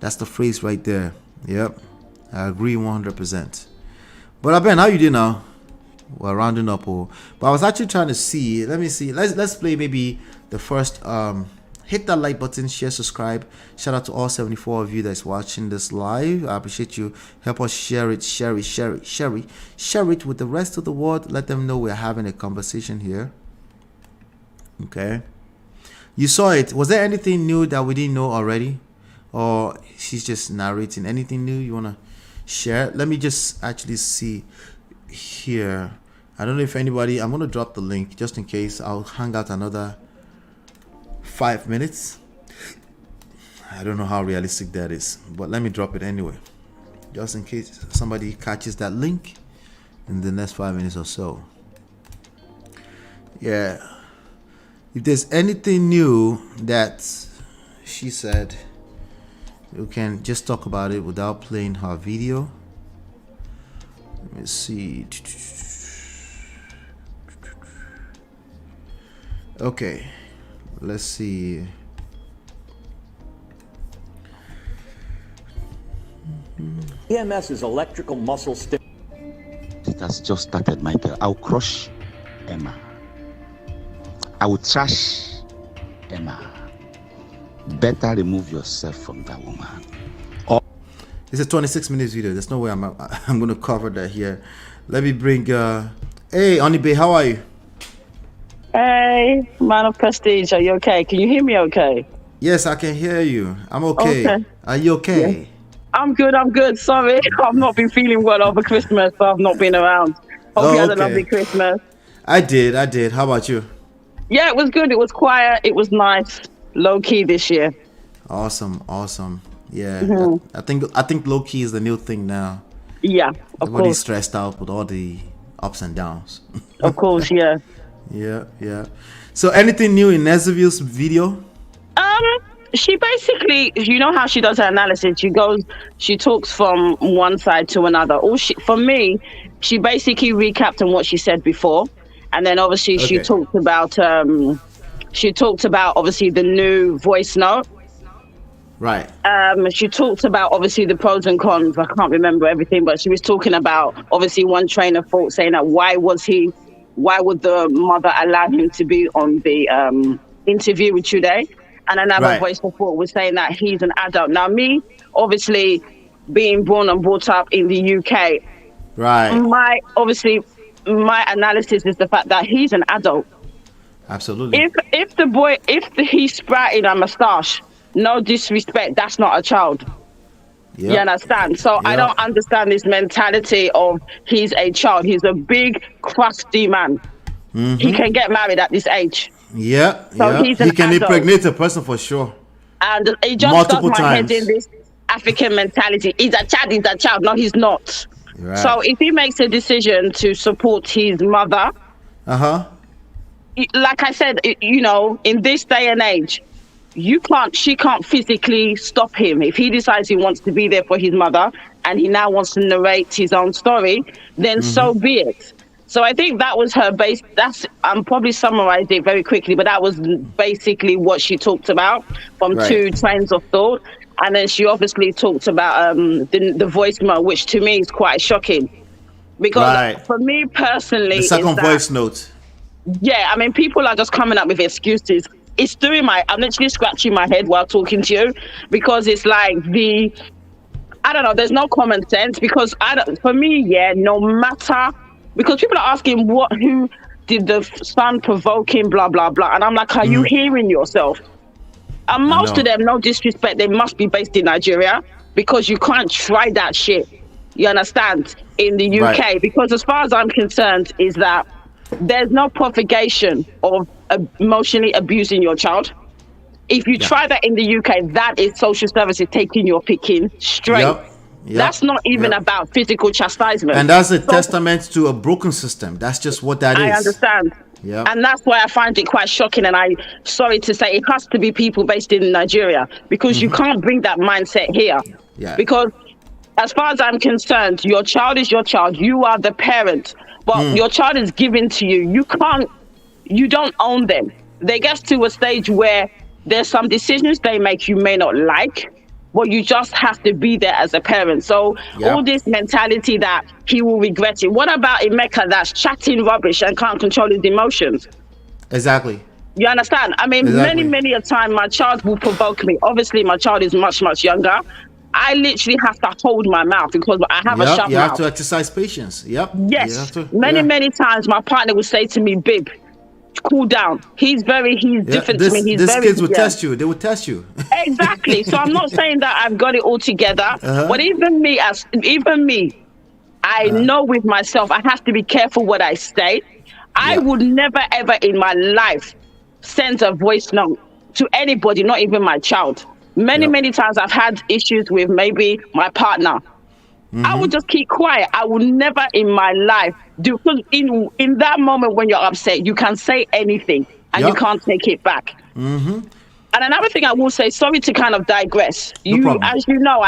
That's the phrase right there. Yep. I agree 100%. But Ben, how you doing now? We're rounding up. But I was actually trying to see. Let me see. Let's play maybe the first. Hit that like button, share, subscribe. Shout out to all 74 of you that's watching this live. I appreciate you. Help us share it with the rest of the world. Let them know we're having a conversation here. Okay. You saw it. Was there anything new that we didn't know already? Or she's just narrating? Anything new you want to share? Let me just actually see here. I don't know if anybody, I'm going to drop the link just in case. I'll hang out another 5 minutes. I don't know how realistic that is, but let me drop it anyway, just in case somebody catches that link in the next 5 minutes or so. Yeah, if there's anything new that she said, we can just talk about it without playing her video. Let me see. Okay, let's see. EMS is electrical muscle stimulation. It has just started, Michael. I'll crush Emma. I will trash Emma. Better remove yourself from that woman. It's a 26 minutes video. There's no way I'm going to cover that here. Let me bring hey Onibe, how are you? Hey, man of prestige, are you okay? Can you hear me okay? Yes, I can hear you. I'm okay. Are you okay? Yeah. I'm good. Sorry, I've not been feeling well over Christmas, so I've not been around. Hope you had a lovely Christmas. I did. How about you? Yeah, it was good. It was quiet. It was nice. Low key this year. Awesome. Yeah, I think low key is the new thing now. Yeah, of Everybody's course. stressed out with all the ups and downs. Of course, yeah. Yeah. So anything new in Nezeville's video? She basically, you know how she does her analysis. She talks from one side to another. For me, she basically recapped on what she said before, and then obviously she talked about obviously the new voice note. Right. She talked about obviously the pros and cons. I can't remember everything, but she was talking about obviously one train of thought saying that why would the mother allow him to be on the interview with Today? And another voice of thought was saying that he's an adult. Now me, obviously being born and brought up in the UK, my analysis is the fact that he's an adult. Absolutely. If he's sprouting a moustache, no disrespect, that's not a child. Yep. You understand? So I don't understand this mentality of he's a child. He's a big, crusty man. Mm-hmm. He can get married at this age. Yeah. So he's an he can adult. impregnate a person for sure. And it just multiple does my times. head in this African mentality. He's a child. No, he's not. Right. So if he makes a decision to support his mother, like I said, in this day and age, she can't physically stop him. If he decides he wants to be there for his mother and he now wants to narrate his own story, then so be it. So I think that was her base. I'm probably summarized it very quickly, but that was basically what she talked about from two trains of thought. And then she obviously talked about the voicemail, which to me is quite shocking. Because for me personally, the second voice note. Yeah, I mean, people are just coming up with excuses. It's I'm literally scratching my head while talking to you, because it's like I don't know, there's no common sense, because for me, no matter, because people are asking who did the son provoke him, blah, blah, blah. And I'm like, are you hearing yourself? And most of them, no disrespect, they must be based in Nigeria, because you can't try that shit. You understand? In the UK, because as far as I'm concerned, is that there's no propagation of emotionally abusing your child. If you try that in the UK, that is social services taking your picking straight. Yep. That's not even about physical chastisement. And that's a testament to a broken system. That's just what that is. I understand. Yeah. And that's why I find it quite shocking. And sorry to say, it has to be people based in Nigeria, because you can't bring that mindset here. Yeah. Because as far as I'm concerned, your child is your child. You are the parent, but your child is given to you. You don't own them. They get to a stage where there's some decisions they make you may not like, but you just have to be there as a parent. So all this mentality that he will regret it. What about Emeka that's chatting rubbish and can't control his emotions? Exactly. You understand? I mean, many a time my child will provoke me. Obviously, my child is much, much younger. I literally have to hold my mouth because I have a sharp mouth. You have to exercise patience. Yep. Yes. Many times my partner will say to me, babe, cool down. He's different to me. These kids will test you. They will test you. Exactly. So I'm not saying that I've got it all together, but even me, I know with myself, I have to be careful what I say. I would never, ever in my life send a voice note to anybody, not even my child. Many times I've had issues with maybe my partner. I would just keep quiet. I will never in my life do, because in that moment when you're upset, you can say anything and you can't take it back. And another thing I will say, sorry to kind of digress. As you know,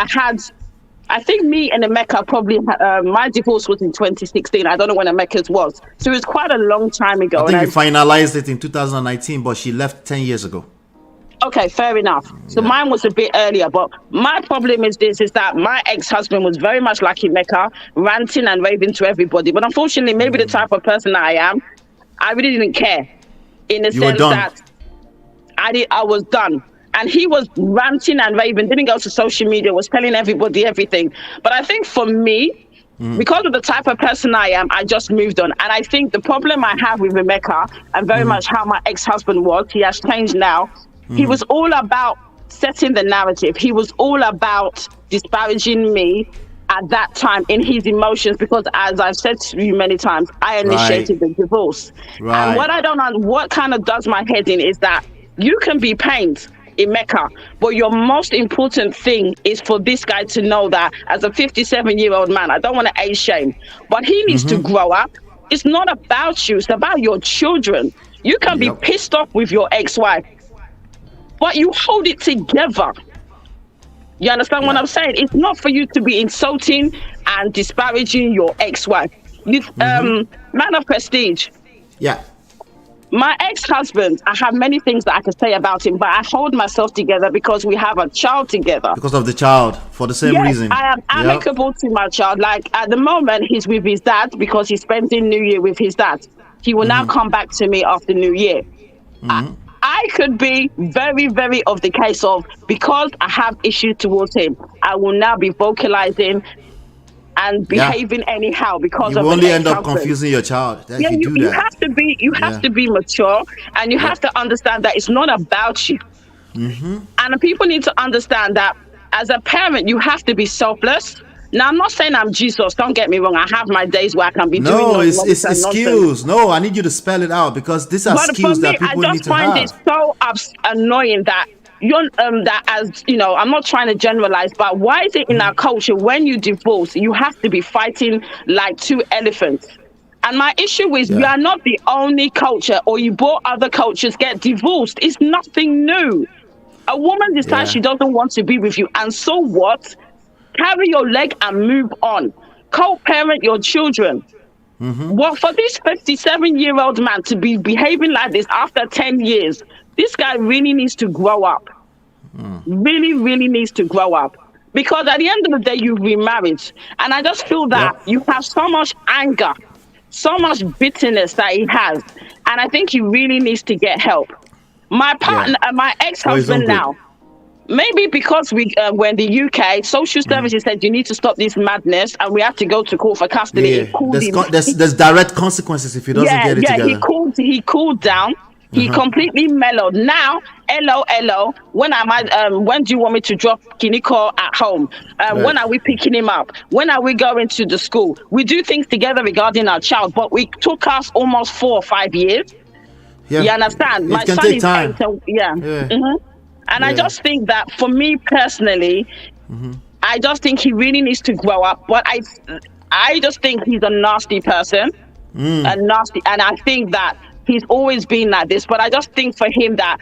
I think me and Emeka probably, my divorce was in 2016. I don't know when Emeka's was. So it was quite a long time ago. I think we finalized it in 2019, but she left 10 years ago. Okay, fair enough. So mine was a bit earlier, but my problem is that my ex-husband was very much like Emeka, ranting and raving to everybody. But unfortunately, maybe the type of person that I am, I really didn't care, in the sense that I was done. And he was ranting and raving, didn't go to social media, was telling everybody everything. But I think for me, because of the type of person I am, I just moved on. And I think the problem I have with Emeka, and very much how my ex-husband was, he has changed now. He was all about setting the narrative. He was all about disparaging me at that time in his emotions, because as I've said to you many times, I initiated the divorce. And what kind of does my head in is that you can be pained, Emeka, but your most important thing is for this guy to know that as a 57-year-old man, I don't want to age shame, but he needs to grow up. It's not about you, it's about your children. You can be pissed off with your ex-wife, but you hold it together. You understand what I'm saying? It's not for you to be insulting and disparaging your ex-wife. Man of prestige. Yeah. My ex-husband, I have many things that I could say about him, but I hold myself together because we have a child together. Because of the child, for the same reason. I am amicable to my child. Like at the moment, he's with his dad because he's spending New Year with his dad. He will now come back to me after New Year. I could be very, very of the case of, because I have issues towards him, I will now be vocalizing and behaving anyhow because you of only end up confusing your child. You have to be mature, and you have to understand that it's not about you. And people need to understand that as a parent, you have to be selfless. Now, I'm not saying I'm Jesus. Don't get me wrong. I have my days where I can be doing it's skills. No, I need you to spell it out, because these are skills that people need to have. I just find it so annoying that that, as you know, I'm not trying to generalize, but why is it in our culture when you divorce, you have to be fighting like two elephants? And my issue is you are not the only culture, or you bought other cultures get divorced. It's nothing new. A woman decides she doesn't want to be with you, and so what? Carry your leg and move on. Co-parent your children. Well, for this 57-year-old man to be behaving like this after 10 years, this guy really needs to grow up. Really, really needs to grow up. Because at the end of the day, you've remarried. And I just feel that you have so much anger, so much bitterness that he has. And I think he really needs to get help. My partner, my ex-husband now, maybe because we're in the UK, social services said you need to stop this madness, and we have to go to court for custody. There's direct consequences if he doesn't get it together. He cooled down. He completely mellowed. Now, hello. When do you want me to drop Kiniko at home? When are we picking him up? When are we going to the school? We do things together regarding our child, but it took us almost 4 or 5 years. You understand? My son is 8. So, and I just think that for me personally, I just think he really needs to grow up. But I just think he's a nasty person, and I think that he's always been like this. But I just think for him that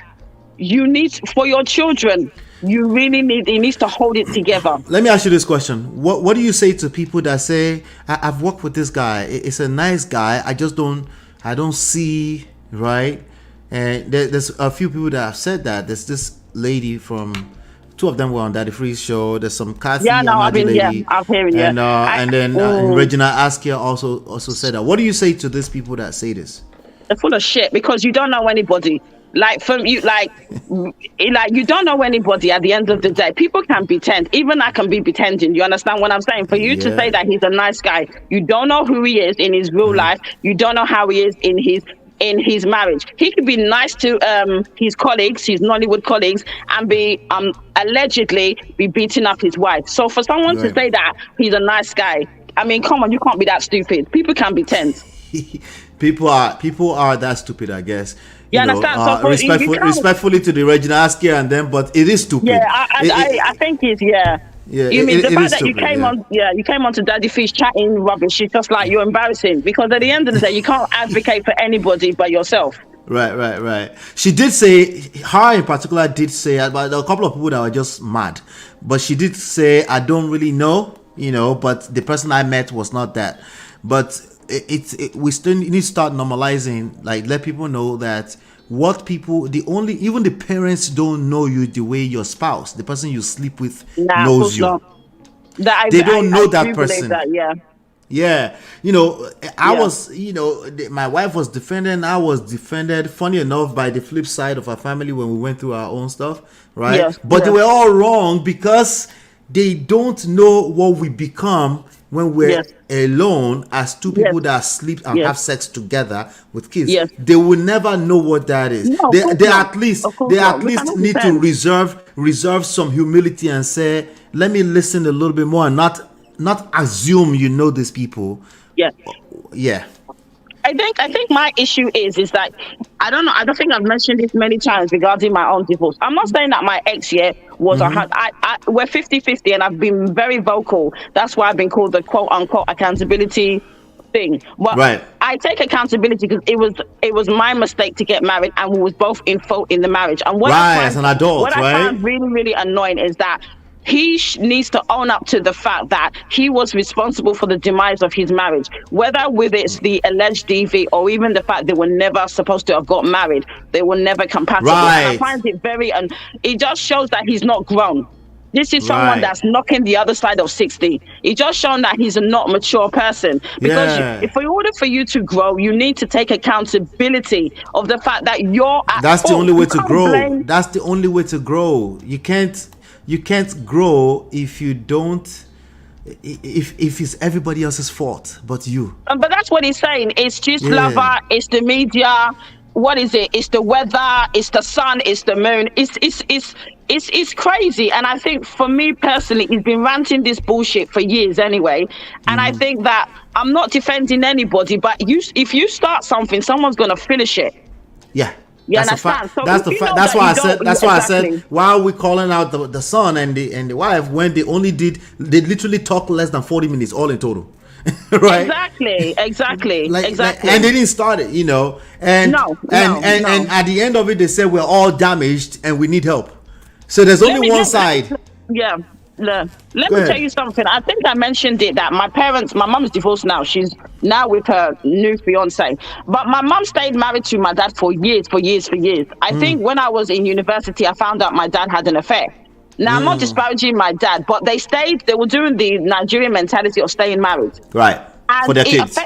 you need, for your children, you really need, he needs to hold it together. Let me ask you this question. What do you say to people that say, I've worked with this guy, it's a nice guy, I don't see, right? And there's a few people that have said that. There's this lady from, two of them were on Daddy Free's show. There's some Kathy lady. I've heard it. And then Regina Askia also said that. What do you say to these people that say this? They're full of shit because you don't know anybody. Like from you, like you don't know anybody. At the end of the day, people can pretend. Even I can be pretending. You understand what I'm saying? For you to say that he's a nice guy, you don't know who he is in his real life. You don't know how he is in his marriage. He could be nice to his colleagues, his Nollywood colleagues, and be allegedly be beating up his wife. So for someone to say that he's a nice guy, I mean, come on, you can't be that stupid. People can pretend. People are that stupid, I guess. You understand? So respectfully to the Regina Askia and them, but it is stupid. Yeah, I think it's Yeah, you mean the fact that stupid, you came on to Daddy Fish chatting rubbish? It's just like you're embarrassing because at the end of the day, you can't advocate for anybody but yourself. Right. She did say, her in particular did say, but there are a couple of people that were just mad. But she did say, I don't really know, but the person I met was not that. But we still need to start normalizing, like let people know that even the parents don't know you the way your spouse, the person you sleep with, knows you. They don't know that person. Yeah. I was, my wife was defended, I was defended, funny enough, by the flip side of our family when we went through our own stuff, right? Yes, but they were all wrong because they don't know what we become when we're alone as two people that sleep and have sex together with kids. They will never know what that is. No, they at least need to reserve some humility and say, let me listen a little bit more and not assume you know these people. Yeah. I think my issue is that I don't know. I don't think I've mentioned this many times regarding my own divorce. I'm not saying that my ex was we're 50-50 and I've been very vocal. That's why I've been called the quote unquote accountability thing. But I take accountability because it was my mistake to get married and we was both in fault in the marriage. And what I find really, really annoying is that he needs to own up to the fact that he was responsible for the demise of his marriage, whether with it's the alleged DV or even the fact they were never supposed to have got married. They were never compatible. And I find it it just shows that he's not grown. This is someone that's knocking the other side of 60. It just shown that he's a not mature person. Because in order for you to grow, you need to take accountability of the fact that you're at That's the only way to grow. That's the only way to grow. You can't grow if you don't, if it's everybody else's fault but you. But that's what he's saying. It's just lover, it's the media. What is it? It's the weather, it's the sun, it's the moon. It's crazy. And I think for me personally, he's been ranting this bullshit for years anyway. And I think that I'm not defending anybody, but if you start something, someone's gonna finish it. Yeah. You that's understand? So that's the fact. That's why I said. That's why I said. Why are we calling out the son and the wife when they literally talk less than 40 minutes all in total, right? Exactly. And they didn't start it, And and at the end of it, they said we're all damaged and we need help. So there's only one side. Let me tell you something. I think I mentioned it that my mom's divorced now. She's now with her new fiance. But my mom stayed married to my dad for years. I think when I was in university, I found out my dad had an affair. Now, I'm not disparaging my dad, but they were doing the Nigerian mentality of staying married. Right. And for their kids.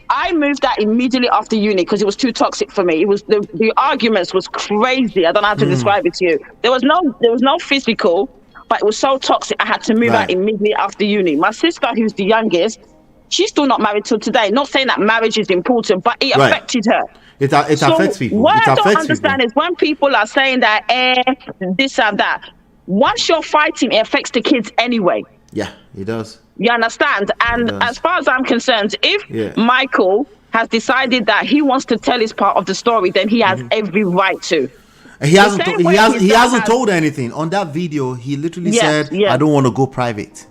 I moved out immediately after uni because it was too toxic for me. It was the arguments was crazy. I don't know how to describe it to you. There was no physical, but it was so toxic. I had to move out immediately after uni. My sister, who's the youngest, she's still not married till today. Not saying that marriage is important, but it affected her. It affects people. What I don't understand is when people are saying that this and that. Once you're fighting, it affects the kids anyway. Yeah, it does. You understand? And as far as I'm concerned, if Michael has decided that he wants to tell his part of the story, then he has every right to. He hasn't told anything. On that video, he literally said, I don't want to go private.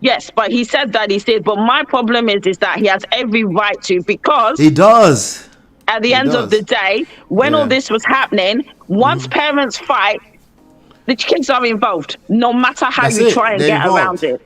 Yes, but he said that but my problem is that he has every right to, because he does. at the It end of the does. day, when all Yeah. this was happening, once parents fight, the kids are involved, no matter how That's you it. try and They're get involved. around it.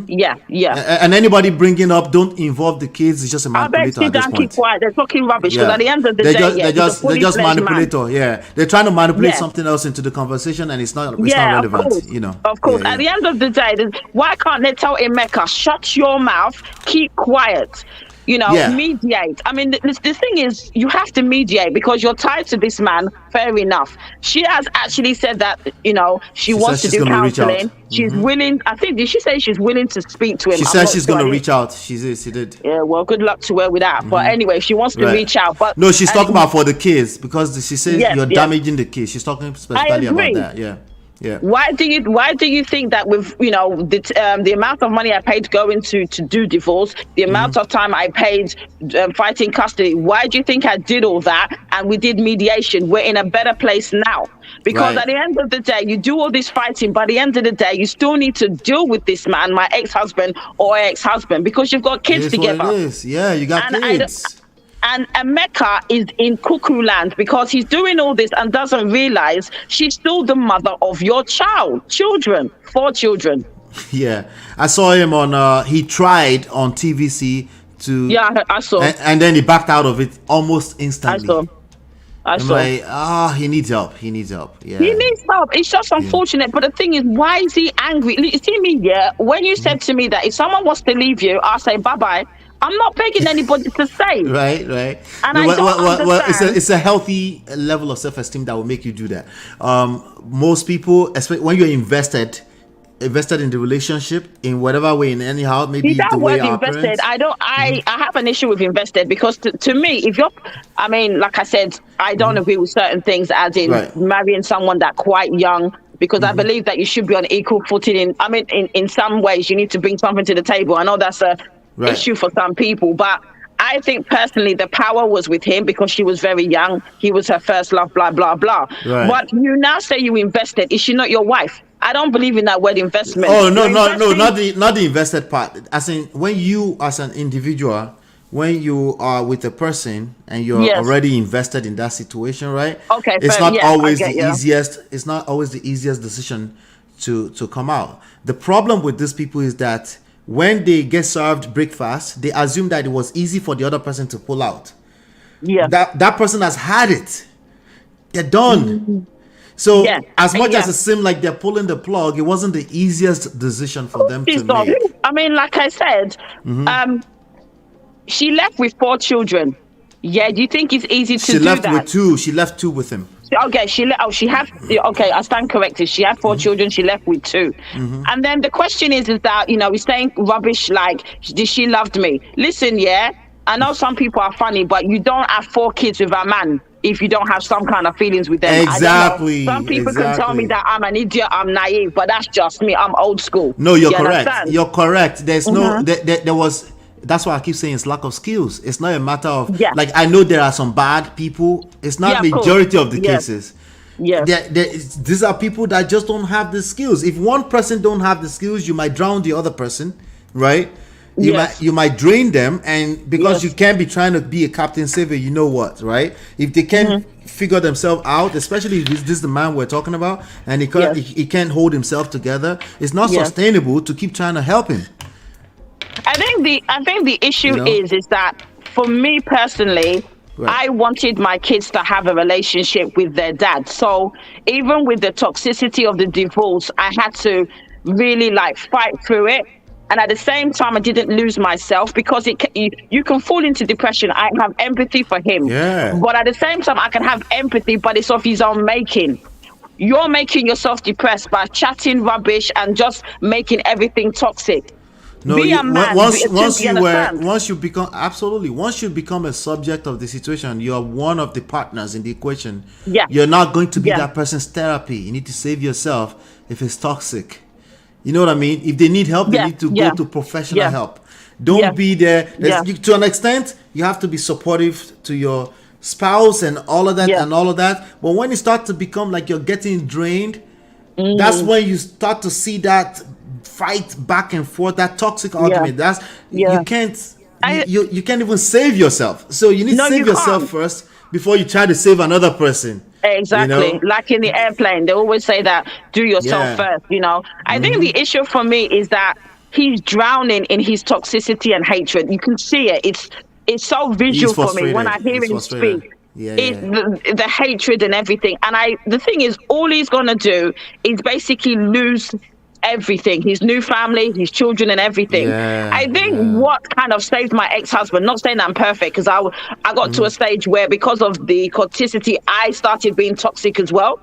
Yeah, yeah. And anybody bringing up don't involve the kids is just a I bet manipulator you at this don't keep point. quiet. They're talking rubbish because Yeah, at the end of the they day, just yeah, they he's a just they fully just fledged man. manipulator. Yeah, they're trying to manipulate Yeah. something else into the conversation, and it's not Yeah, relevant. of course. You know, Of course. Yeah, At the end of the day, why can't they tell Emeka, shut your mouth, keep quiet? You know, Yeah. mediate. I mean, the thing is, you have to mediate because you're tied to this man. Fair enough. She has actually said that, you know, she wants to said she's do gonna reach out. counseling. She's willing. I think, did she say she's willing to speak to him? She I'm said not she's sure. gonna reach out. She did. Yeah, well, good luck to her with that. But anyway, she wants to Right. reach out. But No, she's talking about for the kids because she says Yes, you're yes. damaging the kids. She's talking specifically about agree. that. Yeah, yeah. Why do you think that with, you know, the amount of money I paid to go into to do divorce, the amount of time I paid fighting custody, why do you think I did all that and we did mediation? We're in a better place now. Because Right. at the end of the day, you do all this fighting, by the end of the day, you still need to deal with this man, my ex-husband or ex-husband, because you've got kids It is what together. it is. Yeah, you got And kids. And Emeka is in cuckoo land because he's doing all this and doesn't realize she's still the mother of your children, 4 children. Yeah, I saw him on. He tried on TVC to. Yeah, I saw. And then he backed out of it almost instantly. I I'm saw. like, he needs help. He needs help. Yeah. He needs help. It's just unfortunate. But the thing is, why is he angry? You see me, yeah? When you said to me that if someone wants to leave you, I'll say bye-bye. I'm not begging anybody to stay. Right. And I don't understand. It's a healthy level of self-esteem that will make you do that. Most people, especially when you're invested in the relationship in whatever way, in anyhow, maybe That the way word our invested, parents. I have an issue with invested because to me, if you're, I mean, like I said, I don't agree with certain things as in Right. marrying someone that quite young, because I believe that you should be on equal footing in some ways you need to bring something to the table. I know that's a Right. issue for some people, but I think personally the power was with him because she was very young. He was her first love, blah, blah, blah. Right. But you now say you invested. Is she not your wife? I don't believe in that word investment. Oh no, You're not investing- the invested part. As in when you as an individual, when you are with a person and you're Yes. already invested in that situation, right? Okay, it's fair, not yeah, I always get the you. easiest. It's not always the easiest decision to come out. The problem with these people is that when they get served breakfast, they assume that it was easy for the other person to pull out. Yeah. That person has had it. They're done. So Yeah. as much Yeah. as it seemed like they're pulling the plug, it wasn't the easiest decision for them to She's not. make. I mean, like I said, she left with 4 children. Yeah, do you think it's easy to She do left that? with 2. She left 2 with him. Okay, she had. Okay, I stand corrected. She had 4 children. She left with 2. And then the question is that we're saying rubbish like, did she loved me? Listen, yeah, I know some people are funny, but you don't have 4 kids with a man if you don't have some kind of feelings with them. I don't know. Exactly, Some people can tell exactly. me that I'm an idiot, I'm naive, but that's just me. I'm old school. No, you're You correct. understand? You're correct. There's no there was. That's why I keep saying it's lack of skills. It's not a matter of like I know there are some bad people. It's not Yeah, of course. majority of the Yes. cases. Yes. These are people that just don't have the skills. If one person don't have the skills, you might drown the other person, right? You might drain them, and because you can't be trying to be a captain savior, you know what, right? If they can't figure themselves out, especially if this is the man we're talking about, and he can't hold himself together, it's not sustainable to keep trying to help him. I think the issue You know? is that for me personally, Right. I wanted my kids to have a relationship with their dad. So even with the toxicity of the divorce, I had to really like fight through it. And at the same time, I didn't lose myself because you can fall into depression. I have empathy for him. Yeah. But at the same time, I can have empathy, but it's of his own making. You're making yourself depressed by chatting rubbish and just making everything toxic. No, Be a man, once you understand? once you become a subject of the situation, you are one of the partners in the equation. Yeah. You're not going to be Yeah. that person's therapy. You need to save yourself if it's toxic. You know what I mean? If they need help, they need to go to professional help. Don't be there. To an extent, you have to be supportive to your spouse and all of that and all of that. But when you start to become like you're getting drained, that's when you start to see that fight back and forth, that toxic argument. You can't you can't even save yourself. So you need to save yourself first before you try to save another person. Exactly. You know? Like in the airplane, they always say that, do yourself first, you know. I think the issue for me is that he's drowning in his toxicity and hatred. You can see it. It's so visual for me when I hear him speak. The hatred and everything. And the thing is, all he's going to do is basically lose everything, his new family, his children and everything. I think what kind of saved my ex-husband, not saying I'm perfect, because I got to a stage where because of the toxicity, I started being toxic as well.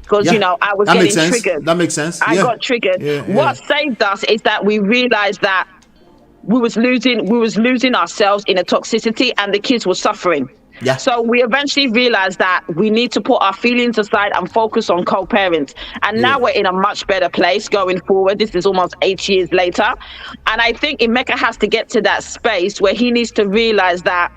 Because, you know, I was getting triggered. That makes sense. I got triggered. What saved us is that we realized that we was losing ourselves in a toxicity and the kids were suffering. So we eventually realized that we need to put our feelings aside and focus on co-parents. And now we're in a much better place going forward. This is almost 8 years later. And I think Emeka has to get to that space where he needs to realize that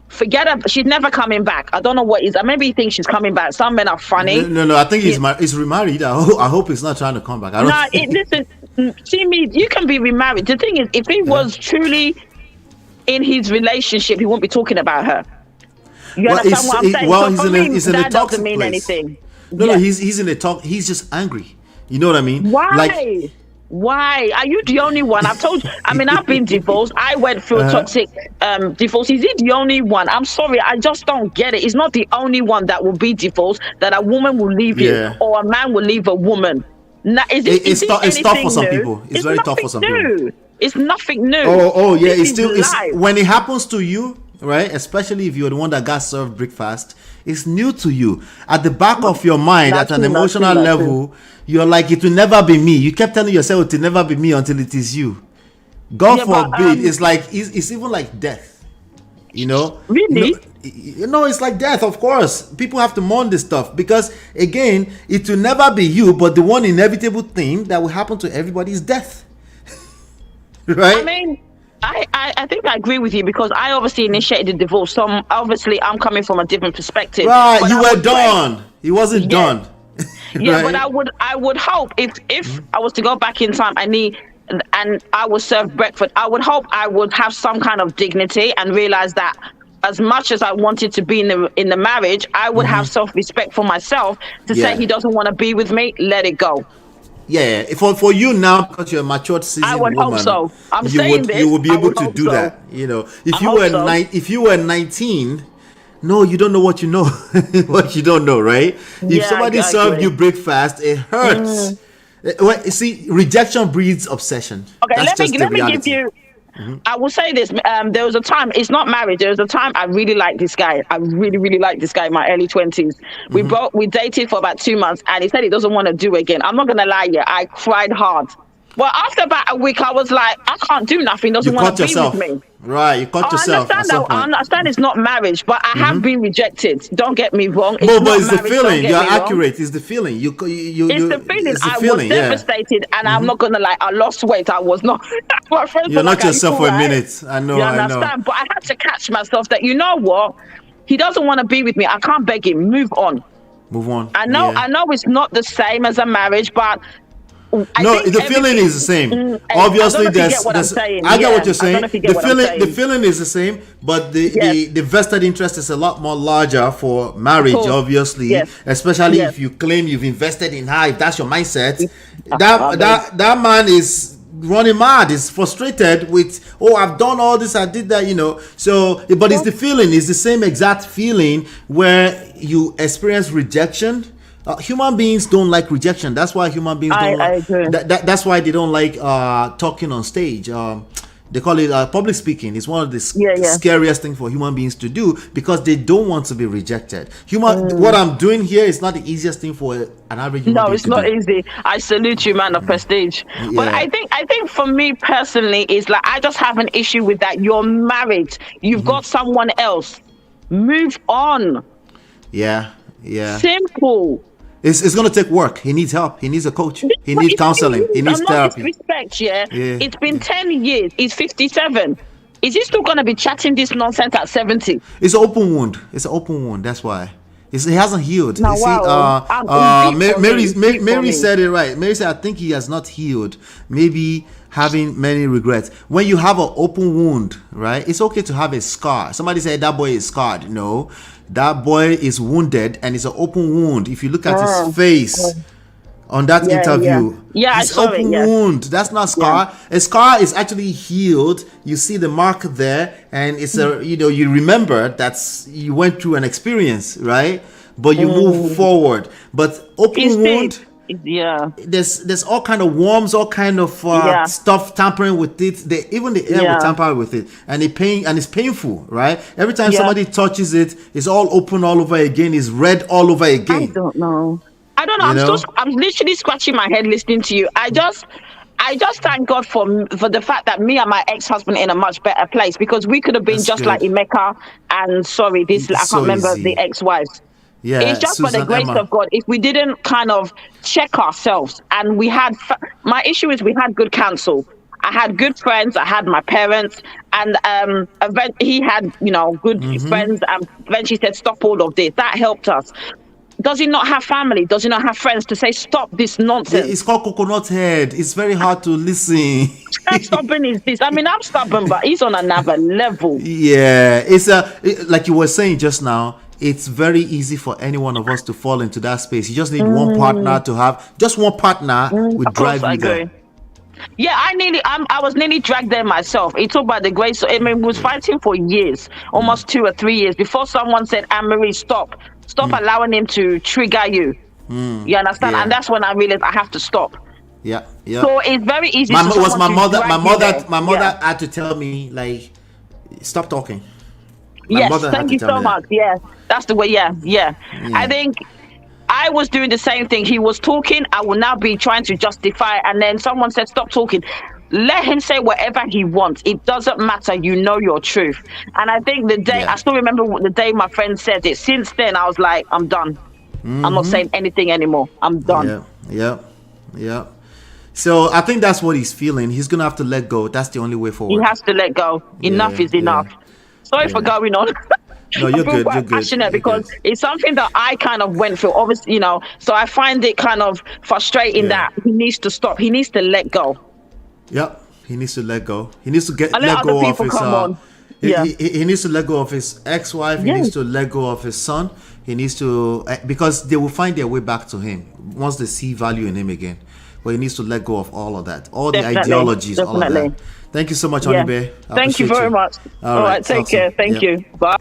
forget her, she's never coming back. I don't know what is. Maybe he thinks she's coming back. Some men are funny. No, I think he's remarried. I hope he's not trying to come back. Listen, see me, you can be remarried. The thing is, if he was truly in his relationship, he won't be talking about her. You understand what I'm saying? Well, so he's in a that toxic doesn't mean place. anything. No, he's in a talk. He's just angry. You know what I mean? Why? Why are you the only one? I've told you. I mean, I've been divorced. I went through a toxic divorce. Is he the only one? I'm sorry, I just don't get it. He's not the only one that will be divorced. That a woman will leave you, or a man will leave a woman. Now, it's tough for some people. It's very tough for some people. It's nothing new. Oh yeah. It's when it happens to you. Right, especially if you're the one that got served breakfast, it's new to you. At the back of your mind, at an emotional level, you're like, it will never be me. You kept telling yourself it will never be me until it is you. God forbid. It's like it's even like death. You know? Really? No, it's like death. Of course, people have to mourn this stuff because again, it will never be you. But the one inevitable thing that will happen to everybody is death. Right? I mean, I think I agree with you because I obviously initiated the divorce. So I'm coming from a different perspective. Right, you were done. He wasn't done. Yeah, right? But I would hope if I was to go back in time and I was served breakfast, I would hope I would have some kind of dignity and realize that as much as I wanted to be in the marriage, I would have self-respect for myself to say he doesn't want to be with me, let it go. Yeah, for you now, because you're a matured seasoned I would woman, hope so. You will be able to do that. You know, if you were 19, no, you don't know what you know, what you don't know, right? If somebody served you breakfast, it hurts. Well, see, rejection breeds obsession. Okay, let me give you. I will say this. There was a time. It's not marriage. There was a time I really liked this guy. I really, really liked this guy in my early 20s. We dated for about 2 months, and he said he doesn't want to do it again. I'm not gonna lie here. I cried hard. Well, after about a week, I was like, I can't do nothing. Doesn't want to be with me. Right, you caught yourself. I understand it's not marriage, but I have been rejected. Don't get me wrong. It's the feeling. You're accurate. It's the feeling. It's the feeling. I was devastated, and I'm not gonna lie. I lost weight. I was not. My friends You're not like, yourself for a minute. I know. You understand? But I had to catch myself that you know what? He doesn't want to be with me. I can't beg him. Move on. Move on. I know it's not the same as a marriage, but. The feeling is the same. Obviously, I get what you're saying. The feeling is the same, but the vested interest is a lot more larger for marriage. Obviously, especially if you claim you've invested in her. If that's your mindset, that man is running mad. Is frustrated with I've done all this, I did that. You know. So, but it's the feeling. It's the same exact feeling where you experience rejection. Human beings don't like rejection. That's why human beings don't like. That's why they don't like talking on stage. They call it public speaking. It's one of the scariest things for human beings to do because they don't want to be rejected. What I'm doing here is not the easiest thing for an average human being. No, it's not easy. I salute you, man of prestige. Yeah. But I think for me personally, is like I just have an issue with that. You're married. You've got someone else. Move on. Yeah. Simple. It's going to take work. He needs help. He needs a coach. He needs counseling. He needs therapy. Respect, It's been 10 years. He's 57. Is he still going to be chatting this nonsense at 70? It's an open wound. That's why. He hasn't healed. No, Mary said it right. Mary said, I think he has not healed. Maybe having many regrets. When you have an open wound, right? It's okay to have a scar. Somebody said that boy is scarred. No, that boy is wounded, and it's an open wound. If you look at his face on that interview, it's open wound. That's not scar. A scar is actually healed. You see the mark there, and it's a you remember that you went through an experience, right? But you move forward. But open wound. There's all kind of worms, all kind of stuff tampering with it. Even the air will tamper with it, and it's painful, right? Every time somebody touches it, it's all open all over again. It's red all over again. I don't know. I'm literally scratching my head listening to you. I just thank God for the fact that me and my ex-husband are in a much better place, because we could have been like Emeka and I can't remember the ex-wives. Yeah, it's just Susan, for the grace of God. If we didn't kind of check ourselves, and we had, my issue is we had good counsel. I had good friends. I had my parents, and he had good friends. And then she said, "Stop all of this." That helped us. Does he not have family? Does he not have friends to say, "Stop this nonsense"? It's called coconut head. It's very hard to listen. How stubborn is this? I mean, I'm stubborn, but he's on another level. Yeah, it's like you were saying just now. It's very easy for any one of us to fall into that space. You just need one partner to have. Just one partner would drive you there. Yeah, I was nearly dragged there myself. It's all by the grace. I mean, we was fighting for years, almost 2 or 3 years, before someone said, "Anne-Marie, stop allowing him to trigger you." You understand? And that's when I realized I have to stop. Yeah. So it's very easy. My mother had to tell me, like, stop talking. Yes, thank you so much. Yeah, that's the way. Yeah. I think I was doing the same thing. He was talking. I will now be trying to justify. And then someone said, "Stop talking. Let him say whatever he wants. It doesn't matter. You know your truth." And I think the day, I still remember the day my friend said it. Since then, I was like, I'm done. I'm not saying anything anymore. I'm done. Yeah. So I think that's what he's feeling. He's going to have to let go. That's the only way forward. He has to let go. Enough is enough. Sorry for going on. No, you're good. You're passionate good. Because it's something that I kind of went through. Obviously, so I find it kind of frustrating that he needs to stop. He needs to let go. Yep, he needs to let go. He needs to let go of his. He needs to let go of his ex-wife. He needs to let go of his son. He needs to, because they will find their way back to him once they see value in him again. But he needs to let go of all of that, all the ideologies, all of that. Thank you so much, Onibe. Thank you very much. All right, take care. Thank you. Bye.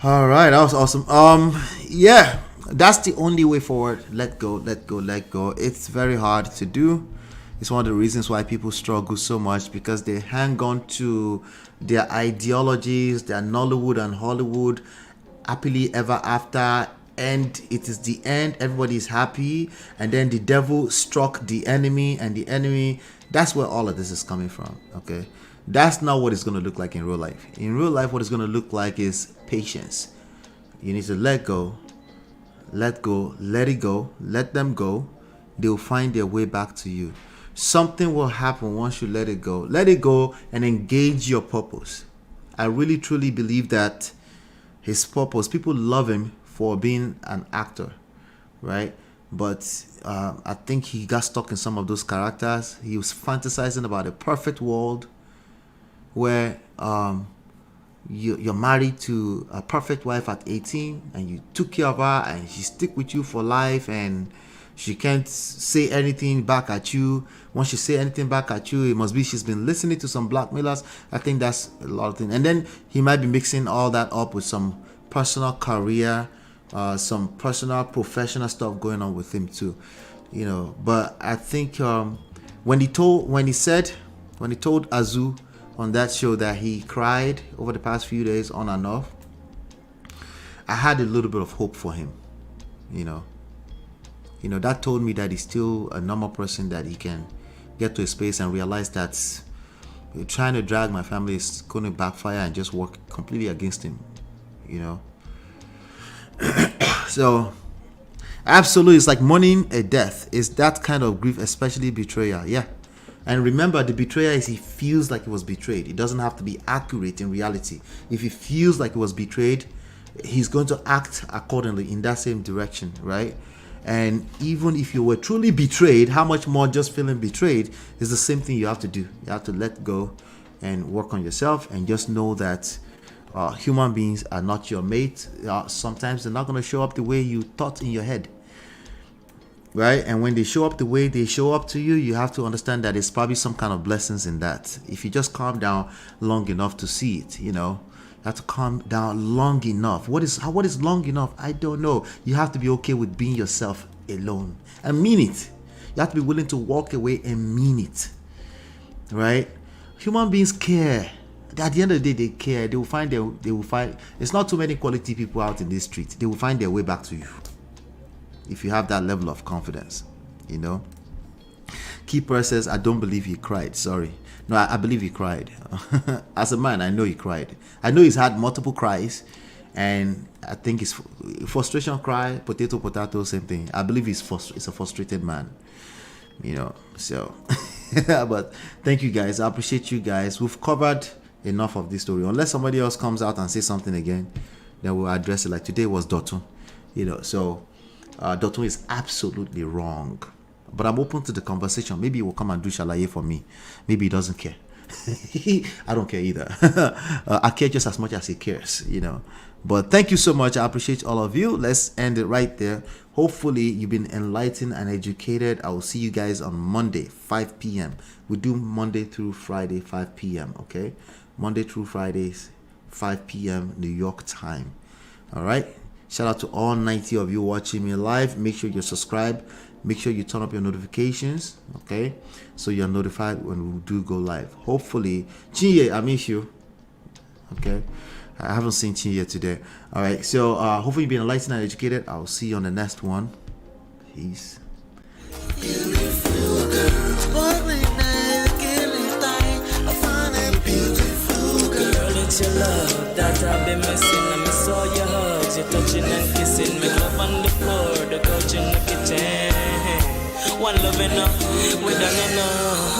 All right, that was awesome. Yeah, that's the only way forward. Let go, let go, let go. It's very hard to do. It's one of the reasons why people struggle so much, because they hang on to their ideologies, their Nollywood and Hollywood, happily ever after, and it is the end. Everybody is happy, and then the devil struck the enemy, and the enemy. That's where all of this is coming from. Okay, that's not what it's going to look like in real life. In real life, what it's going to look like is patience. You need to let go, let it go, let them go. They'll find their way back to you. Something will happen once you let it go. Let it go and engage your purpose. I really truly believe that his purpose, people love him for being an actor, right? But I think he got stuck in some of those characters. He was fantasizing about a perfect world where you're married to a perfect wife at 18, and you took care of her, and she stick with you for life, and she can't say anything back at you. Once she say anything back at you, it must be she's been listening to some blackmailers. I think that's a lot of things. And then he might be mixing all that up with some personal career, some personal professional stuff going on with him too, but I think when he told Azu on that show that he cried over the past few days on and off, I had a little bit of hope for him. That told me that he's still a normal person, that he can get to a space and realize that trying to drag my family is going to backfire and just work completely against him. So absolutely, it's like mourning a death. It's that kind of grief, especially betrayal. Yeah. And remember, the betrayer is he feels like he was betrayed. It doesn't have to be accurate in reality. If he feels like he was betrayed, he's going to act accordingly in that same direction, right? And even if you were truly betrayed, how much more just feeling betrayed is the same thing you have to do. You have to let go and work on yourself, and just know that human beings are not your mate. Sometimes they're not going to show up the way you thought in your head, right? And when they show up the way they show up to you, you have to understand that there's probably some kind of blessings in that. If you just calm down long enough to see it, you know, you have to calm down long enough. What is long enough? I don't know. You have to be okay with being yourself alone and mean it. You have to be willing to walk away and mean it, right? Human beings care. At the end of the day, they care. They will find. There's not too many quality people out in this street. They will find their way back to you if you have that level of confidence, you know. Keeper says, I don't believe he cried. Sorry. No, I believe he cried. As a man, I know he cried. I know he's had multiple cries, and I think it's frustration cry, potato, same thing. I believe he's a frustrated man, you know. So, but thank you guys. I appreciate you guys. We've covered enough of this story. Unless somebody else comes out and says something again, then we'll address it. Like today was Dotun, you know. So Dotun is absolutely wrong. But I'm open to the conversation. Maybe he will come and do shalaye for me. Maybe he doesn't care. I don't care either. I care just as much as he cares, you know. But thank you so much. I appreciate all of you. Let's end it right there. Hopefully you've been enlightened and educated. I will see you guys on Monday, 5 p.m. We do Monday through Friday, 5 p.m. Okay? Monday through Fridays, 5 p.m. New York time. All right? Shout out to all 90 of you watching me live. Make sure you subscribe. Make sure you turn up your notifications, okay? So you're notified when we do go live. Hopefully, Chinye, I miss you. Okay? I haven't seen Chinye today. All right, so hopefully you've been enlightened and educated. I'll see you on the next one. Peace. Beautiful girl, sparkling night, killing time. I find a beautiful girl. Girl, it's your love that I've been missing. I miss all your hugs, your touching and kissing. Make love on the floor, the couch in the kitchen. One love enough, we done enough.